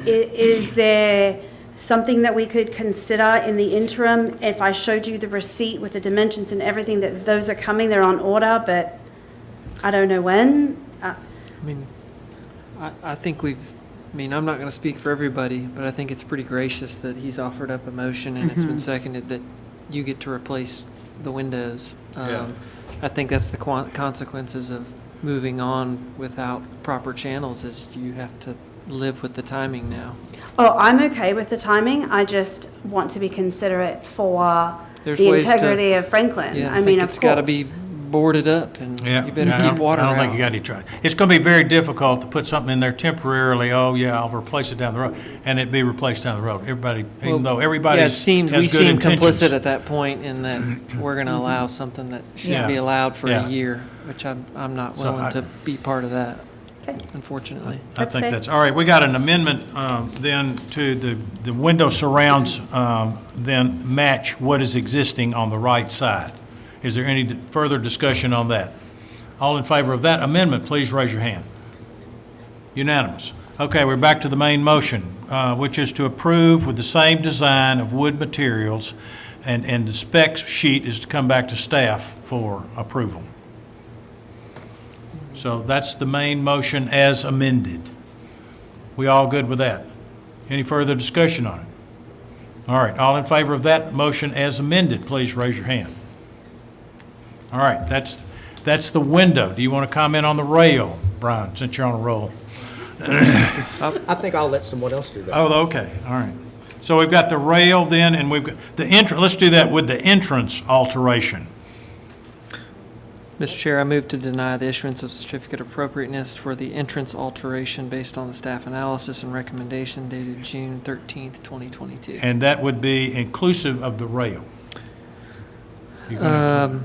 Is there something that we could consider in the interim if I showed you the receipt with the dimensions and everything, that those are coming, they're on order, but I don't know when? I mean, I think I'm not going to speak for everybody, but I think it's pretty gracious that he's offered up a motion and it's been seconded that you get to replace the windows. Yeah. I think that's the consequences of moving on without proper channels is you have to live with the timing now. Oh, I'm okay with the timing. I just want to be considerate for There's the ways to- integrity of Franklin. Yeah, I mean, think of it's got to course. be boarded up, and Yeah. you better I keep don't- water I don't think out. you got any try. It's gonna be very difficult to put something in there temporarily, oh, yeah, I'll replace it down the road, and it'd be replaced down the road. Everybody, even though everybody Yeah, has it good seemed, we intentions. seemed complicit at that point in that we're gonna allow something that shouldn't be Yeah. allowed for Yeah. a year, which I'm not So willing I- to be part of that, Okay. unfortunately. I That's think fair. that's, all right, we got an amendment then to the window surrounds then match what is existing on the right side. Is there any further discussion on that? All in favor of that amendment, please raise your hand. Unanimous. Okay, we're back to the main motion, which is to approve with the same design of wood materials, and the specs sheet is to come back to staff for approval. So that's the main motion as amended. We all good with that? Any further discussion on it? All right, all in favor of that motion as amended, please raise your hand. All right, that's the window. Do you want to comment on the rail, Brian, since you're on a roll? I think I'll let someone else do that. Oh, okay, all right. So we've got the rail then, and we've got the entrance, let's do that with the entrance alteration. Mr. Chair, I move to deny the issuance of certificate of appropriateness for the entrance alteration based on the staff analysis and recommendation dated June 13th, 2022. And that would be inclusive of the rail. You gonna-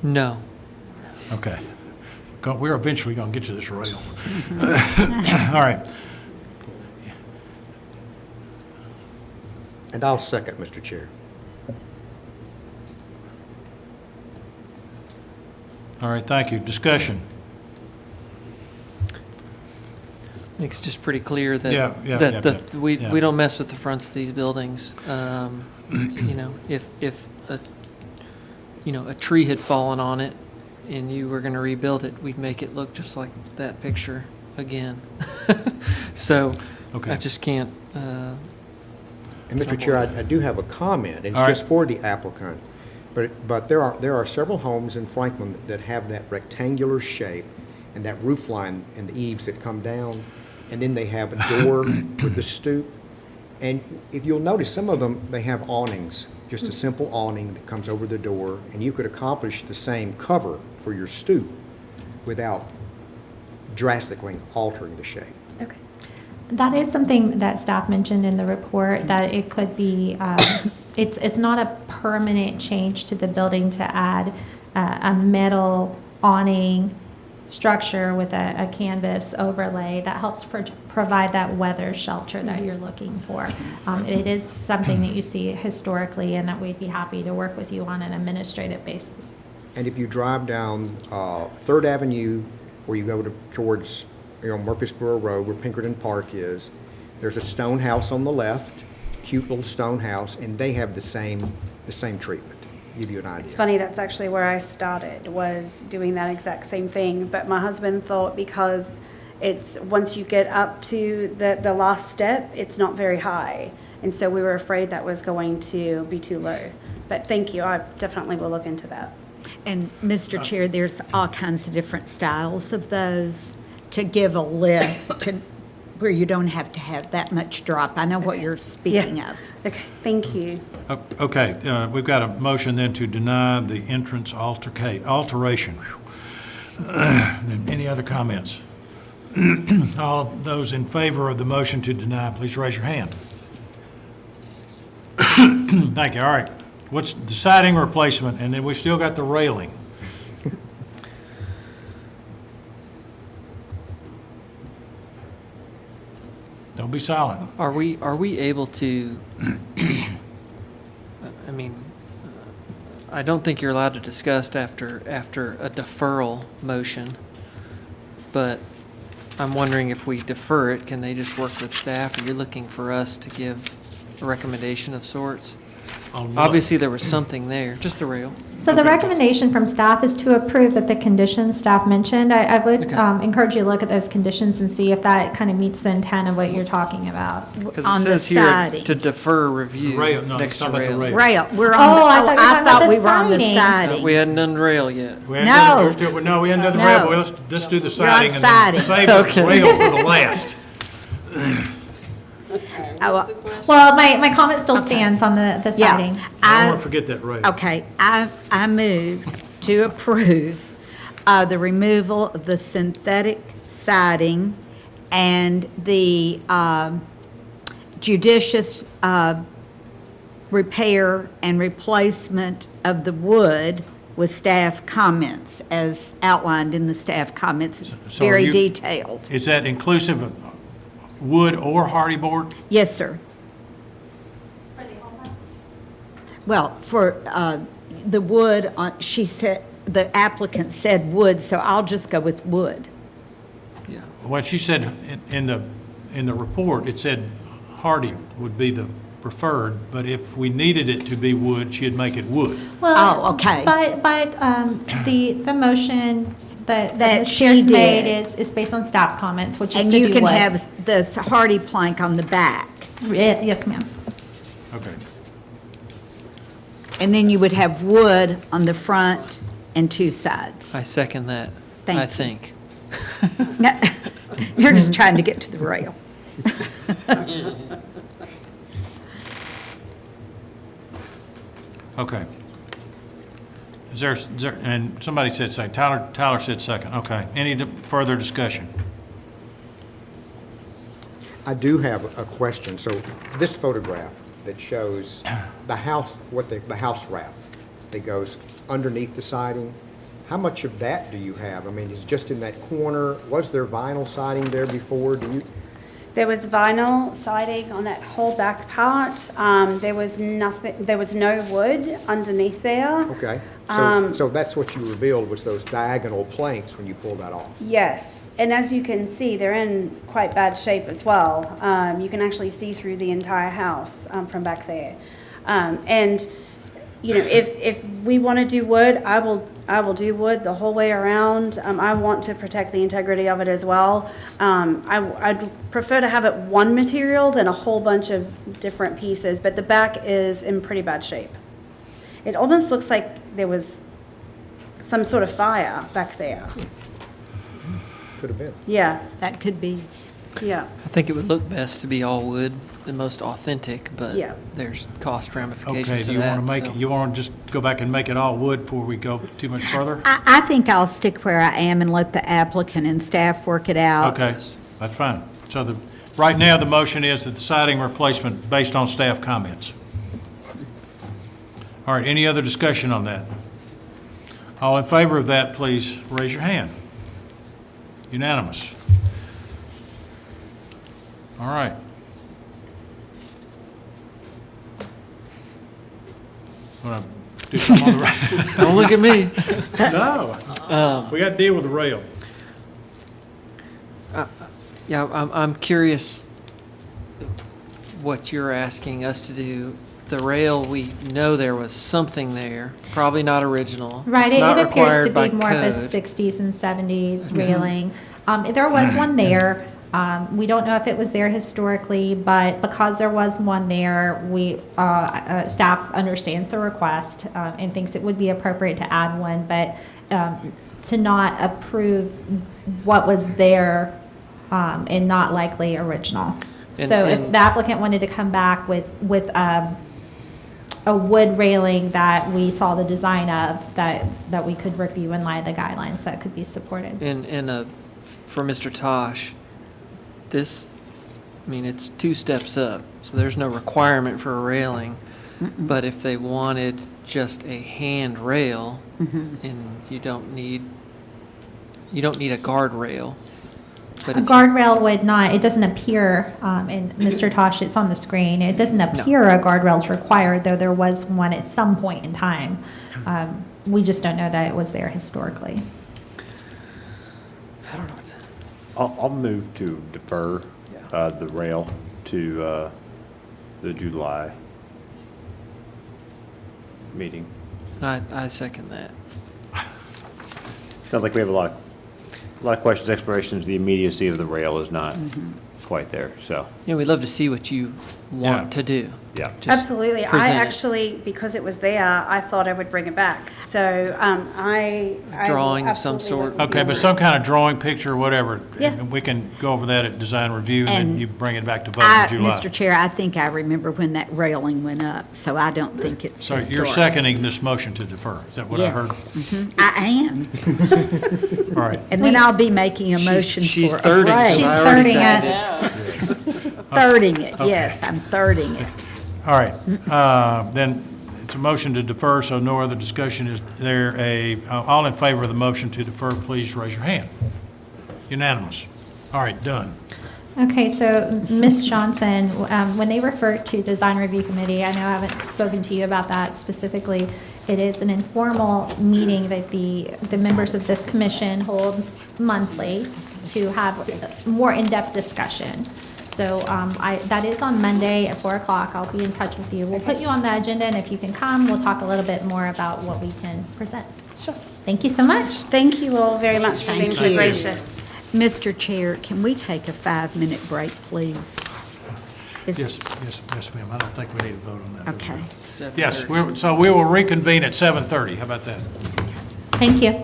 No. Okay. We're eventually going to get to this rail. All right. And I'll second, Mr. Chair. All right, thank you. Discussion. I think it's just pretty clear that, Yeah, yeah, that yeah, the- we yeah. we don't mess with the fronts of these buildings. You know, if a tree had fallen on it and you were going to rebuild it, we'd make it look just like that picture again. So Okay. I just can't. And Mr. Chair, I do have a comment, and All it's right. just for the applicant. But there are several homes in Franklin that have that rectangular shape and that roof line and the eaves that come down, and then they have a door with the stoop. And if you'll notice, some of them, they have awnings, just a simple awning that comes over the door, and you could accomplish the same cover for your stoop without drastically altering the shape. Okay. That is something that staff mentioned in the report, that it could be, it's not a permanent change to the building to add a metal awning structure with a canvas overlay that helps provide that weather shelter that you're looking for. It is something that you see historically, and that we'd be happy to work with you on an administrative basis. And if you drive down Third Avenue, where you go towards, Murfreesboro Road, where Pinkerton Park is, there's a stone house on the left, cute little stone house, and they have the same treatment. Give you an idea. It's funny, that's actually where I started, was doing that exact same thing. But my husband thought because it's, once you get up to the last step, it's not very high. And so we were afraid that was going to be too low. But thank you, I definitely will look into that. And Mr. Chair, there's all kinds of different styles of those to give a lift to where you don't have to have that much drop. I know what you're speaking of. Okay, thank you. Okay, we've got a motion then to deny the entrance alteration. Any other comments? All of those in favor of the motion to deny, please raise your hand. Thank you, all right. What's the siding replacement, and then we've still got the railing. Don't be silent. Are we able to, I mean, I don't think you're allowed to discuss after a deferral motion, but I'm wondering if we defer it, can they just work with staff? Are you looking for us to give a recommendation of sorts? On what? Obviously, there was something there, just the rail. So the recommendation from staff is to approve that the conditions staff mentioned. I would Okay. encourage you to look at those conditions and see if that kind of meets the intent of what you're talking about. Because On it the says here siding. to defer review Rail, no, next it's to talking about the rail. rail. Rail, we're on Oh, I thought you were I talking about thought the we were on the siding. siding. We hadn't done rail yet. We haven't done No. no, we hadn't done the No. rail, but let's do the siding and then siding. save the Okay. rail for the last. Oh, Well, my comment still stands on the Yeah. siding. I don't want to forget that rail. Okay, I move to approve the removal of the synthetic siding and the judicious repair and replacement of the wood with staff comments as outlined in the staff comments. It's So are very you- detailed. Is that inclusive of wood or hardy board? Yes, sir. Well, for the wood, she said, the applicant said wood, so I'll just go with wood. Yeah. What she said in the report, it said hardy would be the preferred, but if we needed it to be wood, she'd make it wood. Well, Oh, okay. But the motion that That Ms. she Pierce made did. is based on staff's comments, which is And to you do can what? have the hardy plank on the back. Yes, ma'am. Okay. And then you would have wood on the front and two sides. I second that, Thank I you. think. You're just trying to get to the rail. Okay. Is there, and somebody said second, Tyler said second, okay. Any further discussion? I do have a question. So this photograph that shows the house, the house wrap that goes underneath the siding, how much of that do you have? I mean, it's just in that corner. Was there vinyl siding there before? Do you, There was vinyl siding on that whole back part. There was nothing, there was no wood underneath there. okay. Um, So that's what you revealed was those diagonal planks when you pulled that off. Yes, and as you can see, they're in quite bad shape as well. You can actually see through the entire house from back there. And, you know, if we want to do wood, I will do wood the whole way around. I want to protect the integrity of it as well. I'd prefer to have it one material than a whole bunch of different pieces, but the back is in pretty bad shape. It almost looks like there was some sort of fire back there. Could have been. Yeah, That could be. yeah. I think it would look best to be all wood, the most authentic, but Yeah. there's cost Okay, ramifications do to you want that. to make, so- you want to just go back and make it all wood before we go too much further? I think I'll stick where I am and let the applicant and staff work it out. Okay, that's fine. So right now, the motion is that the siding replacement based on staff comments. All right, any other discussion on that? All in favor of that, please raise your hand. Unanimous. All right. Want to do something on the Don't look at me. No, we got to deal with the rail. Yeah, I'm curious what you're asking us to do. The rail, we know there was something there, probably not original. Right, It's not it appears to required by be more of a code. 60s and 70s railing. There was one there. We don't know if it was there historically, but because there was one there, staff understands the request and thinks it would be appropriate to add one, but to not approve what was there and not likely original. So if And- the applicant wanted to come back with a wood railing that we saw the design of, that we could review in light of the guidelines, that could be supported. And for Mr. Tosh, this, I mean, it's 2 steps up, so there's no requirement for a railing. But if they wanted just a handrail, and you don't need a guardrail. But A if you- guardrail would not, it doesn't appear, and Mr. Tosh, it's on the screen, it doesn't appear a guardrail's required, though there was one at some point in time. We just don't know that it was there historically. I don't know. I'll move to defer the rail to the July meeting. And I second that. Sounds like we have a lot of questions, explorations. The immediacy of the rail is not quite there, so, You know, we'd love to see what you Yeah. want to do. yeah. Just Absolutely. I present it. actually, because it was there, I thought I would bring it back. So I will Drawing of some absolutely sort. look Okay, but forward. some kind of drawing, picture, whatever. Yeah. And we can go over that at design review, and then And you bring it back to vote in July. Mr. Chair, I think I remember when that railing went up, so I don't think it's So you're historic. seconding this motion to defer, is that what I heard? Yes. Mhm. I am. All right, And then I'll be making a motion she's for a thirding, break. so She's I already thirding it. seconded. Thirding it, yes, I'm thirding it. all right. Then it's a motion to defer, so no other discussion. Is there all in favor of the motion to defer, please raise your hand. Unanimous. All right, done. Okay, so Ms. Johnson, when they refer to Design Review Committee, I know I haven't spoken to you about that specifically. It is an informal meeting that the members of this commission hold monthly to have more in-depth discussion. So that is on Monday at 4 o'clock. I'll be in touch with you. We'll put you on the agenda, and if you can come, we'll talk a little bit more about what we can present. Sure. Thank you so much. Thank you all very much for being Thank so you. gracious. Mr. Chair, can we take a 5-minute break, please? Is- Yes, ma'am. I don't think we need to vote on that. do we? Okay. Yes, so we will reconvene at 7:30. How about that? Thank you.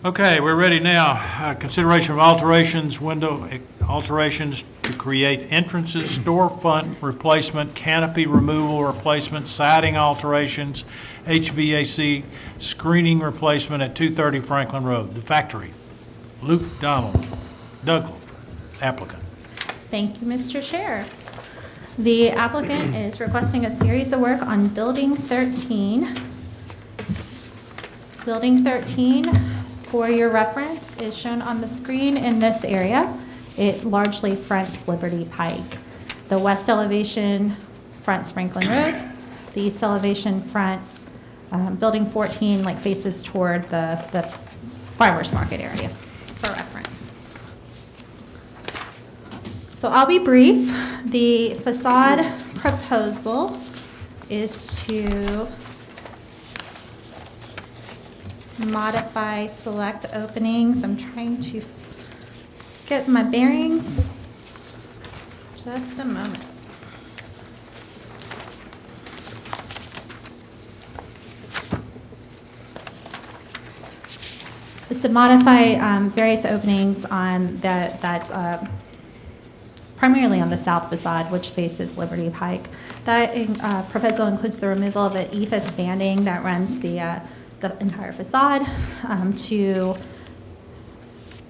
Okay, we're ready now. Consideration of alterations, window alterations to create entrances, storefront replacement, canopy removal replacement, siding alterations, HVAC screening replacement at 230 Franklin Road, the factory. Luke Douglas, applicant. Thank you, Mr. Chair. The applicant is requesting a series of work on Building 13. Building 13, for your reference, is shown on the screen in this area. It largely fronts Liberty Pike. The west elevation fronts Franklin Road. The east elevation fronts Building 14, like faces toward the farmers market area, for reference. So I'll be brief. The facade proposal is to modify select openings. I'm trying to get my bearings. Just a moment. Is to modify various openings on that primarily on the south facade, which faces Liberty Pike. That proposal includes the removal of the EFS banding that runs the entire facade, to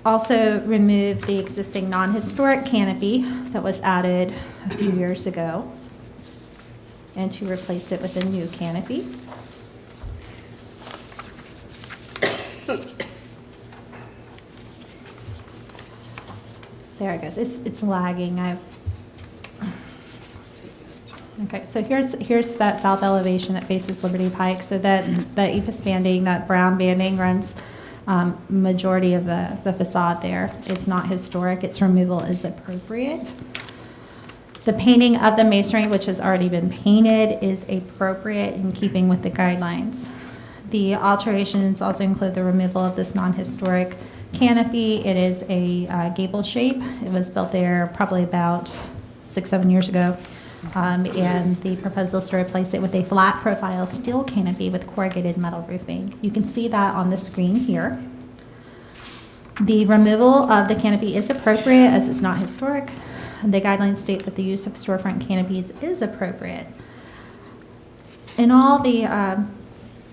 also remove the existing non-historic canopy that was added a few years ago, and to replace it with a new canopy. There it goes. It's lagging. Okay, so here's that south elevation that faces Liberty Pike. So that EFS banding, that brown banding, runs majority of the facade there. It's not historic. Its removal is appropriate. The painting of the masonry, which has already been painted, is appropriate in keeping with the guidelines. The alterations also include the removal of this non-historic canopy. It is a gable shape. It was built there probably about 6-7 years ago. And the proposal is to replace it with a flat profile steel canopy with corrugated metal roofing. You can see that on the screen here. The removal of the canopy is appropriate as it's not historic. The guidelines state that the use of storefront canopies is appropriate. In all, the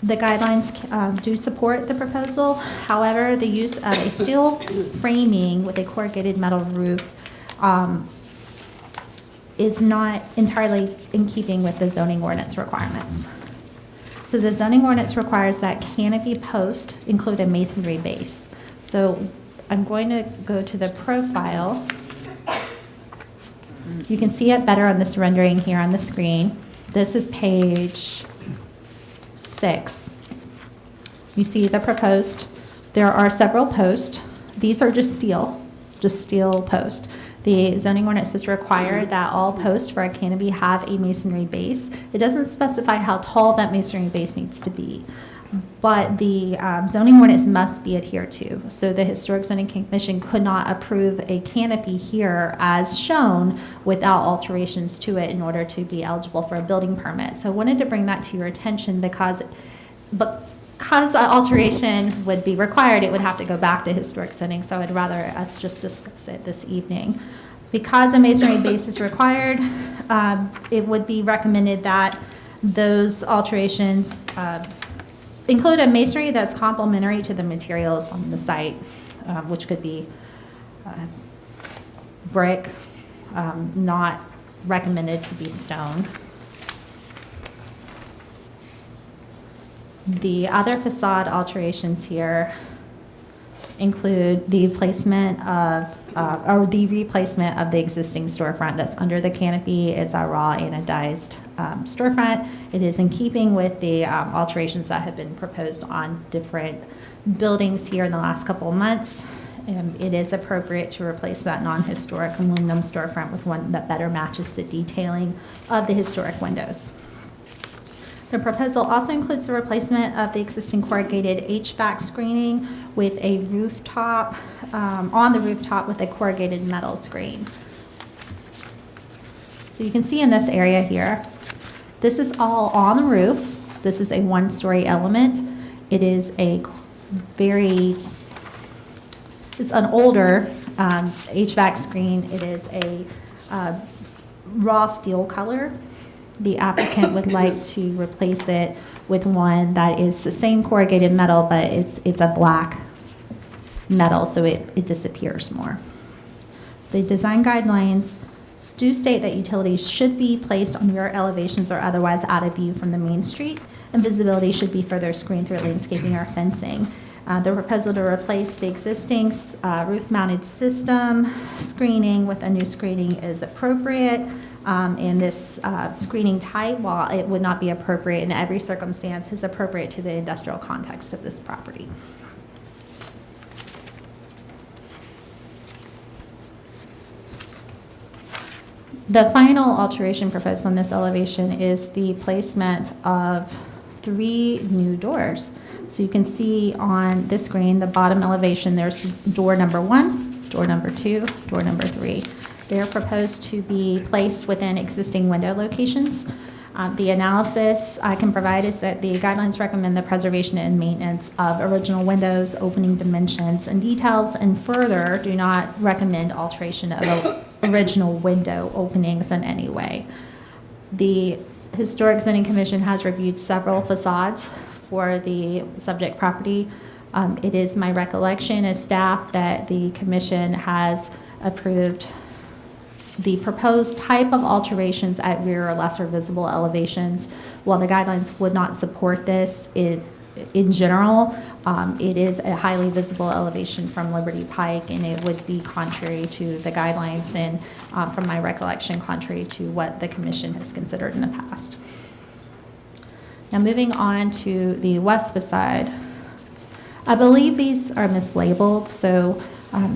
guidelines do support the proposal. However, the use of a steel framing with a corrugated metal roof is not entirely in keeping with the zoning ordinance requirements. So the zoning ordinance requires that canopy post include a masonry base. So I'm going to go to the profile. You can see it better on this rendering here on the screen. This is page 6. You see the proposed. There are several posts. These are just steel posts. The zoning ordinances require that all posts for a canopy have a masonry base. It doesn't specify how tall that masonry base needs to be, but the zoning ordinance must be adhered to. So the Historic Zoning Commission could not approve a canopy here as shown without alterations to it in order to be eligible for a building permit. So I wanted to bring that to your attention because an alteration would be required, it would have to go back to historic zoning, so I'd rather us just discuss it this evening. Because a masonry base is required, it would be recommended that those alterations include a masonry that's complementary to the materials on the site, which could be brick, not recommended to be stone. The other facade alterations here include the replacement of the existing storefront that's under the canopy. It's a raw anodized storefront. It is in keeping with the alterations that have been proposed on different buildings here in the last couple of months. It is appropriate to replace that non-historic aluminum storefront with one that better matches the detailing of the historic windows. The proposal also includes the replacement of the existing corrugated HVAC screening with a rooftop, on the rooftop with a corrugated metal screen. So you can see in this area here, this is all on the roof. This is a one-story element. It is a very It's an older HVAC screen. It is a raw steel color. The applicant would like to replace it with one that is the same corrugated metal, but it's a black metal, so it disappears more. The design guidelines do state that utilities should be placed on rear elevations or otherwise out of view from the main street, and visibility should be further screened through landscaping or fencing. The proposal to replace the existing roof-mounted system screening with a new screening is appropriate. And this screening type, while it would not be appropriate in every circumstance, is appropriate to the industrial context of this property. The final alteration proposed on this elevation is the placement of 3 new doors. So you can see on this screen, the bottom elevation, there's door number 1, door number 2, door number 3. They are proposed to be placed within existing window locations. The analysis I can provide is that the guidelines recommend the preservation and maintenance of original windows, opening dimensions, and details, and further do not recommend alteration of original window openings in any way. The Historic Zoning Commission has reviewed several facades for the subject property. It is my recollection as staff that the commission has approved the proposed type of alterations at rear or lesser visible elevations. While the guidelines would not support this, in general, it is a highly visible elevation from Liberty Pike, and it would be contrary to the guidelines and, from my recollection, contrary to what the commission has considered in the past. Now, moving on to the west facade, I believe these are mislabeled, so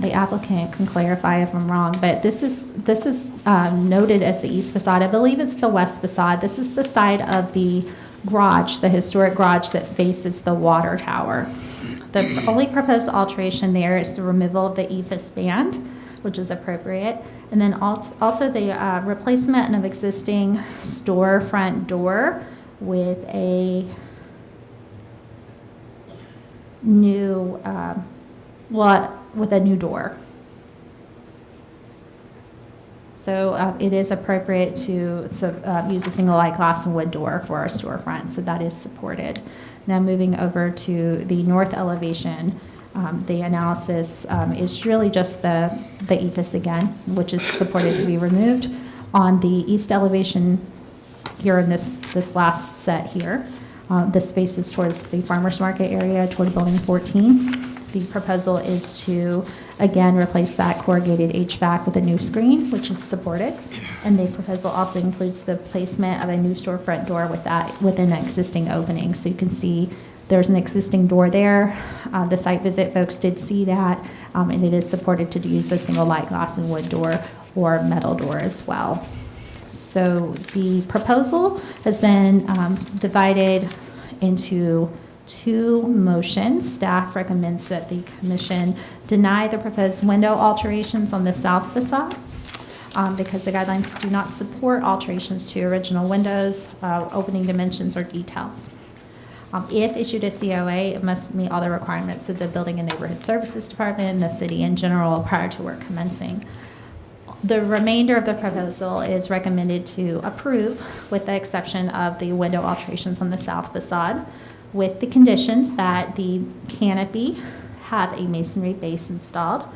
the applicant can clarify if I'm wrong, but this is noted as the east facade. I believe it's the west facade. This is the side of the garage, the historic garage that faces the water tower. The only proposed alteration there is the removal of the EFIS band, which is appropriate, and then also the replacement of existing storefront door with a new with a new door. So it is appropriate to use a single light glass and wood door for our storefront, so that is supported. Now moving over to the north elevation, the analysis is really just the EFIS again, which is supported to be removed. On the east elevation here in this last set here, the space is towards the farmers market area, toward building 14. The proposal is to, again, replace that corrugated HVAC with a new screen, which is supported. And the proposal also includes the placement of a new storefront door within an existing opening. So you can see there's an existing door there. The site visit folks did see that, and it is supported to use a single light glass and wood door or metal door as well. So the proposal has been divided into 2 motions. Staff recommends that the commission deny the proposed window alterations on the south facade because the guidelines do not support alterations to original windows, opening dimensions, or details. If issued a COA, it must meet all the requirements of the Building and Neighborhood Services Department and the city in general prior to work commencing. The remainder of the proposal is recommended to approve with the exception of the window alterations on the south facade, with the conditions that the canopy have a masonry base installed.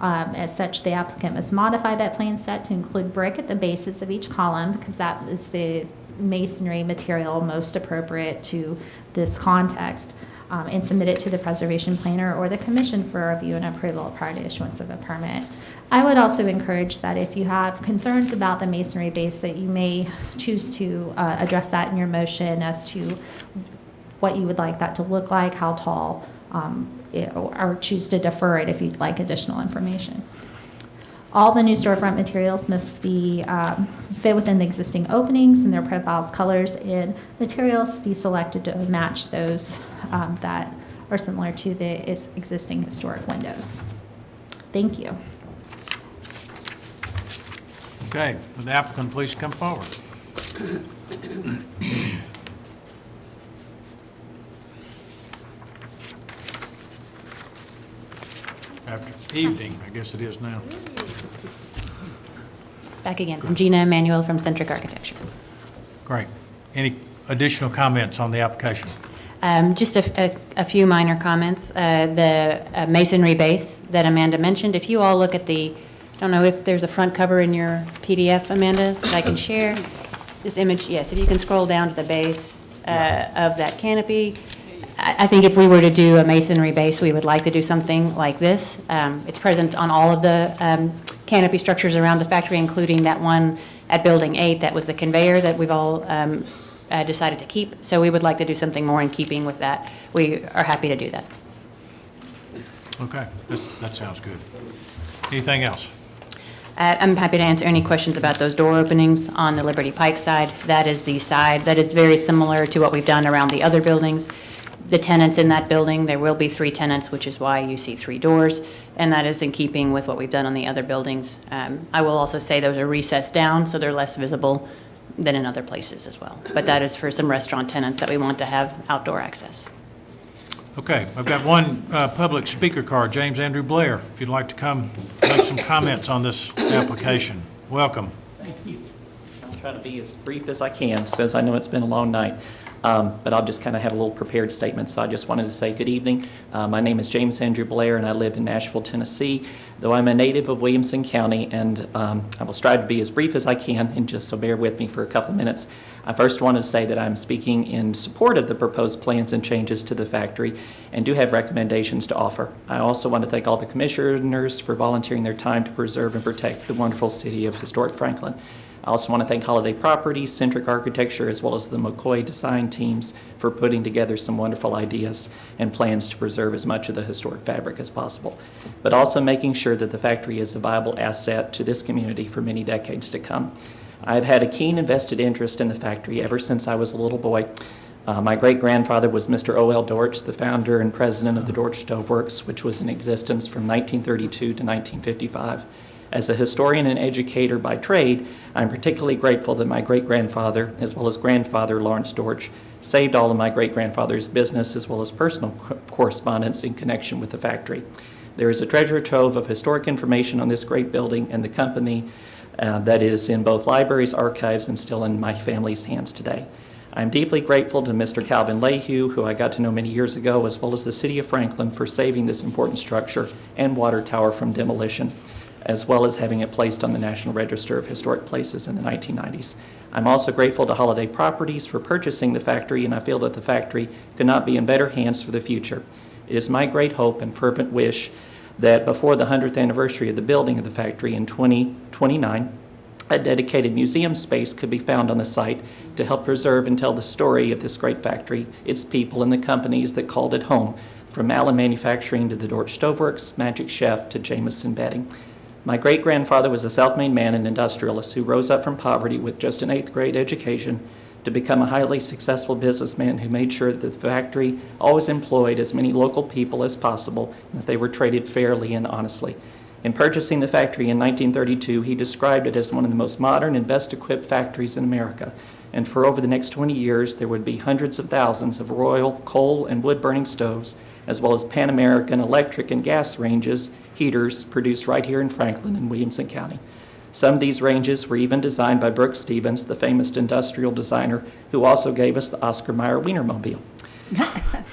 As such, the applicant must modify that plan set to include brick at the bases of each column because that is the masonry material most appropriate to this context, and submit it to the preservation planner or the commission for review and approval prior to issuance of a permit. I would also encourage that if you have concerns about the masonry base, that you may choose to address that in your motion as to what you would like that to look like, how tall, or choose to defer it if you'd like additional information. All the new storefront materials must be fit within the existing openings and their profiles, colors, and materials be selected to match those that are similar to the existing historic windows. Thank you. Okay, would the applicant please come forward? After evening, I guess it is now. Back again. I'm Gina Emanuel from Centric Architecture. Great. Any additional comments on the application? Just a few minor comments. The masonry base that Amanda mentioned, if you all look at the, I don't know if there's a front cover in your PDF, Amanda, that I can share. This image, yes, if you can scroll down to the base of that canopy. I think if we were to do a masonry base, we would like to do something like this. It's present on all of the canopy structures around the factory, including that one at Building 8 that was the conveyor that we've all decided to keep. So we would like to do something more in keeping with that. We are happy to do that. Okay, that sounds good. Anything else? I'm happy to answer any questions about those door openings on the Liberty Pike side. That is the side that is very similar to what we've done around the other buildings. The tenants in that building, there will be 3 tenants, which is why you see 3 doors, and that is in keeping with what we've done on the other buildings. I will also say those are recessed down, so they're less visible than in other places as well. But that is for some restaurant tenants that we want to have outdoor access. Okay, I've got one public speaker card, James Andrew Blair, if you'd like to come make some comments on this application. Welcome. Thank you. I'll try to be as brief as I can, since I know it's been a long night. But I'll just kind of have a little prepared statement, so I just wanted to say good evening. My name is James Andrew Blair, and I live in Nashville, Tennessee, though I'm a native of Williamson County, and I will strive to be as brief as I can, and just so bear with me for a couple minutes. I first want to say that I'm speaking in support of the proposed plans and changes to the factory, and do have recommendations to offer. I also want to thank all the commissioners for volunteering their time to preserve and protect the wonderful city of historic Franklin. I also want to thank Holiday Properties, Centric Architecture, as well as the McCoy design teams for putting together some wonderful ideas and plans to preserve as much of the historic fabric as possible, but also making sure that the factory is a viable asset to this community for many decades to come. I've had a keen invested interest in the factory ever since I was a little boy. My great-grandfather was Mr. O.L. Dortch, the founder and president of the Dortch Stove Works, which was in existence from 1932 to 1955. As a historian and educator by trade, I'm particularly grateful that my great-grandfather, as well as grandfather Lawrence Dortch, saved all of my great-grandfather's business as well as personal correspondence in connection with the factory. There is a treasure trove of historic information on this great building and the company that is in both libraries, archives, and still in my family's hands today. I'm deeply grateful to Mr. Calvin Lehue, who I got to know many years ago, as well as the City of Franklin for saving this important structure and water tower from demolition, as well as having it placed on the National Register of Historic Places in the 1990s. I'm also grateful to Holiday Properties for purchasing the factory, and I feel that the factory could not be in better hands for the future. It is my great hope and fervent wish that before the 100th anniversary of the building of the factory in 2029, a dedicated museum space could be found on the site to help preserve and tell the story of this great factory, its people, and the companies that called it home, from Allen Manufacturing to the Dortch Stove Works, Magic Chef to Jameson Bedding. My great-grandfather was a South-made man and industrialist who rose up from poverty with just an 8th grade education to become a highly successful businessman who made sure that the factory always employed as many local people as possible and that they were traded fairly and honestly. In purchasing the factory in 1932, he described it as one of the most modern and best-equipped factories in America. And for over the next 20 years, there would be hundreds of thousands of Royal coal and wood-burning stoves, as well as Pan American electric and gas ranges, heaters, produced right here in Franklin and Williamson County. Some of these ranges were even designed by Brooks Stevens, the famous industrial designer who also gave us the Oscar Mayer Wienermobile.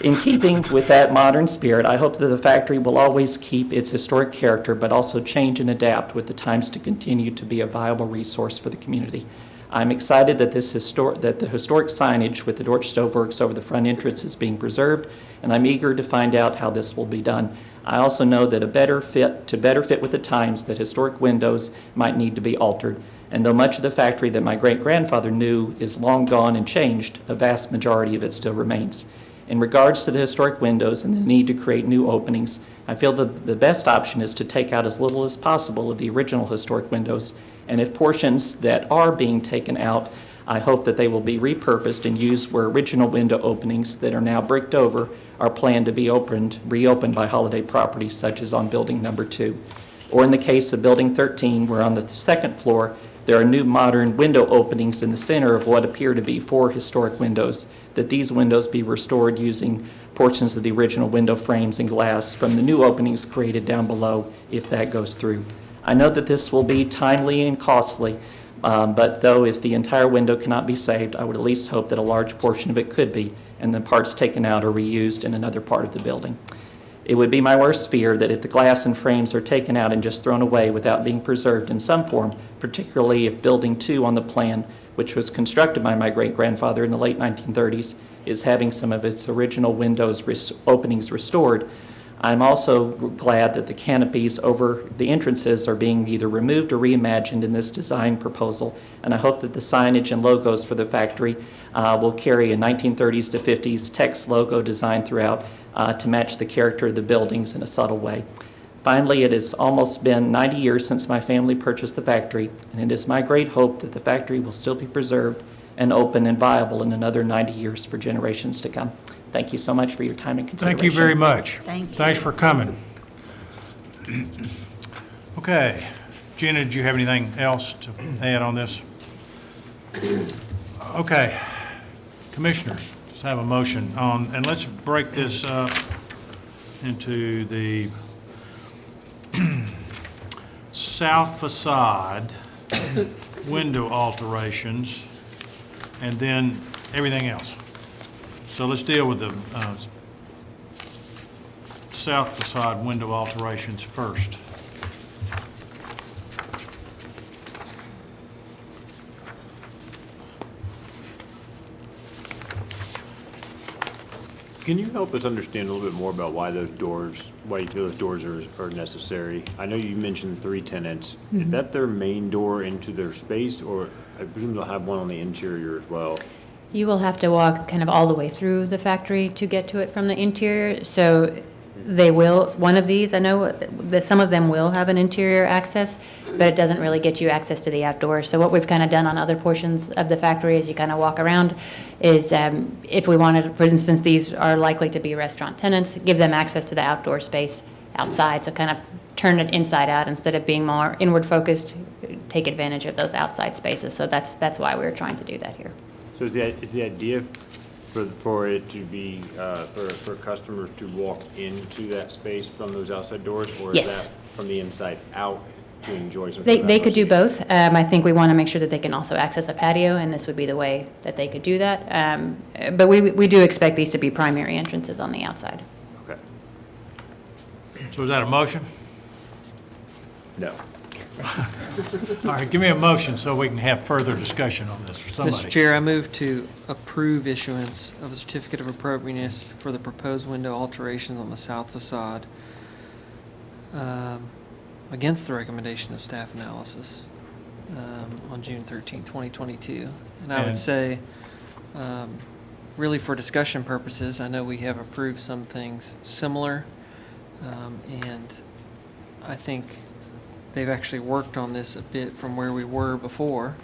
In keeping with that modern spirit, I hope that the factory will always keep its historic character, but also change and adapt with the times to continue to be a viable resource for the community. I'm excited that the historic signage with the Dortch Stove Works over the front entrance is being preserved, and I'm eager to find out how this will be done. I also know that to better fit with the times, that historic windows might need to be altered. And though much of the factory that my great-grandfather knew is long gone and changed, a vast majority of it still remains. In regards to the historic windows and the need to create new openings, I feel that the best option is to take out as little as possible of the original historic windows, and if portions that are being taken out, I hope that they will be repurposed and used where original window openings that are now bricked over are planned to be reopened by Holiday Properties, such as on building number 2. Or in the case of building 13, where on the second floor, There are new modern window openings in the center of what appear to be 4 historic windows, that these windows be restored using portions of the original window frames and glass from the new openings created down below, if that goes through. I know that this will be timely and costly, but though if the entire window cannot be saved, I would at least hope that a large portion of it could be, and the parts taken out are reused in another part of the building. It would be my worst fear that if the glass and frames are taken out and just thrown away without being preserved in some form, particularly if Building 2 on the plan, which was constructed by my great-grandfather in the late 1930s, is having some of its original windows openings restored, I'm also glad that the canopies over the entrances are being either removed or reimagined in this design proposal, and I hope that the signage and logos for the factory will carry a 1930s to 50s text logo design throughout to match the character of the buildings in a subtle way. Finally, it has almost been 90 years since my family purchased the factory, and it is my great hope that the factory will still be preserved and open and viable in another 90 years for generations to come. Thank you so much for your time and consideration. Thank you very much. Thank you. Thanks for coming. Okay. Gina, did you have anything else to add on this? Okay. Commissioners, let's have a motion on, and let's break this up into the south facade window alterations and then everything else. So let's deal with the south facade window alterations first. Can you help us understand a little bit more about why you feel those doors are necessary? I know you mentioned 3 tenants. Is that their main door into their space, or I presume they'll have one on the interior as well? You will have to walk kind of all the way through the factory to get to it from the interior. So they will, one of these, I know that some of them will have an interior access, but it doesn't really get you access to the outdoors. So what we've kind of done on other portions of the factory as you kind of walk around is if we wanted, for instance, these are likely to be restaurant tenants, give them access to the outdoor space outside. So kind of turn it inside out instead of being more inward focused, take advantage of those outside spaces. So that's why we're trying to do that here. So is the idea for it to be, for customers to walk into that space from those outside doors? Or is Yes. that from the inside out to enjoy some? They could do both. I think we want to make sure that they can also access a patio, and this would be the way that they could do that. But we do expect these to be primary entrances on the outside. Okay. So is that a motion? No. All right, give me a motion so we can have further discussion on this. Somebody. Mr. Chair, I move to approve issuance of a certificate of appropriateness for the proposed window alterations on the south facade against the recommendation of staff analysis on June 13, 2022. And I would And- say, really for discussion purposes, I know we have approved some things similar, and I think they've actually worked on this a bit from where we were before,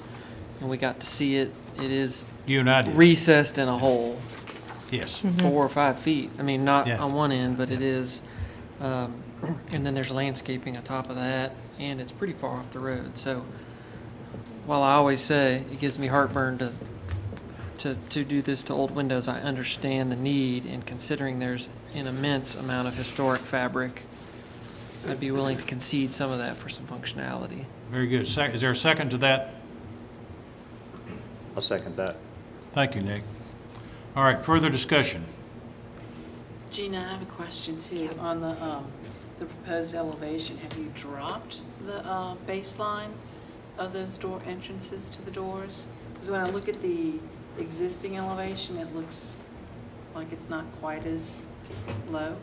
and we got to see it. It is You and I did. recessed in a hole, Yes. 4 or 5 feet. I mean, not Yes. on one end, but it is. And then there's landscaping on top of that, and it's pretty far off the road. So while I always say it gives me heartburn to do this to old windows, I understand the need, and considering there's an immense amount of historic fabric, I'd be willing to concede some of that for some functionality. Very good. Is there a second to that? I'll second that. Thank you, Nick. All right, further discussion. Gina, I have a question too, on the proposed elevation. Have you dropped the baseline of those door entrances to the doors? Because when I look at the existing elevation, it looks like it's not quite as low.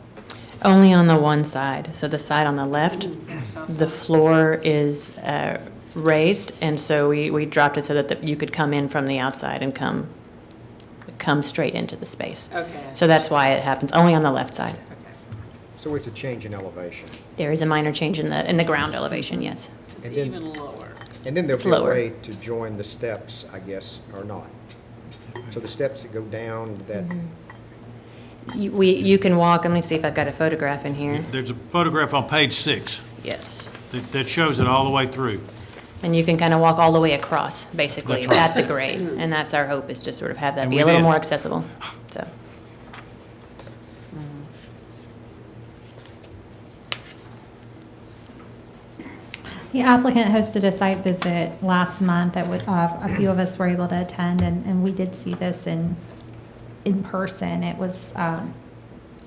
Only on the one side. So the side on the left, the floor is raised, and so we dropped it so that you could come in from the outside and come straight into the space. Okay. So that's why it happens only on the left side. So it's a change in elevation. There is a minor change in the ground elevation, yes. So it's And then- even lower. And then there'll It's be a lower. way to join the steps, I guess, or not. So the steps that go down, that, You can walk, let me see if I've got a photograph in here. There's a photograph on page 6 Yes. that shows it all the way through. And you can kind of walk all the way across, basically, That's right. at the grade. And that's our hope, is to sort of have that And be we a little did. more accessible, so. The applicant hosted a site visit last month that a few of us were able to attend, and we did see this in person. It was a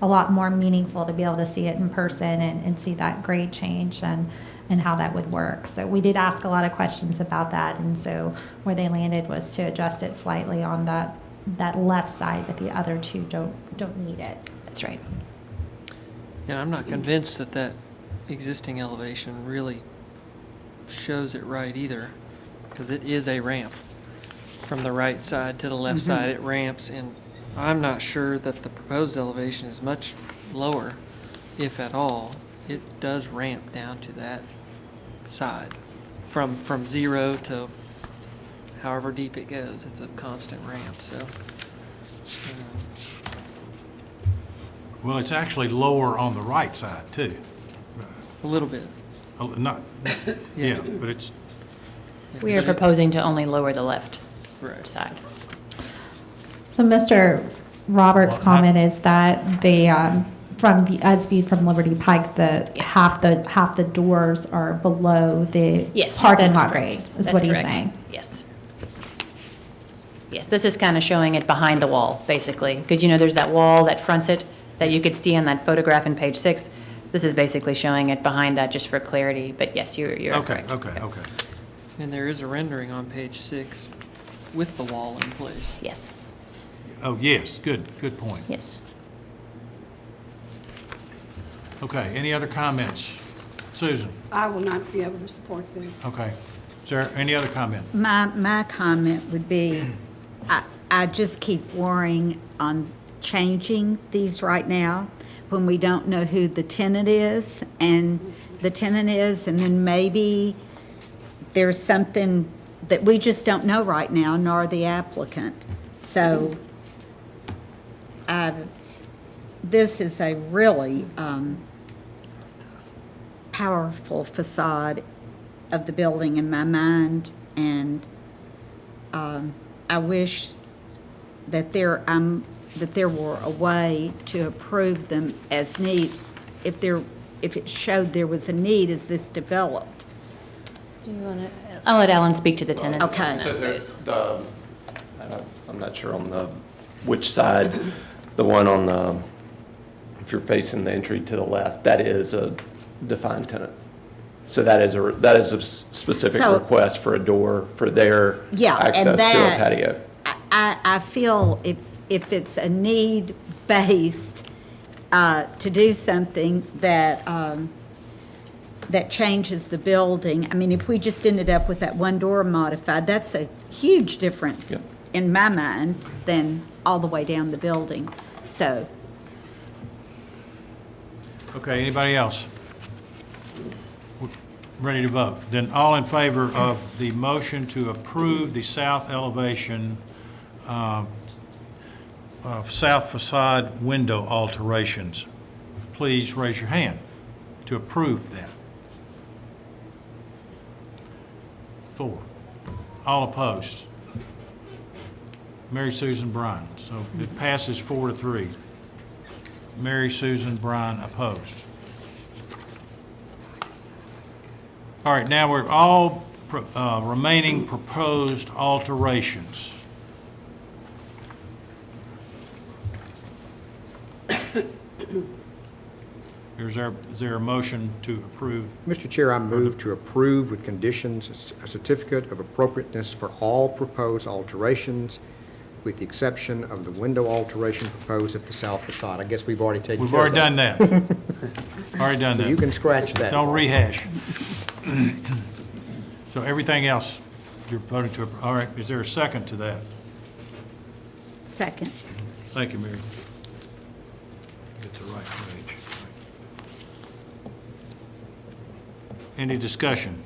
lot more meaningful to be able to see it in person and see that grade change and how that would work. So we did ask a lot of questions about that, and so where they landed was to adjust it slightly on that left side, but the other two don't need it. That's right. And I'm not convinced that that existing elevation really shows it right either, because it is a ramp. From the right side to the left side, it ramps, and I'm not sure that the proposed elevation is much lower, if at all. It does ramp down to that side. From 0 to however deep it goes, it's a constant ramp, so. Well, it's actually lower on the right side, too. A little bit. Not, yeah, but it's, We are proposing to only lower the left Right. side. So Mr. Roberts' Well, comment is that as viewed from Liberty Pike, half the doors are below the Yes, parking that's lot correct. grade, is That's what he's correct. saying. Yes. Yes, this is kind of showing it behind the wall, basically, because there's that wall that fronts it that you could see on that photograph in page 6. This is basically showing it behind that just for clarity, but yes, you're okay, correct. okay. And there is a rendering on page 6 with the wall in place. Yes, Oh, yes, good point. yes. Okay, any other comments? Susan? I will not be able to support this. Okay. Is there any other comment? My comment would be, I just keep worrying on changing these right now when we don't know who the tenant is, and then maybe there's something that we just don't know right now, nor the applicant. So, this is a really powerful facade of the building in my mind, and I wish that there were a way to approve them as need, if it showed there was a need as this developed. Do you want to? I'll let Alan speak to the tenants. Okay. So I'm not sure on which side, the one on the, if you're facing the entry to the left, that is a defined tenant. So that is a specific So- request for a door for their Yeah, and access to a that- patio. I feel if it's a need-based, to do something that changes the building, I mean, if we just ended up with that one door modified, that's a huge difference Yep. in my mind than all the way down the building. So, Okay, anybody else? Ready to vote? Then all in favor of the motion to approve the south elevation, south facade window alterations, please raise your hand to approve that. 4. All opposed? Mary Susan Bryan. So it passes 4-3. Mary Susan Bryan opposed. All right, now we're all remaining proposed alterations. Is there a motion to approve? Mr. Chair, I move to approve with conditions a certificate of appropriateness for all proposed alterations, with the exception of the window alteration proposed at the south facade. I guess we've already taken We've care of already that. done that. Already done So that. you can scratch that. Don't part. rehash. So everything else, you're voting to, all right, is there a second to that? second. Thank you, Mary. Get the right page. Any discussion?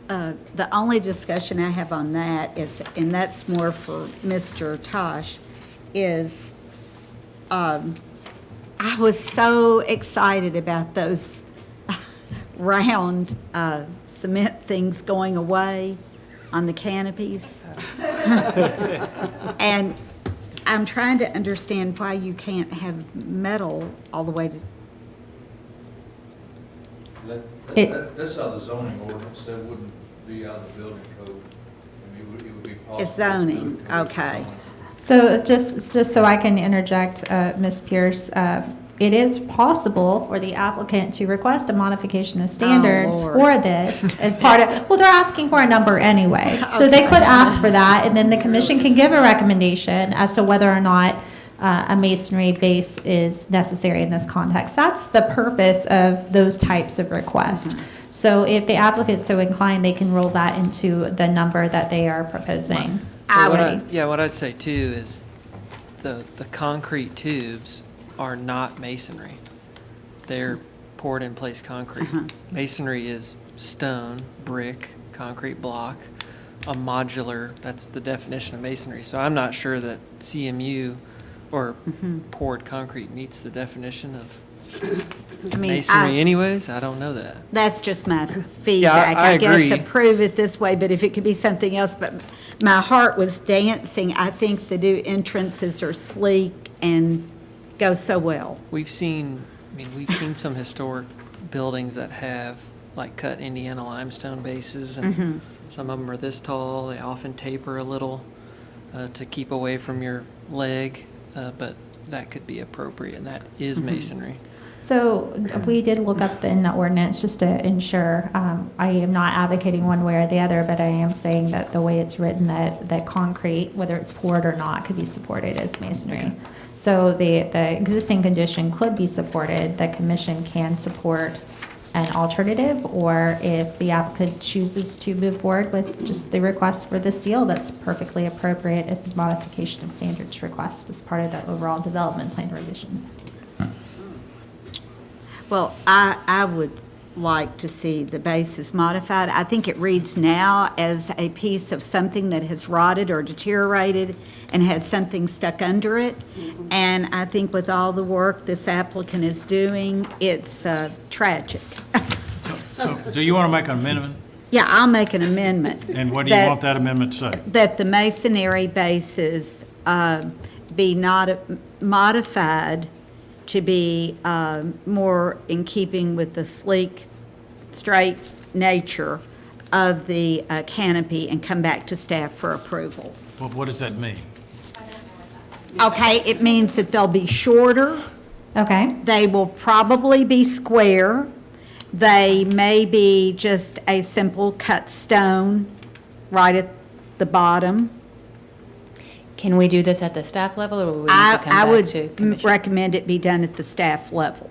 The only discussion I have on that is, and that's more for Mr. Tosh, is I was so excited about those round cement things going away on the canopies. And I'm trying to understand why you can't have metal all the way to, That's out of the zoning ordinance, that wouldn't be out of the building code. I mean, it would be possible. it's zoning, okay. So just so I can interject, Ms. Pierce, it is possible for the applicant to request a modification of standards Lord. for this as part of, well, they're asking for a number anyway. So they could ask for that, and then the commission can give a recommendation as to whether or not a masonry base is necessary in this context. That's the purpose of those types of requests. So if the applicant's so inclined, they can roll that into the number that they are proposing. I What I'd say too is the concrete tubes are not masonry. They're poured in place concrete. Masonry is stone, brick, concrete block, a modular, that's the definition of masonry. So I'm not sure that CMU or poured concrete meets the definition of I mean, masonry anyways. I don't know that. That's just my feedback. I agree. guess approve it this way, but if it could be something else, but my heart was dancing. I think the new entrances are sleek and go so well. We've seen some historic buildings that have like cut Indiana limestone bases, and some of them are this tall. They often taper a little to keep away from your leg, but that could be appropriate, and that is masonry. So we did look up in the ordinance just to ensure, I am not advocating one way or the other, but I am saying that the way it's written, that concrete, whether it's poured or not, could be supported as masonry. So the existing condition could be supported, the commission can support an alternative, or if the applicant chooses to move forward with just the request for the seal, that's perfectly appropriate as a modification of standards request as part of the overall development plan revision. Well, I would like to see the basis modified. I think it reads now as a piece of something that has rotted or deteriorated and had something stuck under it. And I think with all the work this applicant is doing, it's tragic. So do you want to make an amendment? Yeah, I'll make an amendment. And what do you want that amendment to say? That the masonry bases be not modified to be more in keeping with the sleek, straight nature of the canopy and come back to staff for approval. Well, what does that mean? Okay, it means that they'll be shorter. Okay. They will probably be square. They may be just a simple cut stone right at the bottom. Can we do this at the staff level, or would we need to come I back to would commission? recommend it be done at the staff level.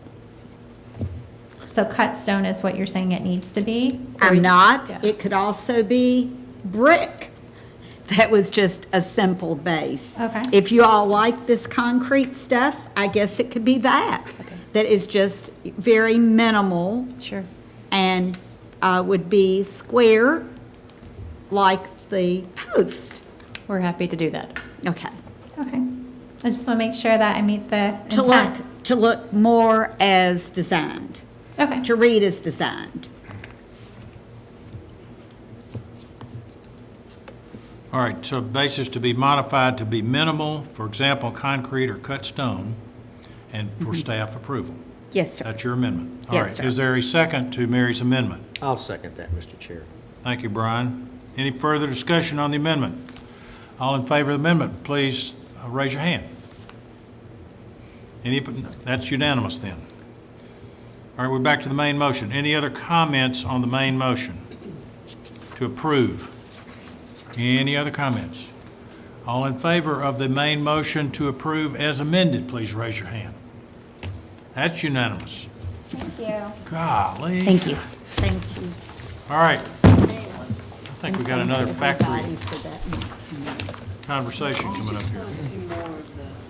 So cut stone is what you're saying it needs to be? I'm not. Yeah. It could also be brick. That was just a simple base. Okay. If you all like this concrete stuff, I guess it could be that. Okay. That is just very minimal Sure. and would be square like the post. We're happy to do that. Okay. Okay. I just want to make sure that I meet the intent. To look more as designed, Okay. to read as designed. All right, so basis to be modified to be minimal, for example, concrete or cut stone, and for staff approval. Yes, sir. That's your amendment. All Yes, right. sir. Is there a second to Mary's amendment? I'll second that, Mr. Chair. Thank you, Brian. Any further discussion on the amendment? All in favor of the amendment, please raise your hand. That's unanimous then. All right, we're back to the main motion. Any other comments on the main motion to approve? Any other comments? All in favor of the main motion to approve as amended, please raise your hand. That's unanimous. Thank you. Golly. Thank you. Thank you. All right. I think we got another factory conversation coming up here.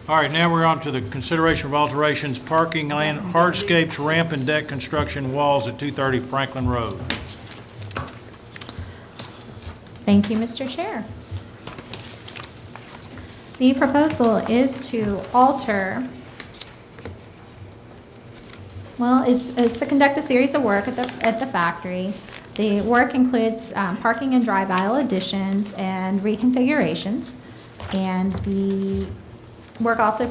All right, now we're on to the consideration of alterations, parking land, hardscapes, ramp and deck construction walls at 230 Franklin Road. Thank you, Mr. Chair. The proposal is to alter, is to conduct a series of work at the factory The work includes parking and drive aisle additions and reconfigurations. And the work also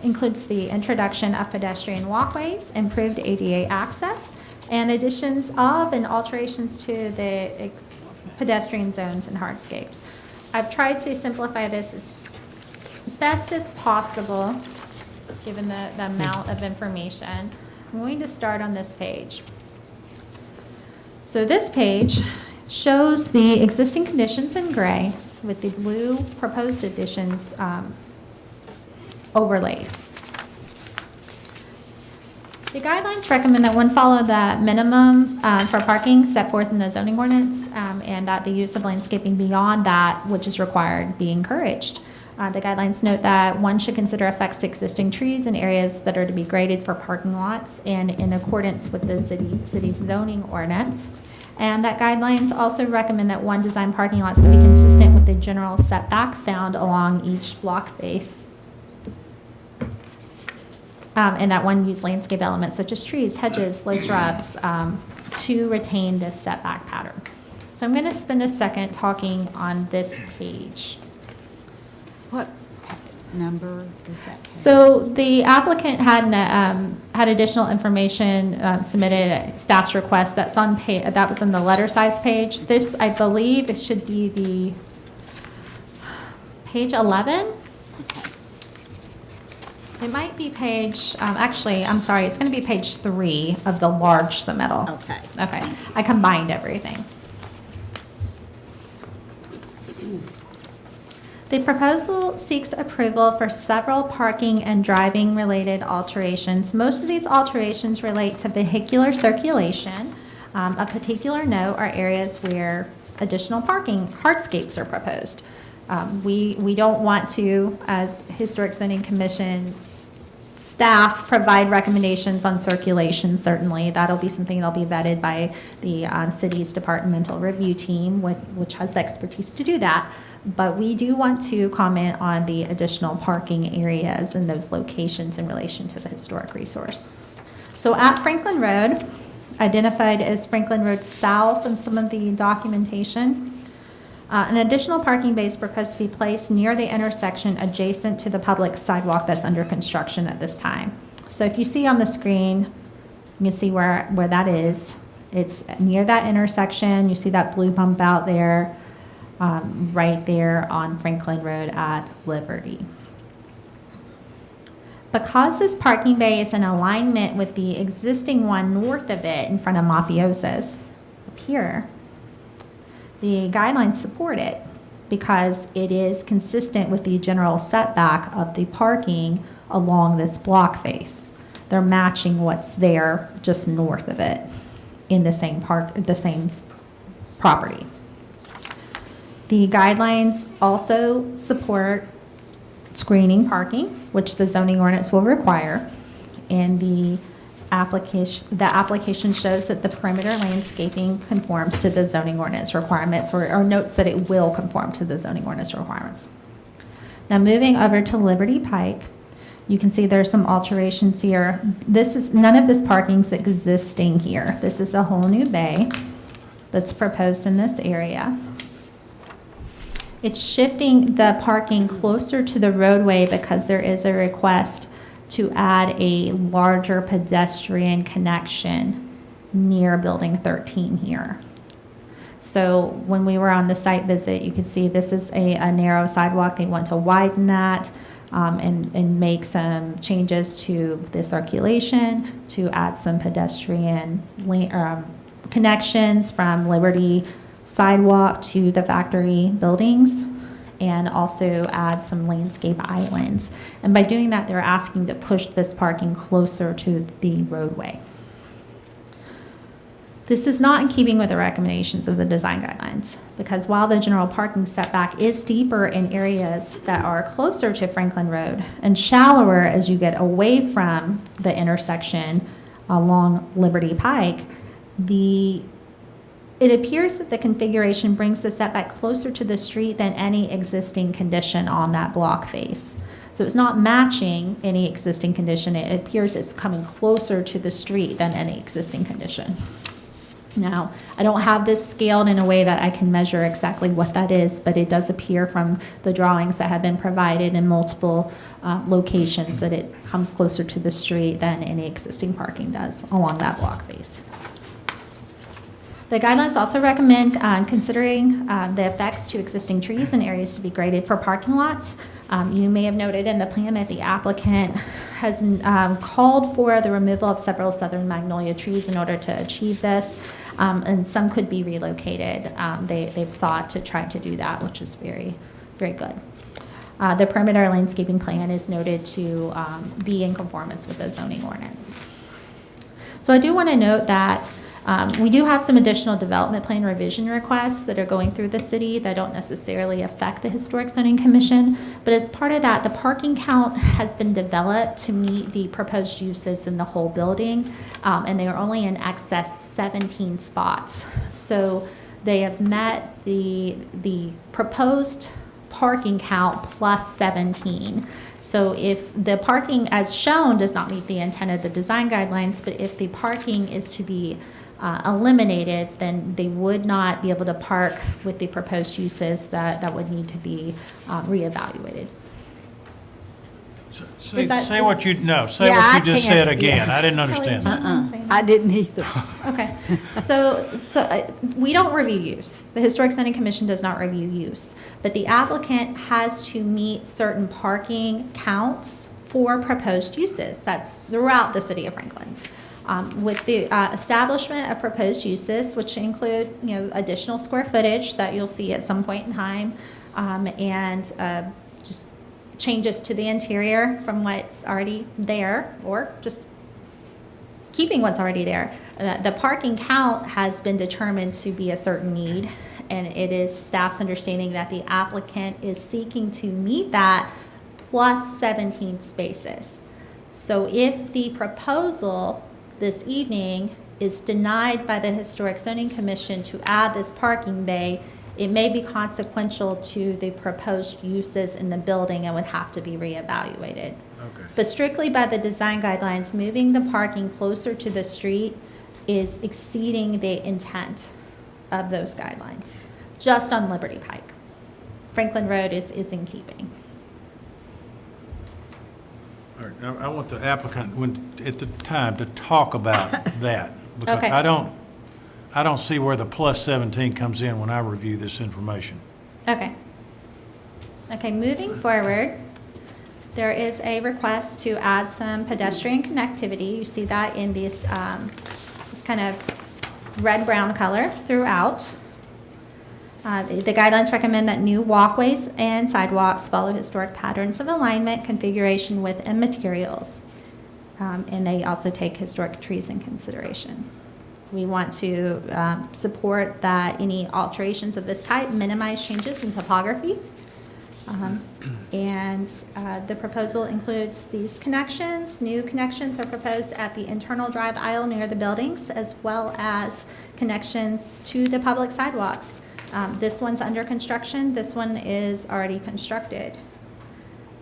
includes the introduction of pedestrian walkways, improved ADA access, and additions of and alterations to the pedestrian zones and hardscapes. I've tried to simplify this as best as possible, given the amount of information. I'm going to start on this page. So this page shows the existing conditions in gray with the blue proposed additions overlaid. The guidelines recommend that one follow the minimum for parking set forth in the zoning ordinance, and that the use of landscaping beyond that which is required be encouraged. The guidelines note that one should consider effects to existing trees in areas that are to be graded for parking lots and in accordance with the city's zoning ordinance. And that guidelines also recommend that one design parking lots to be consistent with the general setback found along each block face. And that one use landscape elements such as trees, hedges, low shrubs to retain this setback pattern. So I'm going to spend a second talking on this page. What number is that? So the applicant had additional information submitted at staff's request. That's on that was on the letter size page. This, I believe, it should be the page 11. It might be page. Actually, I'm sorry. It's going to be page 3 of the large submittal. Okay. Okay. I combined everything. The proposal seeks approval for several parking and driving related alterations. Most of these alterations relate to vehicular circulation. A particular note are areas where additional parking hardscapes are proposed. We don't want to, as Historic Zoning Commission's staff, provide recommendations on circulation, certainly. That'll be something that'll be vetted by the city's departmental review team, which has the expertise to do that. But we do want to comment on the additional parking areas in those locations in relation to the historic resource. So at Franklin Road, identified as Franklin Road South in some of the documentation, an additional parking bay is proposed to be placed near the intersection adjacent to the public sidewalk that's under construction at this time. So if you see on the screen, you can see where that is. It's near that intersection. You see that blue bump out there. Right there on Franklin Road at Liberty. Because this parking bay is in alignment with the existing one north of it in front of Mafioso's up here, the guidelines support it because it is consistent with the general setback of the parking along this block face. They're matching what's there just north of it in the same property. The guidelines also support screening parking, which the zoning ordinance will require. And the application shows that the perimeter landscaping conforms to the zoning ordinance requirements, or notes that it will conform to the zoning ordinance requirements. Now moving over to Liberty Pike, you can see there's some alterations here. None of this parking is existing here. This is a whole new bay that's proposed in this area. It's shifting the parking closer to the roadway because there is a request to add a larger pedestrian connection near Building 13 here. So when we were on the site visit, you can see this is a narrow sidewalk. They want to widen that and make some changes to the circulation to add some pedestrian connections from Liberty sidewalk to the factory buildings, and also add some landscape islands. And by doing that, they're asking to push this parking closer to the roadway. This is not in keeping with the recommendations of the design guidelines, because while the general parking setback is deeper in areas that are closer to Franklin Road and shallower as you get away from the intersection along Liberty Pike, it appears that the configuration brings the setback closer to the street than any existing condition on that block face. So it's not matching any existing condition. It appears it's coming closer to the street than any existing condition. Now, I don't have this scaled in a way that I can measure exactly what that is, but it does appear from the drawings that have been provided in multiple locations that it comes closer to the street than any existing parking does along that block face. The guidelines also recommend considering the effects to existing trees and areas to be graded for parking lots. You may have noted in the plan that the applicant has called for the removal of several southern magnolia trees in order to achieve this, and some could be relocated. They've sought to try to do that, which is very, very good. The perimeter landscaping plan is noted to be in conformance with the zoning ordinance. So I do want to note that we do have some additional development plan revision requests that are going through the city that don't necessarily affect the Historic Zoning Commission, but as part of that, the parking count has been developed to meet the proposed uses in the whole building, and they are only in excess 17 spots. So they have met the proposed parking count plus 17. So if the parking as shown does not meet the intent of the design guidelines, but if the parking is to be eliminated, then they would not be able to park with the proposed uses that would need to be reevaluated. Say Is that- say is- what you, no, say Yeah, what I you just can't- said again. yeah. I didn't understand that. I didn't either. Okay, so we don't review use. The Historic Zoning Commission does not review use, but the applicant has to meet certain parking counts for proposed uses. That's throughout the city of Franklin. With the establishment of proposed uses, which include, additional square footage that you'll see at some point in time, and just changes to the interior from what's already there, or just keeping what's already there. The parking count has been determined to be a certain need, and it is staff's understanding that the applicant is seeking to meet that plus 17 spaces. So if the proposal this evening is denied by the Historic Zoning Commission to add this parking bay, it may be consequential to the proposed uses in the building and would have to be reevaluated. Okay. But strictly by the design guidelines, moving the parking closer to the street is exceeding the intent of those guidelines, just on Liberty Pike. Franklin Road is in keeping. All right, now, I want the applicant, at the time, to talk about that. Because Okay. I don't see where the plus 17 comes in when I review this information. Okay. Okay, moving forward, there is a request to add some pedestrian connectivity. You see that in this kind of red-brown color throughout. The guidelines recommend that new walkways and sidewalks follow historic patterns of alignment, configuration, width, and materials. And they also take historic trees in consideration. We want to support that any alterations of this type minimize changes in topography. And the proposal includes these connections. New connections are proposed at the internal drive aisle near the buildings, as well as connections to the public sidewalks. This one's under construction. This one is already constructed.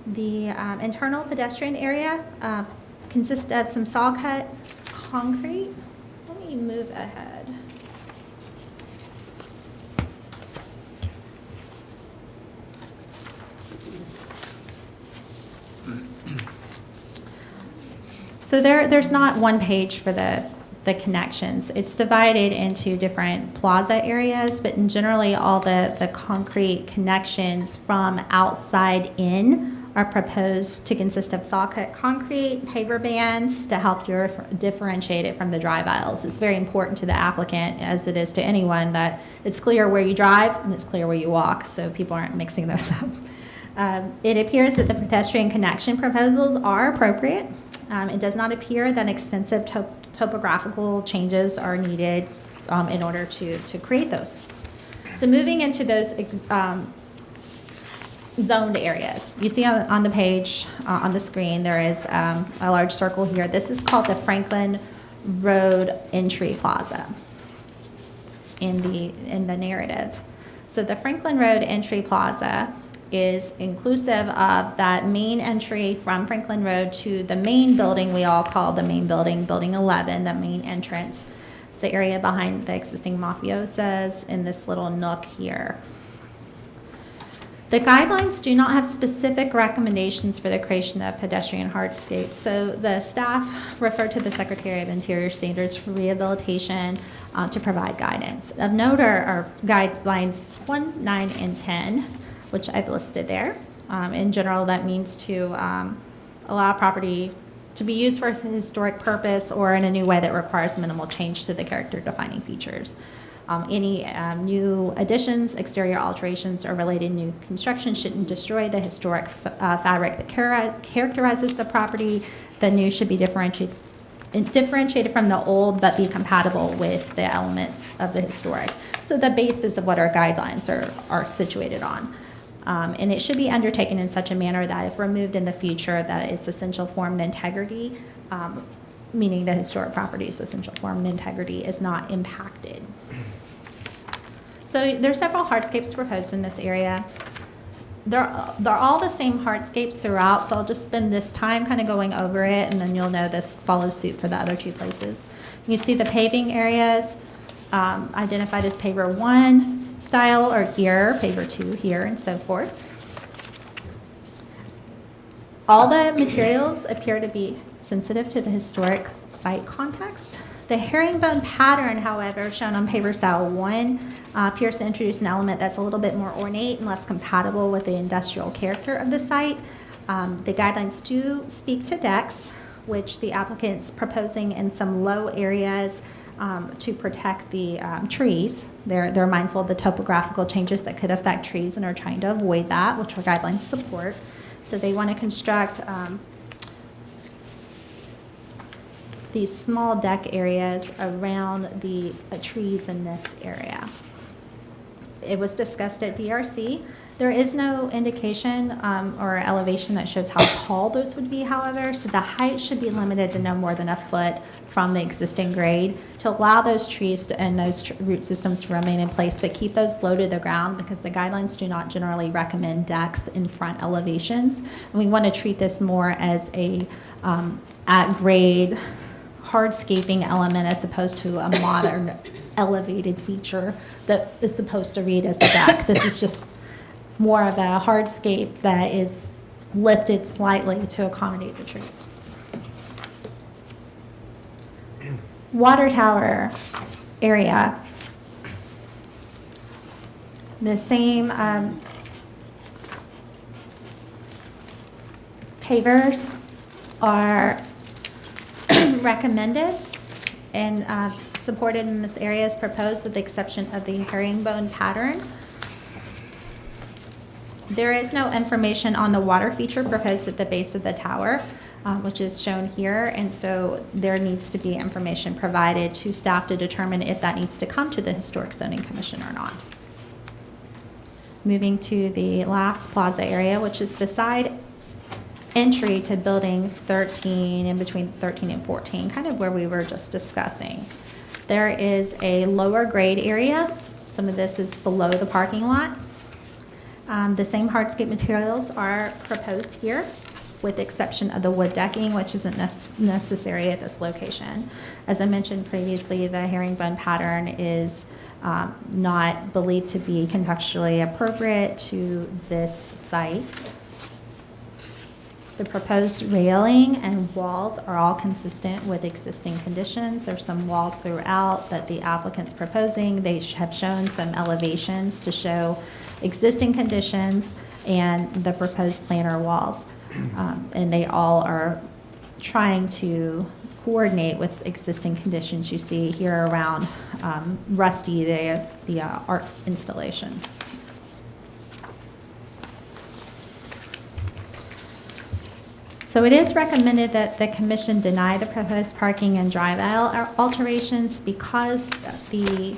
The internal pedestrian area consists of some saw-cut concrete. Let me move ahead. So there's not one page for the connections. It's divided into different plaza areas, but in generally all the concrete connections from outside in are proposed to consist of saw-cut concrete, paver bands to help differentiate it from the drive aisles. It's very important to the applicant, as it is to anyone, that it's clear where you drive and it's clear where you walk, so people aren't mixing those up. It appears that the pedestrian connection proposals are appropriate. It does not appear that extensive topographical changes are needed in order to create those. So moving into those zoned areas. You see on the page, on the screen, there is a large circle here. This is called the Franklin Road Entry Plaza in the narrative. So the Franklin Road Entry Plaza is inclusive of that main entry from Franklin Road to the main building we all call the main building, Building 11, the main entrance. It's the area behind the existing mafiosas in this little nook here. The guidelines do not have specific recommendations for the creation of pedestrian hardscapes. So the staff refer to the Secretary of Interior Standards for Rehabilitation to provide guidance. Of note are guidelines 1, 9, and 10, which I've listed there. In general, that means to allow property to be used for a historic purpose or in a new way that requires minimal change to the character-defining features. Any new additions, exterior alterations, or related new construction shouldn't destroy the historic fabric that characterizes the property. The new should be differentiated from the old, but be compatible with the elements of the historic. So the basis of what our guidelines are situated on. And it should be undertaken in such a manner that if removed in the future, that its essential form and integrity, meaning the historic property's essential form and integrity, is not impacted. So there's several hardscapes proposed in this area. They're all the same hardscapes throughout, so I'll just spend this time kind of going over it, and then you'll know this follows suit for the other two places. You see the paving areas identified as paver 1 style or here, paver 2 here, and so forth. All the materials appear to be sensitive to the historic site context. The herringbone pattern, however, shown on paver style 1, appears to introduce an element that's a little bit more ornate and less compatible with the industrial character of the site. The guidelines do speak to decks, which the applicant's proposing in some low areas to protect the trees. They're mindful of the topographical changes that could affect trees and are trying to avoid that, which our guidelines support. So they want to construct these small deck areas around the trees in this area. It was discussed at DRC. There is no indication or elevation that shows how tall those would be, however, so the height should be limited to no more than a foot from the existing grade to allow those trees and those root systems to remain in place, but keep those low to the ground because the guidelines do not generally recommend decks in front elevations. And we want to treat this more as a at-grade hardscaping element as opposed to a modern elevated feature that is supposed to read as a deck. This is just more of a hardscape that is lifted slightly to accommodate the trees. Water tower area. The same pavers are recommended and supported in this area as proposed with the exception of the herringbone pattern. There is no information on the water feature proposed at the base of the tower, which is shown here, and so there needs to be information provided to staff to determine if that needs to come to the Historic Zoning Commission or not. Moving to the last plaza area, which is the side entry to building 13, in between 13 and 14, kind of where we were just discussing. There is a lower grade area. Some of this is below the parking lot. The same hardscape materials are proposed here, with the exception of the wood decking, which isn't necessary at this location. As I mentioned previously, the herringbone pattern is not believed to be contextually appropriate to this site. The proposed railing and walls are all consistent with existing conditions. There's some walls throughout that the applicant's proposing. They have shown some elevations to show existing conditions and the proposed planar walls. And they all are trying to coordinate with existing conditions you see here around Rusty, the art installation. So it is recommended that the commission deny the proposed parking and drive aisle alterations because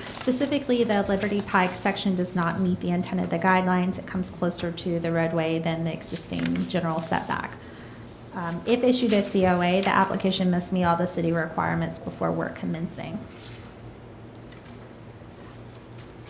specifically the Liberty Pike section does not meet the intent of the guidelines. It comes closer to the roadway than the existing general setback. If issued as COA, the application must meet all the city requirements before work commencing.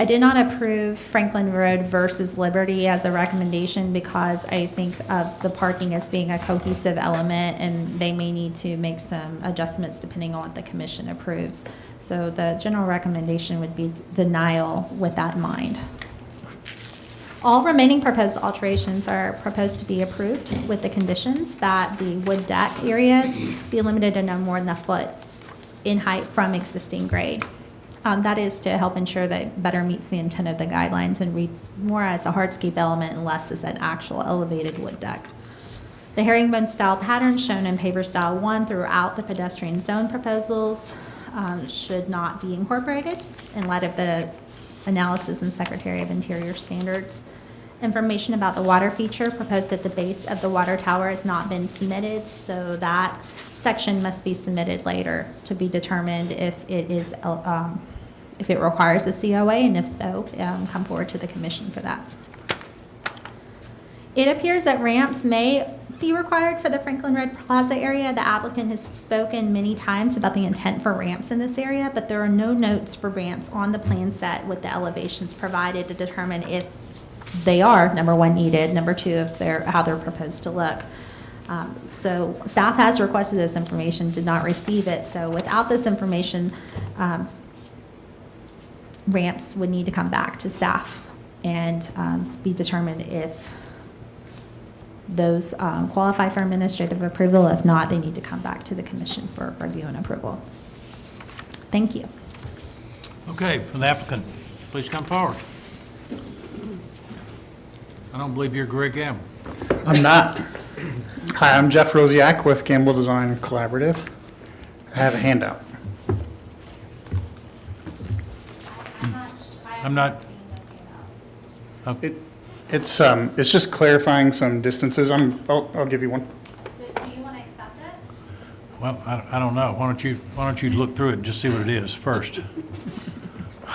I did not approve Franklin Road versus Liberty as a recommendation because I think of the parking as being a cohesive element, and they may need to make some adjustments depending on what the commission approves. So the general recommendation would be denial with that in mind. All remaining proposed alterations are proposed to be approved with the conditions that the wood deck areas be limited to no more than a foot in height from existing grade. That is to help ensure that it better meets the intent of the guidelines and reads more as a hardscape element and less as an actual elevated wood deck. The herringbone style pattern shown in paper style 1 throughout the pedestrian zone proposals should not be incorporated in light of the analysis and Secretary of Interior standards. Information about the water feature proposed at the base of the water tower has not been submitted, so that section must be submitted later to be determined if it is if it requires a COA, and if so, come forward to the commission for that. It appears that ramps may be required for the Franklin Red Plaza area. The applicant has spoken many times about the intent for ramps in this area, but there are no notes for ramps on the plan set with the elevations provided to determine if they are, number one, needed, number two, if they're, how they're proposed to look. So staff has requested this information, did not receive it. So without this information, ramps would need to come back to staff and be determined if those qualify for administrative approval. If not, they need to come back to the commission for review and approval. Thank you. Okay, from the applicant, please come forward. I don't believe you're Greg Gamble. I'm not. Hi, I'm Jeff Rosiak with Gamble Design Collaborative. I have a handout. I'm not. It's just clarifying some distances. I'll give you one. Do you want to accept it? Well, I don't know. Why don't you look through it and just see what it is first?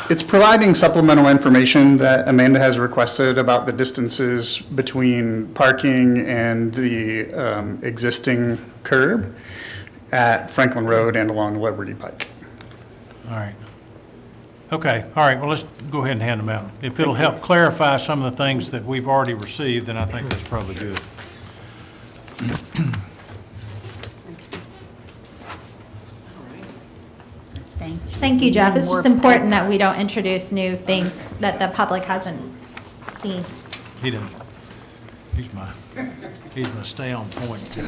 It's providing supplemental information that Amanda has requested about the distances between parking and the existing curb at Franklin Road and along Liberty Pike. All right. Okay, all right, well, let's go ahead and hand them out. If it'll help clarify some of the things that we've already received, then I think that's probably good. Thank you, Jeff. It's just important that we don't introduce new things that the public hasn't seen. He didn't. He's my stay on point guy.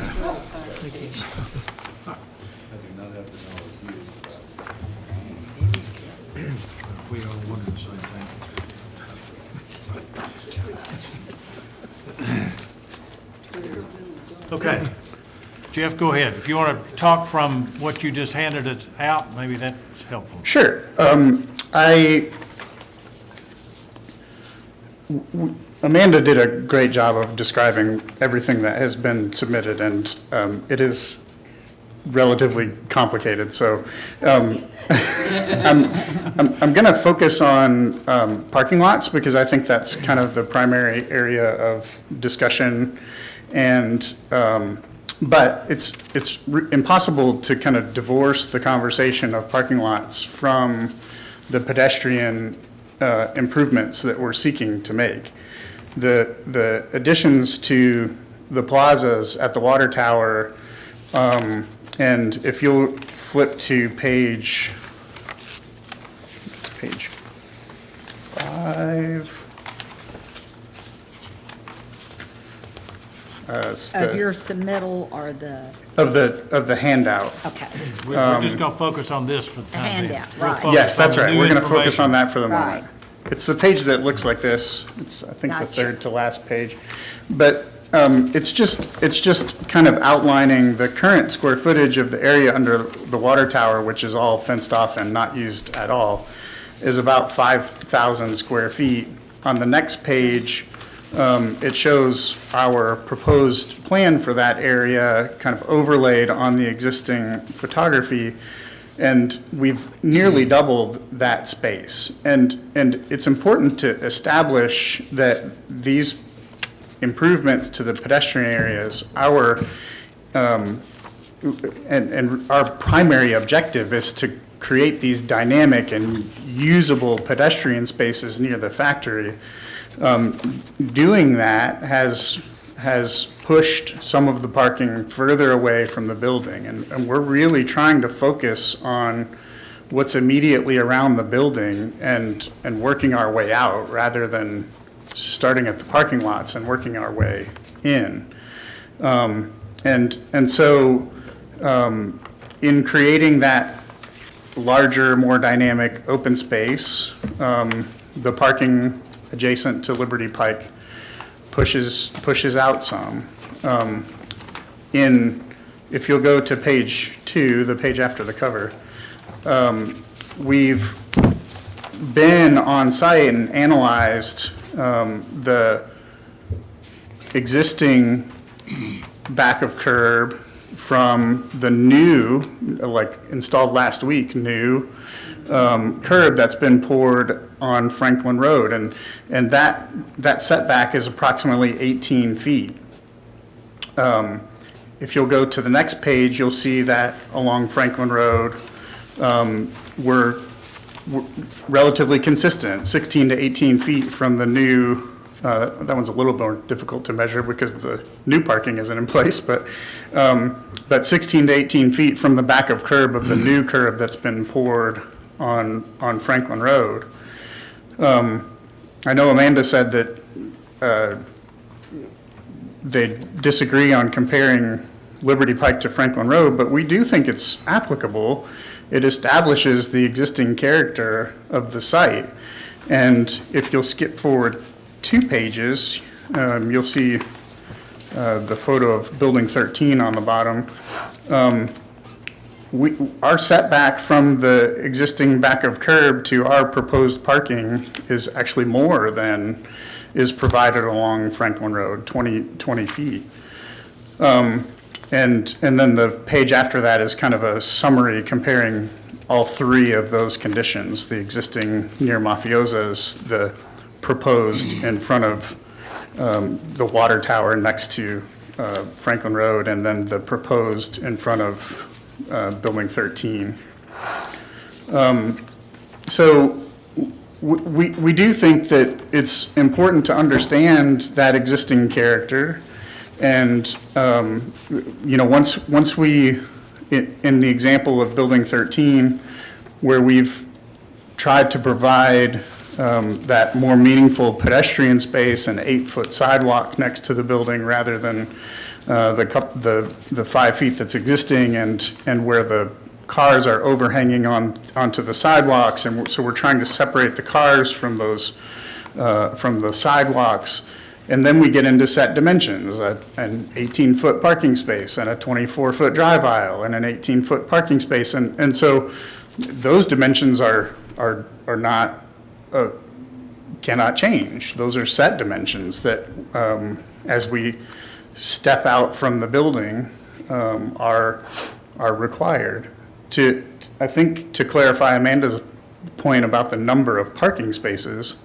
We all wanted the same thing. Okay. Jeff, go ahead. If you want to talk from what you just handed it out, maybe that's helpful. Sure. Amanda did a great job of describing everything that has been submitted, and it is relatively complicated. So I'm going to focus on parking lots because I think that's kind of the primary area of discussion, and but it's impossible to kind of divorce the conversation of parking lots from the pedestrian improvements that we're seeking to make. The additions to the plazas at the water tower, and if you'll flip to page 5. Of your submittal or the? Of the handout. Okay. We're just going to focus on this for the time being. handout, We'll right. focus Yes, that's on the right. new We're going to focus information. on that for the Right. moment. It's the page that looks like this. It's, I think, the Gotcha. third to last page. But it's just kind of outlining the current square footage of the area under the water tower, which is all fenced off and not used at all, is about 5,000 square feet. On the next page, it shows our proposed plan for that area kind of overlaid on the existing photography. And we've nearly doubled that space. And it's important to establish that these improvements to the pedestrian areas, our primary objective is to create these dynamic and usable pedestrian spaces near the factory. Doing that has pushed some of the parking further away from the building. And we're really trying to focus on what's immediately around the building and working our way out rather than starting at the parking lots and working our way in. And so in creating that larger, more dynamic open space, the parking adjacent to Liberty Pike pushes out some. If you'll go to page 2, the page after the cover, we've been on site and analyzed the existing back of curb from the new, like installed last week, new curb that's been poured on Franklin Road. And that setback is approximately 18 feet. If you'll go to the next page, you'll see that along Franklin Road, we're relatively consistent, 16 to 18 feet from the new, that one's a little more difficult to measure because the new parking isn't in place, but 16 to 18 feet from the back of curb of the new curb that's been poured on Franklin Road. I know Amanda said that they disagree on comparing Liberty Pike to Franklin Road, but we do think it's applicable. It establishes the existing character of the site. And if you'll skip forward 2 pages, you'll see the photo of Building 13 on the bottom. Our setback from the existing back of curb to our proposed parking is actually more than is provided along Franklin Road, 20 feet. And then the page after that is kind of a summary comparing all 3 of those conditions, the existing near Mafiosa's, the proposed in front of the water tower next to Franklin Road, and then the proposed in front of Building 13. So we do think that it's important to understand that existing character. And, once we, in the example of Building 13, where we've tried to provide that more meaningful pedestrian space and 8-foot sidewalk next to the building rather than the 5 feet that's existing and where the cars are overhanging onto the sidewalks. And so we're trying to separate the cars from those, from the sidewalks. And then we get into set dimensions, an 18-foot parking space and a 24-foot drive aisle and an 18-foot parking space. And so those dimensions are not, cannot change. Those are set dimensions that, as we step out from the building, are required. I think to clarify Amanda's point about the number of parking spaces,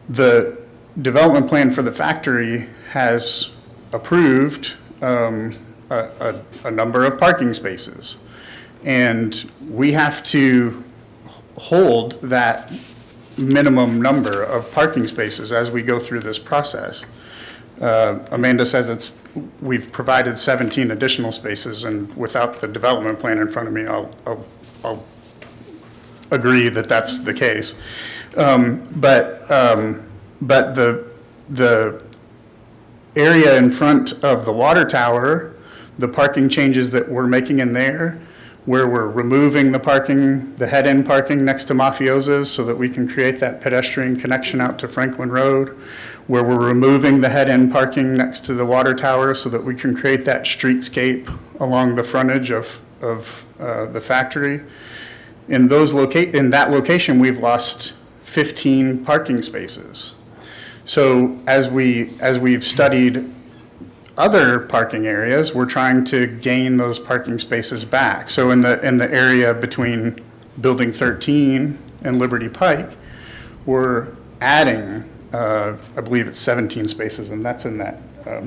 the development plan for the factory has approved a number of parking spaces. And we have to hold that minimum number of parking spaces as we go through this process. Amanda says we've provided 17 additional spaces, and without the development plan in front of me, I'll agree that that's the case. But the area in front of the water tower, the parking changes that we're making in there, where we're removing the parking, the head-end parking next to Mafiosa's so that we can create that pedestrian connection out to Franklin Road, where we're removing the head-end parking next to the water tower so that we can create that streetscape along the frontage of the factory. In that location, we've lost 15 parking spaces. So as we've studied other parking areas, we're trying to gain those parking spaces back. So in the area between Building 13 and Liberty Pike, we're adding, I believe it's 17 spaces, and that's in that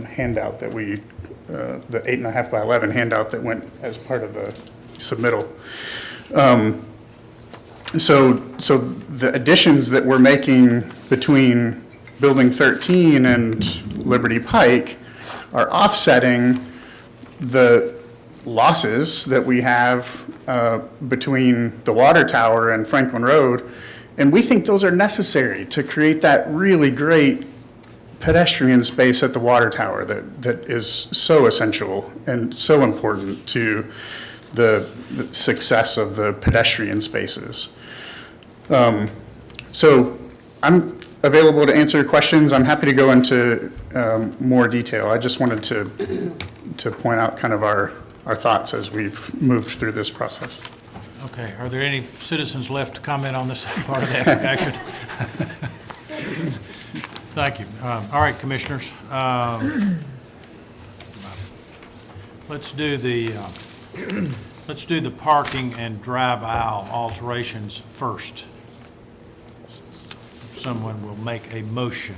handout that the 8.5 by 11 handout that went as part of the submittal. So the additions that we're making between Building 13 and Liberty Pike are offsetting the losses that we have between the water tower and Franklin Road. And we think those are necessary to create that really great pedestrian space at the water tower that is so essential and so important to the success of the pedestrian spaces. So I'm available to answer questions. I'm happy to go into more detail. I just wanted to point out kind of our thoughts as we've moved through this process. Okay, are there any citizens left to comment on this part of the application? Thank you. All right, commissioners. Let's do the parking and drive aisle alterations first. If someone will make a motion.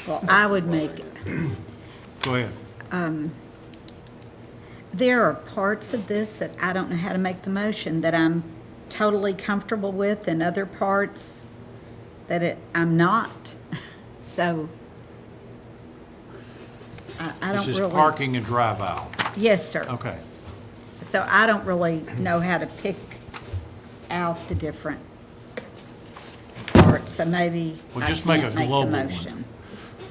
Well, I would make, Go ahead. there are parts of this that I don't know how to make the motion that I'm totally comfortable with, and other parts that I'm not. So I don't This is really. parking and drive aisle. Yes, sir. Okay. So I don't really know how to pick out the different parts, so maybe Well, I just make a can't make the global one. motion.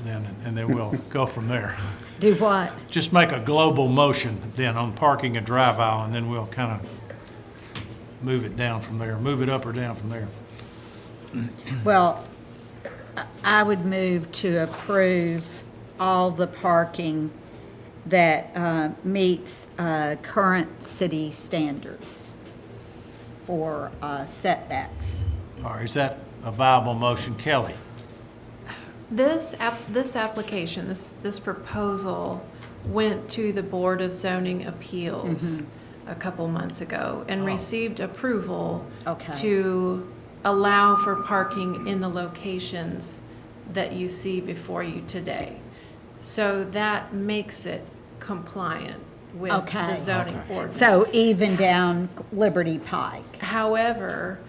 And then we'll go from there. Do what? Just make a global motion then on parking and drive aisle, and then we'll kind of move it down from there, move it up or down from there. Well, I would move to approve all the parking that meets current city standards for setbacks. All right, is that a viable motion? Kelly? This application, this proposal went to the Board of Zoning Appeals a couple months ago and received approval to allow for parking in the locations that you see before you today. So that makes it compliant with the zoning ordinance. So even down Liberty Pike. However,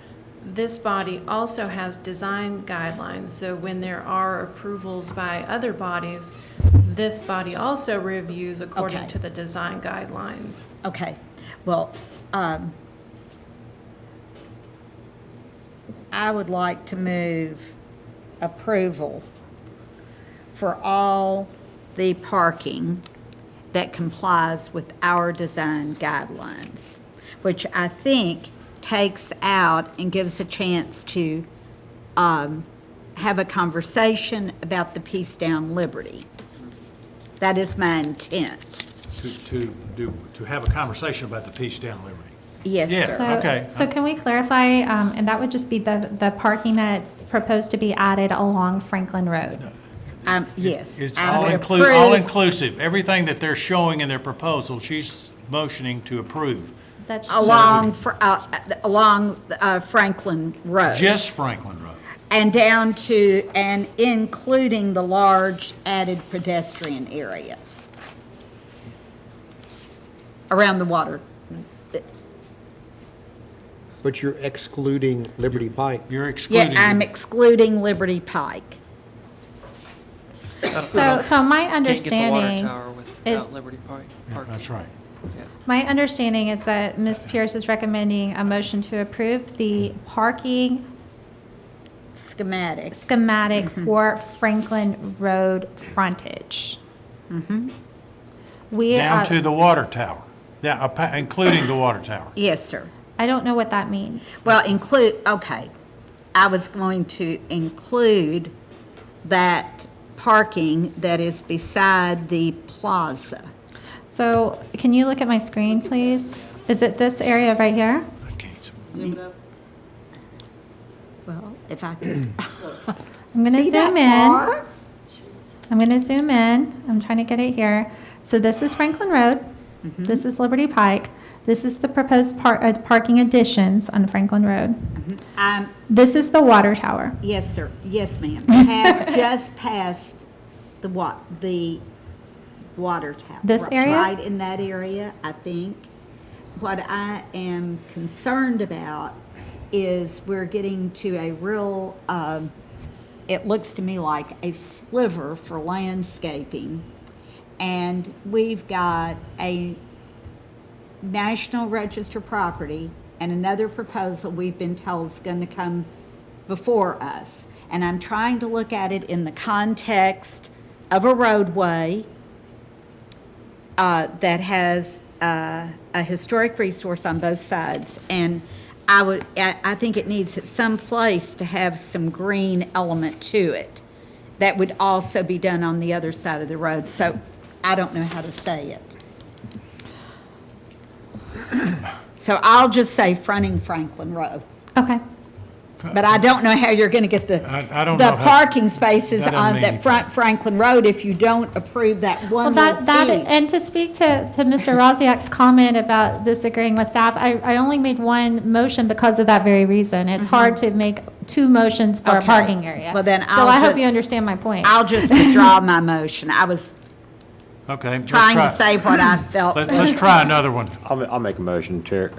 this body also has design guidelines, so when there are approvals by other bodies, this body also reviews according to the design guidelines. Okay, well, I would like to move approval for all the parking that complies with our design guidelines, which I think takes out and gives a chance to have a conversation about the piece down Liberty. That is my intent. To have a conversation about the piece down Liberty. Yes, Yeah, sir. okay. So can we clarify, and that would just be the parking that's proposed to be added along Franklin Road? Yes. It's I all would inclusive, approve. all inclusive. Everything that they're showing in their proposal, she's motioning to approve. That's Along Franklin Road. Just Franklin Road. And down to, and including the large added pedestrian area around the water. But you're excluding Liberty Pike. You're excluding. Yeah, I'm excluding Liberty Pike. So from my Can't get the water understanding, tower is, without Liberty Park. That's right. my understanding is that Ms. Pierce is recommending a motion to approve the parking schematic for Franklin Road frontage. We Down are- to the water tower, including the water tower. Yes, sir. I don't know what that means. Well, okay. I was going to include that parking that is beside the plaza. So can you look at my screen, please? Is it this area right here? Zoom it up. Well, if I could. I'm going to See that zoom in. bar? I'm going to zoom in. I'm trying to get it here. So this is Franklin Road. This is Liberty Pike. This is the proposed parking additions on Franklin Road. This is the water tower. Yes, sir. Yes, ma'am. I have just passed the water tower. This area? Right in that area, I think. What I am concerned about is we're getting to a real, it looks to me like a sliver for landscaping. And we've got a National Register property and another proposal we've been told is going to come before us. And I'm trying to look at it in the context of a roadway that has a historic resource on both sides. And I think it needs at some place to have some green element to it that would also be done on the other side of the road. So I don't know how to say it. So I'll just say fronting Franklin Road. Okay. But I don't know how you're going to get the I don't know how- parking spaces that doesn't on mean that front Franklin Road if you don't approve that Well, one that, little piece. and to speak to Mr. Roziak's comment about disagreeing with staff, I only made one motion because of that very reason. It's hard to make two motions for a Okay. parking area. Well, then So I'll I hope just- you understand my point. I'll just withdraw my motion. I was Okay. let's trying try- to say what I felt. Let's try another one. I'll make a motion, Chair.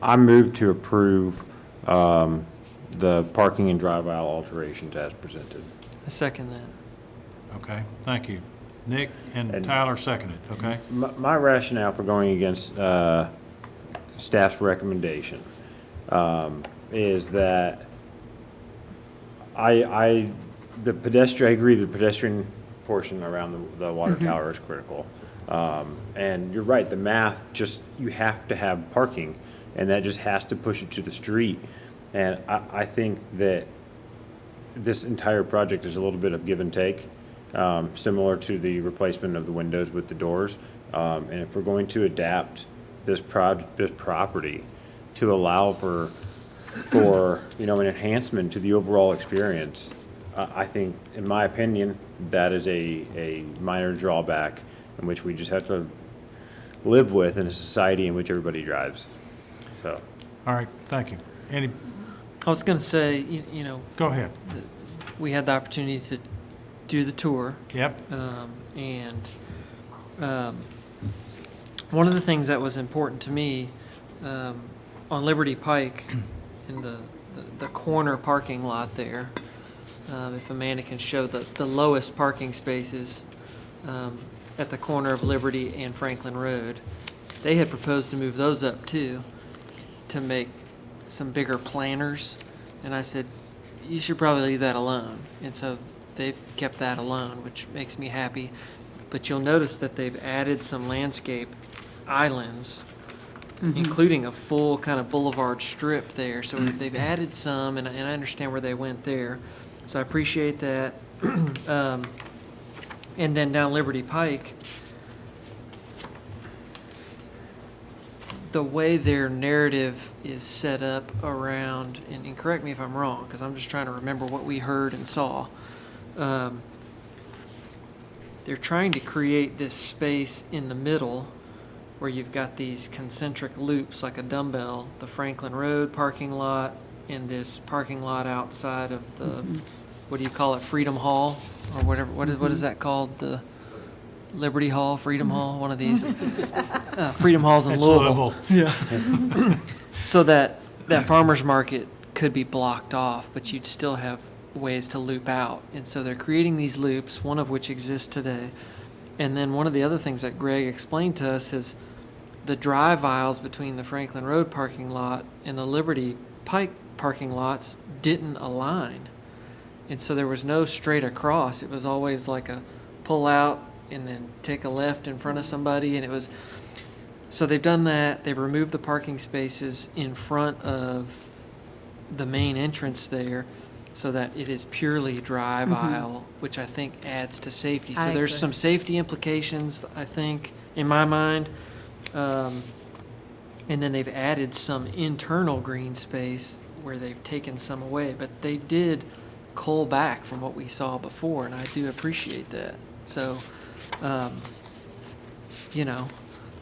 I move to approve the parking and drive aisle alterations as presented. I second that. Okay, thank you. Nick and Tyler seconded, okay? My rationale for going against staff's recommendation is that I agree, the pedestrian portion around the water tower is critical. And you're right, the math you have to have parking, and that just has to push it to the street. And I think that this entire project is a little bit of give and take, similar to the replacement of the windows with the doors. And if we're going to adapt this property to allow for an enhancement to the overall experience, I think, in my opinion, that is a minor drawback in which we just have to live with in a society in which everybody drives. So. All right, thank you. Any, I was going to say, you know, go ahead. we had the opportunity to do the tour. Yep. One of the things that was important to me on Liberty Pike in the corner parking lot there, if Amanda can show the lowest parking spaces at the corner of Liberty and Franklin Road, they had proposed to move those up too, to make some bigger planters. And I said, you should probably leave that alone. And so they've kept that alone, which makes me happy. But you'll notice that they've added some landscape islands, including a full kind of boulevard strip there. So they've added some, and I understand where they went there. So I appreciate that. And then down Liberty Pike, the way their narrative is set up around, and correct me if I'm wrong, because I'm just trying to remember what we heard and saw. They're trying to create this space in the middle where you've got these concentric loops like a dumbbell, the Franklin Road parking lot and this parking lot outside of the, what do you call it, Freedom Hall or whatever, what is that called? The Liberty Hall, Freedom Hall, one of these. Freedom Hall's in It's Louisville. Louisville. Yeah. So that farmer's market could be blocked off, but you'd still have ways to loop out. And so they're creating these loops, one of which exists today. And then one of the other things that Greg explained to us is the drive aisles between the Franklin Road parking lot and the Liberty Pike parking lots didn't align. And so there was no straight across. It was always like a pull out and then take a left in front of somebody. And it was, so they've done that. They've removed the parking spaces in front of the main entrance there so that it is purely drive aisle, which I think adds to safety. So I there's agree. some safety implications, I think, in my mind. And then they've added some internal green space where they've taken some away. But they did cull back from what we saw before, and I do appreciate that. So, you know,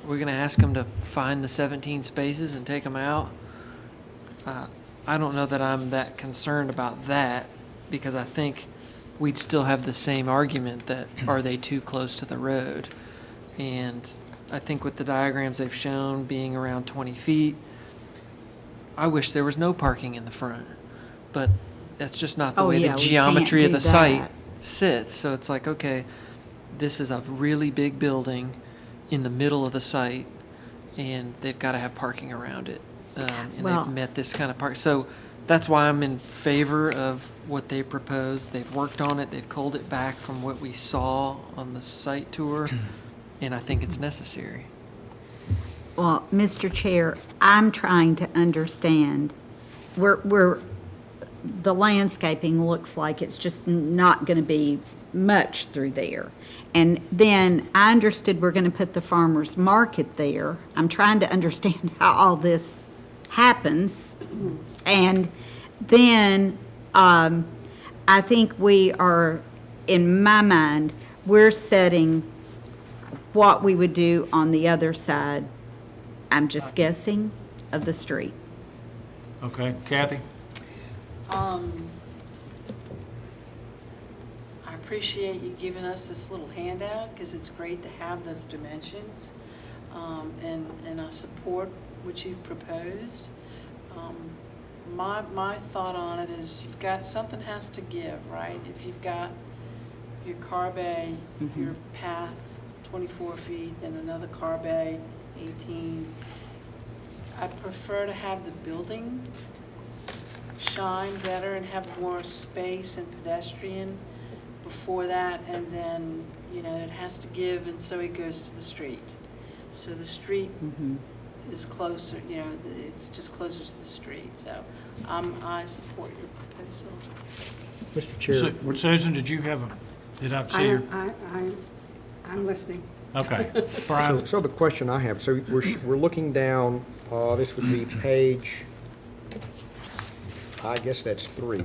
we're going to ask them to find the 17 spaces and take them out. I don't know that I'm that concerned about that, because I think we'd still have the same argument that, are they too close to the road? And I think with the diagrams they've shown being around 20 feet, I wish there was no parking in the front, but that's just not the Oh, way yeah, the we can't geometry of do the site that. sits. So it's like, okay, this is a really big building in the middle of the site, and they've got to have parking around it. And Well- they've met this kind of park. So that's why I'm in favor of what they propose. They've worked on it. They've culled it back from what we saw on the site tour, and I think it's necessary. Well, Mr. Chair, I'm trying to understand, the landscaping looks like it's just not going to be much through there. And then I understood we're going to put the farmer's market there. I'm trying to understand how all this happens. And then I think we are, in my mind, we're setting what we would do on the other side, I'm just guessing, of the street. Okay, Kathy? I appreciate you giving us this little handout, because it's great to have those dimensions. And I support what you've proposed. My thought on it is you've got, something has to give, right? If you've got your car bay, your path, 24 feet, then another car bay, 18. I prefer to have the building shine better and have more space and pedestrian before that, and then, you know, it has to give, and so it goes to the street. So the street is closer, you know, it's just closer to the street, so I support your proposal. Mr. Chair. Susan, did you have did I see your? I'm listening. Okay. Brian? So the question I have, so we're looking down, this would be page, I guess that's 3.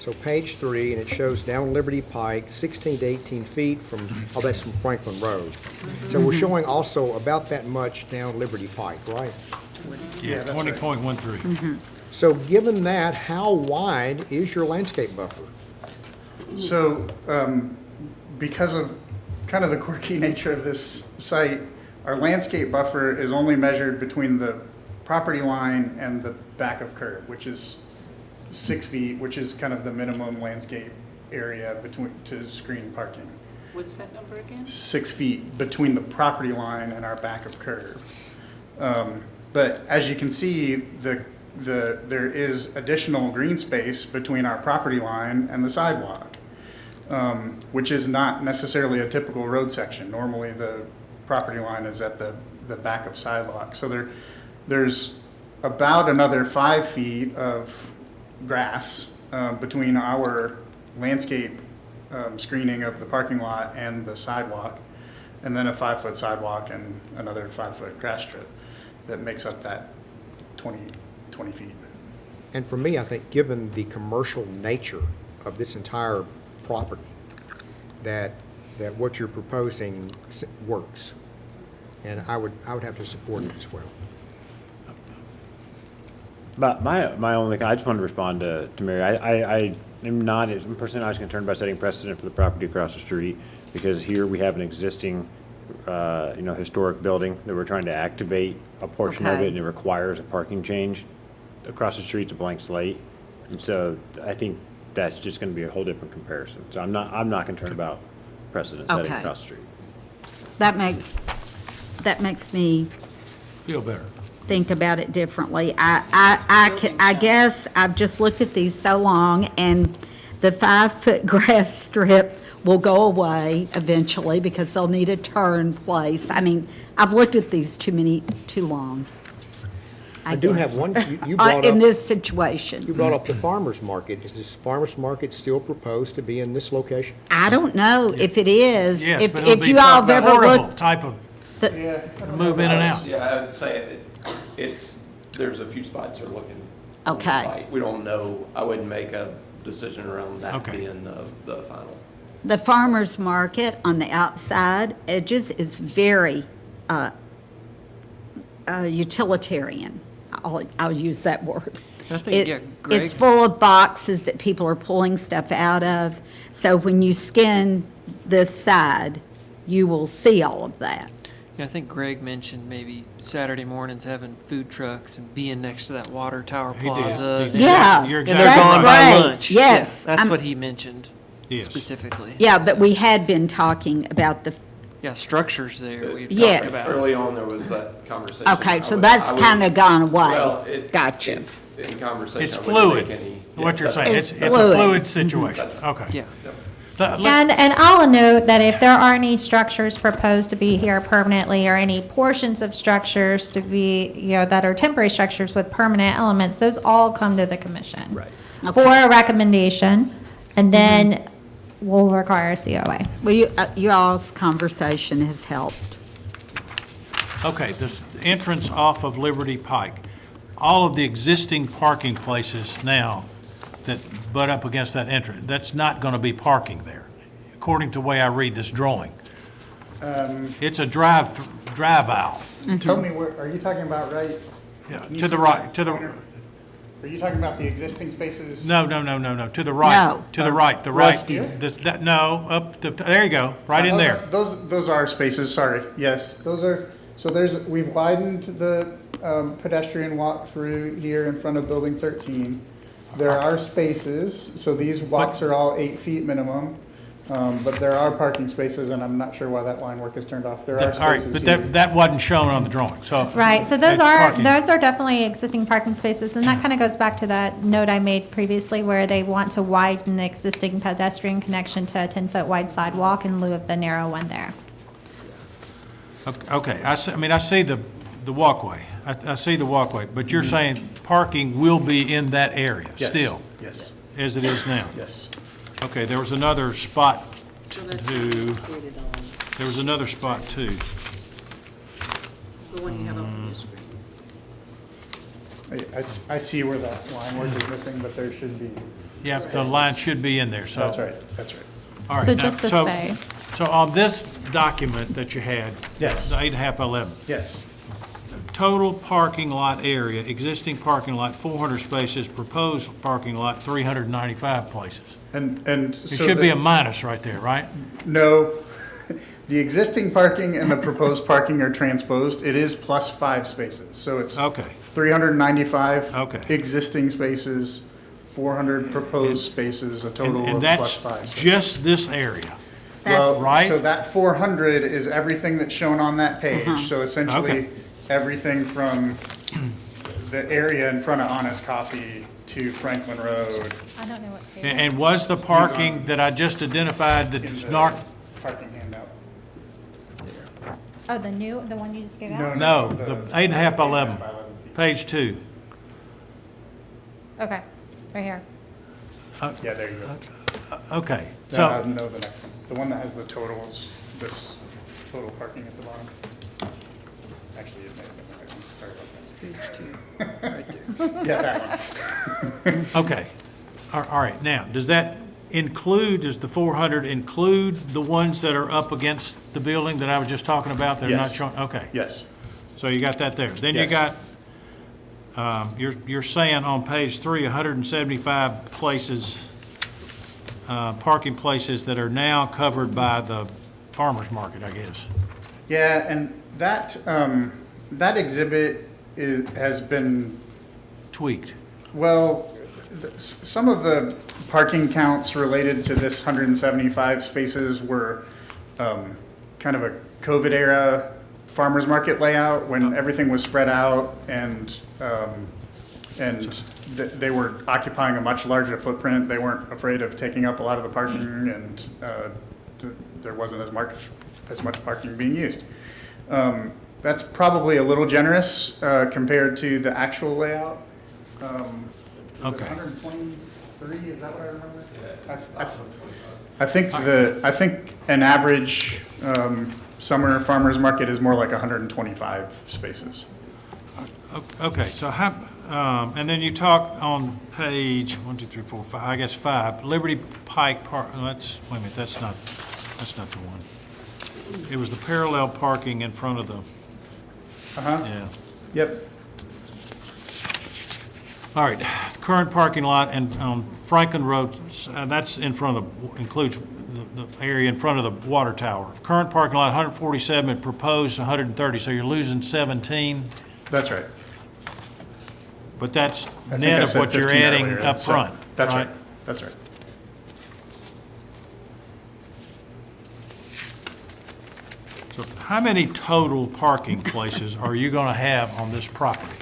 So page 3, and it shows down Liberty Pike, 16 to 18 feet from, that's from Franklin Road. So we're showing also about that much down Liberty Pike, right? Yeah, 20.13. So given that, how wide is your landscape buffer? So, because of kind of the quirky nature of this site, our landscape buffer is only measured between the property line and the back of curb, which is 6 feet, which is kind of the minimum landscape area to screen parking. What's that number again? 6 feet between the property line and our back of curb. But as you can see, there is additional green space between our property line and the sidewalk, which is not necessarily a typical road section. Normally, the property line is at the back of sidewalk. So there's about another 5 feet of grass between our landscape screening of the parking lot and the sidewalk, and then a 5-foot sidewalk and another 5-foot grass strip that makes up that 20 feet. And for me, I think, given the commercial nature of this entire property, that what you're proposing works. And I would have to support it as well. But my only, I just wanted to respond to Mary. I'm personally not as concerned about setting precedent for the property across the street, because here we have an existing, historic building that we're trying to activate a portion of Okay. it, and it requires a parking change. Across the street's a blank slate, and so I think that's just going to be a whole different comparison. So I'm not concerned about precedent setting Okay. across the street. That makes me Feel better. think about it differently. I guess I've just looked at these so long, and the 5-foot grass strip will go away eventually because they'll need a turn place. I mean, I've looked at these too long. I do guess. have one, you brought In up, this situation. you brought up the farmer's market. Is this farmer's market still proposed to be in this location? I don't know if it is. Yes, but it'll If be you all have ever portable looked. type of move in and out. Yeah, I would say there's a few spots that are looking on the Okay. site. We don't know, I wouldn't make a decision around that Okay. being the final. The farmer's market on the outside edges is very utilitarian. I'll use that word. I think, yeah, Greg- It's full of boxes that people are pulling stuff out of. So when you scan this side, you will see all of that. Yeah, I think Greg mentioned maybe Saturday mornings having food trucks and being next to that water tower He did. plaza. He's and- Yeah, You're And exactly they're that's gone by right. lunch. Yes, Yeah, that's I'm- what he mentioned Yes. specifically. Yeah, but we had been talking about the, Yeah, structures there we've Yes. talked about. Early on, there was that conversation. okay, I so would- that's I would- kind of gone Well, away. it- Gotcha. it's in conversation. It's I wouldn't fluid, make any- what you're yeah, saying. It's It's a fluid. fluid situation. Okay. Yeah. And I'll note that if there are any structures proposed to be here permanently, or any portions of structures to be, that are temporary structures with permanent elements, those all come to the commission. Okay. For a recommendation, and then we'll require a COA. Well, you all's conversation has helped. Okay, this entrance off of Liberty Pike, all of the existing parking places now that butt up against that entrance, that's not going to be parking there, according to the way I read this drawing. It's a drive aisle. Tell me, where, are you talking about right? Yeah, Can you to the see right, to the, corner? Are you talking about the existing spaces? no, to the right, No. to the right, the Russ, right. do you? No, there you go, right in there. Those are spaces, sorry, yes. Those are, so we've widened the pedestrian walk through here in front of Building 13. There are spaces, so these walks are all 8 feet minimum, but there are parking spaces, and I'm not sure why that line work is turned off. There are All right, spaces but here. that wasn't shown on the drawing, so. Right, so those that's parking. are definitely existing parking spaces, and that kind of goes back to that note I made previously where they want to widen the existing pedestrian connection to a 10-foot wide sidewalk in lieu of the narrow one there. Okay, I see the walkway. I see the walkway, but you're saying parking will be in that area Yes, still, Yes, as it is now? yes. Okay, there was another spot So that's too. indicated on There was another spot too. the one you have up on your screen. I see where that line work is missing, but there should be. Yeah, the line should be in there, so. That's right, that's right. All right, So now, just this bay. So on this document that you had. Yes. The 8.5 by 11. Yes. Total parking lot area, existing parking lot, 400 spaces, proposed parking lot, 395 places. And It so should be the- a minus right there, right? No, the existing parking and the proposed parking are transposed. It is plus 5 spaces, so it's Okay, 395 Okay. existing spaces, 400 proposed spaces, a total and of that's plus 5. just this area. Well, right? So that 400 is everything that's shown on that page. So essentially, Okay. everything from the area in front of Honest Coffee to Franklin Road. I don't know what. And was the parking that I just identified in that's the not, Parking handout. Oh, the one you just gave out? no, the 8.5 by 11, page 2. Okay, right here. Yeah, there you go. Okay, No, so, no, the next one. The one that has the totals, this total parking at the bottom. Actually, it may have been the right one. Sorry about that. Page 2, right there. Yeah, that one. okay. All right, now, does that include, does the 400 include the ones that are up against the building that I was just talking about? They're not Yes. shown, okay. Yes. So you got that there. Then you Yes. got, you're saying on page 3, 175 places, parking places that are now covered by the farmer's market, I guess. Yeah, and that, that exhibit has been, Tweaked. well, some of the parking counts related to this 175 spaces were kind of a COVID-era farmer's market layout when everything was spread out and they were occupying a much larger footprint. They weren't afraid of taking up a lot of the parking and there wasn't as much parking being used. That's probably a little generous compared to the actual layout. Okay. 123, is that what I remember? I think an average summer farmer's market is more like 125 spaces. Okay, so how, and then you talk on page 1, 2, 3, 4, 5, I guess 5, Liberty Pike Park, wait a minute, that's not the one. It was the parallel parking in front of the, Uh-huh, yeah. yep. All right, current parking lot and Franklin Road, that's in front of includes the area in front of the water tower. Current parking lot, 147, and proposed 130, so you're losing 17, That's right. but that's I think net I of said what you're 15 adding earlier. up front. That's right. That's right. So how many total parking places are you going to have on this property?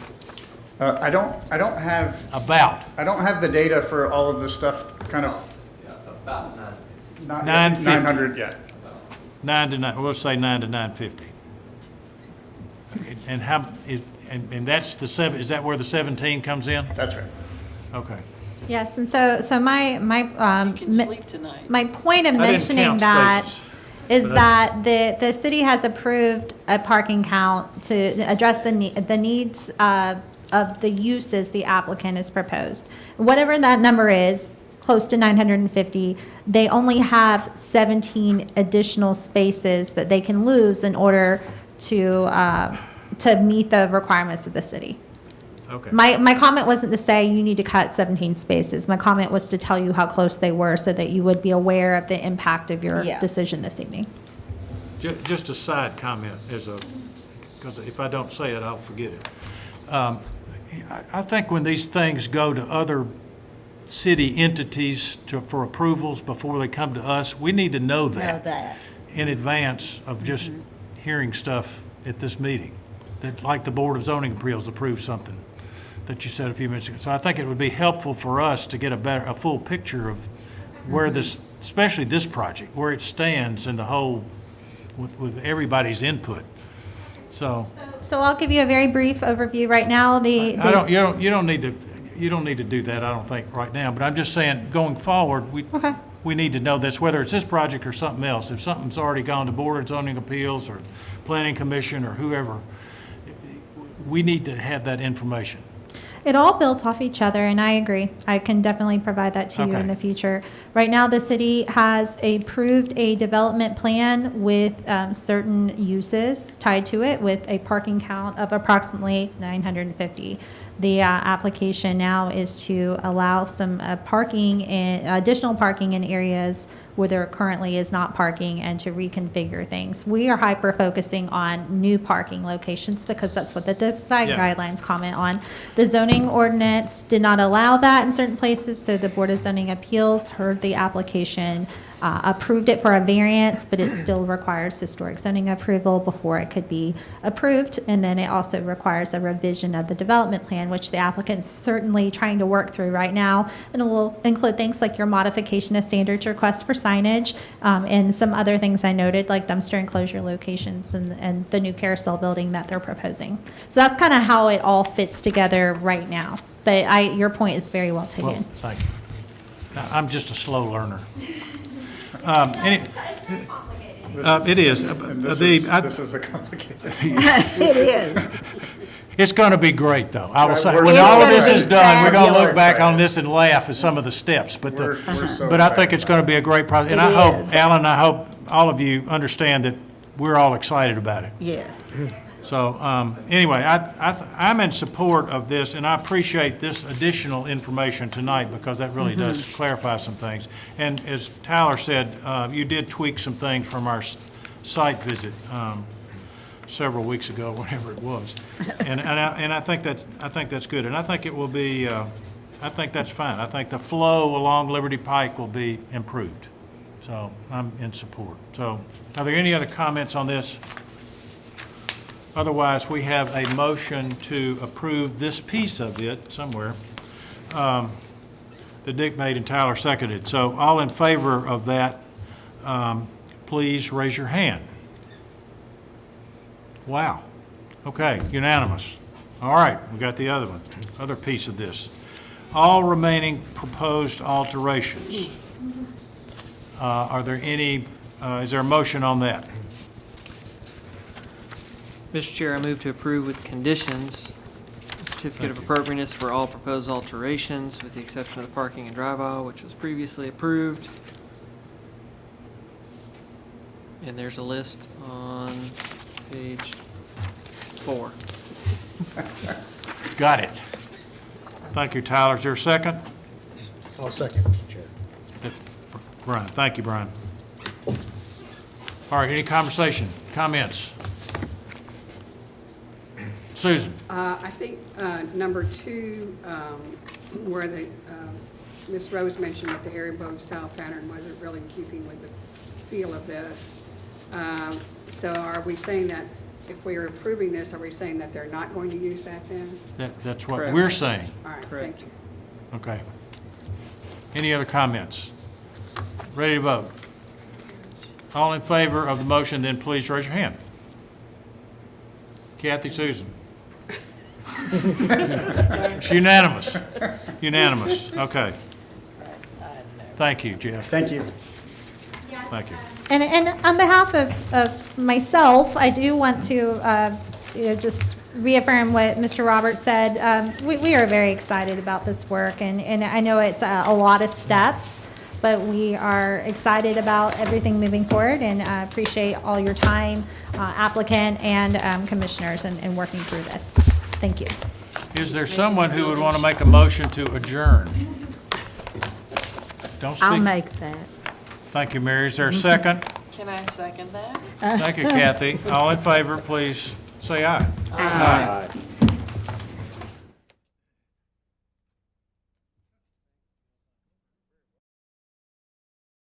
I don't have, About? I don't have the data for all of this stuff, kind of. About 950. 900 yet. 9 to 9, we'll say 9 to 950. And how, and that's the seven, is that where the 17 comes in? That's right. Okay. Yes, and so my You can sleep tonight. my point of I didn't mentioning count that spaces, is but that the city has approved a parking count to address the needs of the uses the applicant has proposed. Whatever that number is, close to 950, they only have 17 additional spaces that they can lose in order to meet the requirements of the city. Okay. My comment wasn't to say you need to cut 17 spaces. My comment was to tell you how close they were so that you would be aware of the impact of your Yeah. decision this evening. Just a side comment because if I don't say it, I'll forget it. I think when these things go to other city entities for approvals before they come to us, we need to know that in advance of just hearing stuff at this meeting. That, like the Board of Zoning Appeals approved something that you said a few minutes ago. So I think it would be helpful for us to get a full picture of where this, especially this project, where it stands in the whole, with everybody's input. So So I'll give you a very brief overview right now. you don't need to do that, I don't think, right now. But I'm just saying, going forward, we need to know this, whether it's this project or something else. If something's already gone to Board of Zoning Appeals or Planning Commission or whoever, we need to have that information. It all builds off each other, and I agree. I can definitely provide that to you in Okay. the future. Right now, the city has approved a development plan with certain uses tied to it, with a parking count of approximately 950. The application now is to allow some parking and additional parking in areas where there currently is not parking and to reconfigure things. We are hyper-focusing on new parking locations because that's what the design Yeah. guidelines comment on. The zoning ordinance did not allow that in certain places, so the Board of Zoning Appeals heard the application, approved it for a variance, but it still requires historic zoning approval before it could be approved. And then it also requires a revision of the development plan, which the applicant's certainly trying to work through right now. And it will include things like your modification of standards request for signage, and some other things I noted, like dumpster enclosure locations and the new carousel building that they're proposing. So that's kind of how it all fits together right now. But your point is very well taken. Well, thank you. Now, I'm just a slow learner. It is. This is a complicated. It is. It's going to be great, though. I will say, We're when so all of this excited. is done, we're going to Fabulous. look back on this and laugh at some of the steps. But We're so but I think excited it's going to be a great project. And It I hope, is. Alan, I hope all of you understand that we're all excited about it. Yes. So, anyway, I'm in support of this, and I appreciate this additional information tonight because that really does clarify some things. And as Tyler said, you did tweak some things from our site visit several weeks ago, whatever it was. And I think that's good, and I think it will be, I think that's fine. I think the flow along Liberty Pike will be improved. So I'm in support. So are there any other comments on this? Otherwise, we have a motion to approve this piece of it somewhere that Dick made and Tyler seconded. So all in favor of that, please raise your hand. Wow. Okay, unanimous. All right, we got the other one, other piece of this. All remaining proposed alterations. Are there any, is there a motion on that? Mr. Chair, I move to approve with conditions a certificate of appropriateness for all proposed alterations, with the exception of the parking and drive aisle, which was previously approved. And there's a list on page 4. Got it. Thank you, Tyler. Is there a second? I'll second, Mr. Chair. Brian, thank you, Brian. All right, any conversation, comments? Susan? I think number 2, where Ms. Rose mentioned that the herringbone style pattern wasn't really in keeping with the feel of this. So are we saying that if we are approving this, are we saying that they're not going to use that then? That's what Correct. we're saying. All right, Correct. thank you. Okay. Any other comments? Ready to vote? All in favor of the motion, then please raise your hand. Kathy, Susan? It's unanimous. Unanimous, okay. Thank you, Jeff. Thank you. Thank you. And on behalf of myself, I do want to just reaffirm what Mr. Roberts said. We are very excited about this work, and I know it's a lot of steps, but we are excited about everything moving forward, and appreciate all your time, applicant and commissioners, in working through this. Thank you. Is there someone who would want to make a motion to adjourn? Don't speak. I'll make that. Thank you, Mary. Is there a second? Can I second that? Thank you, Kathy. All in favor, please say aye. Aye.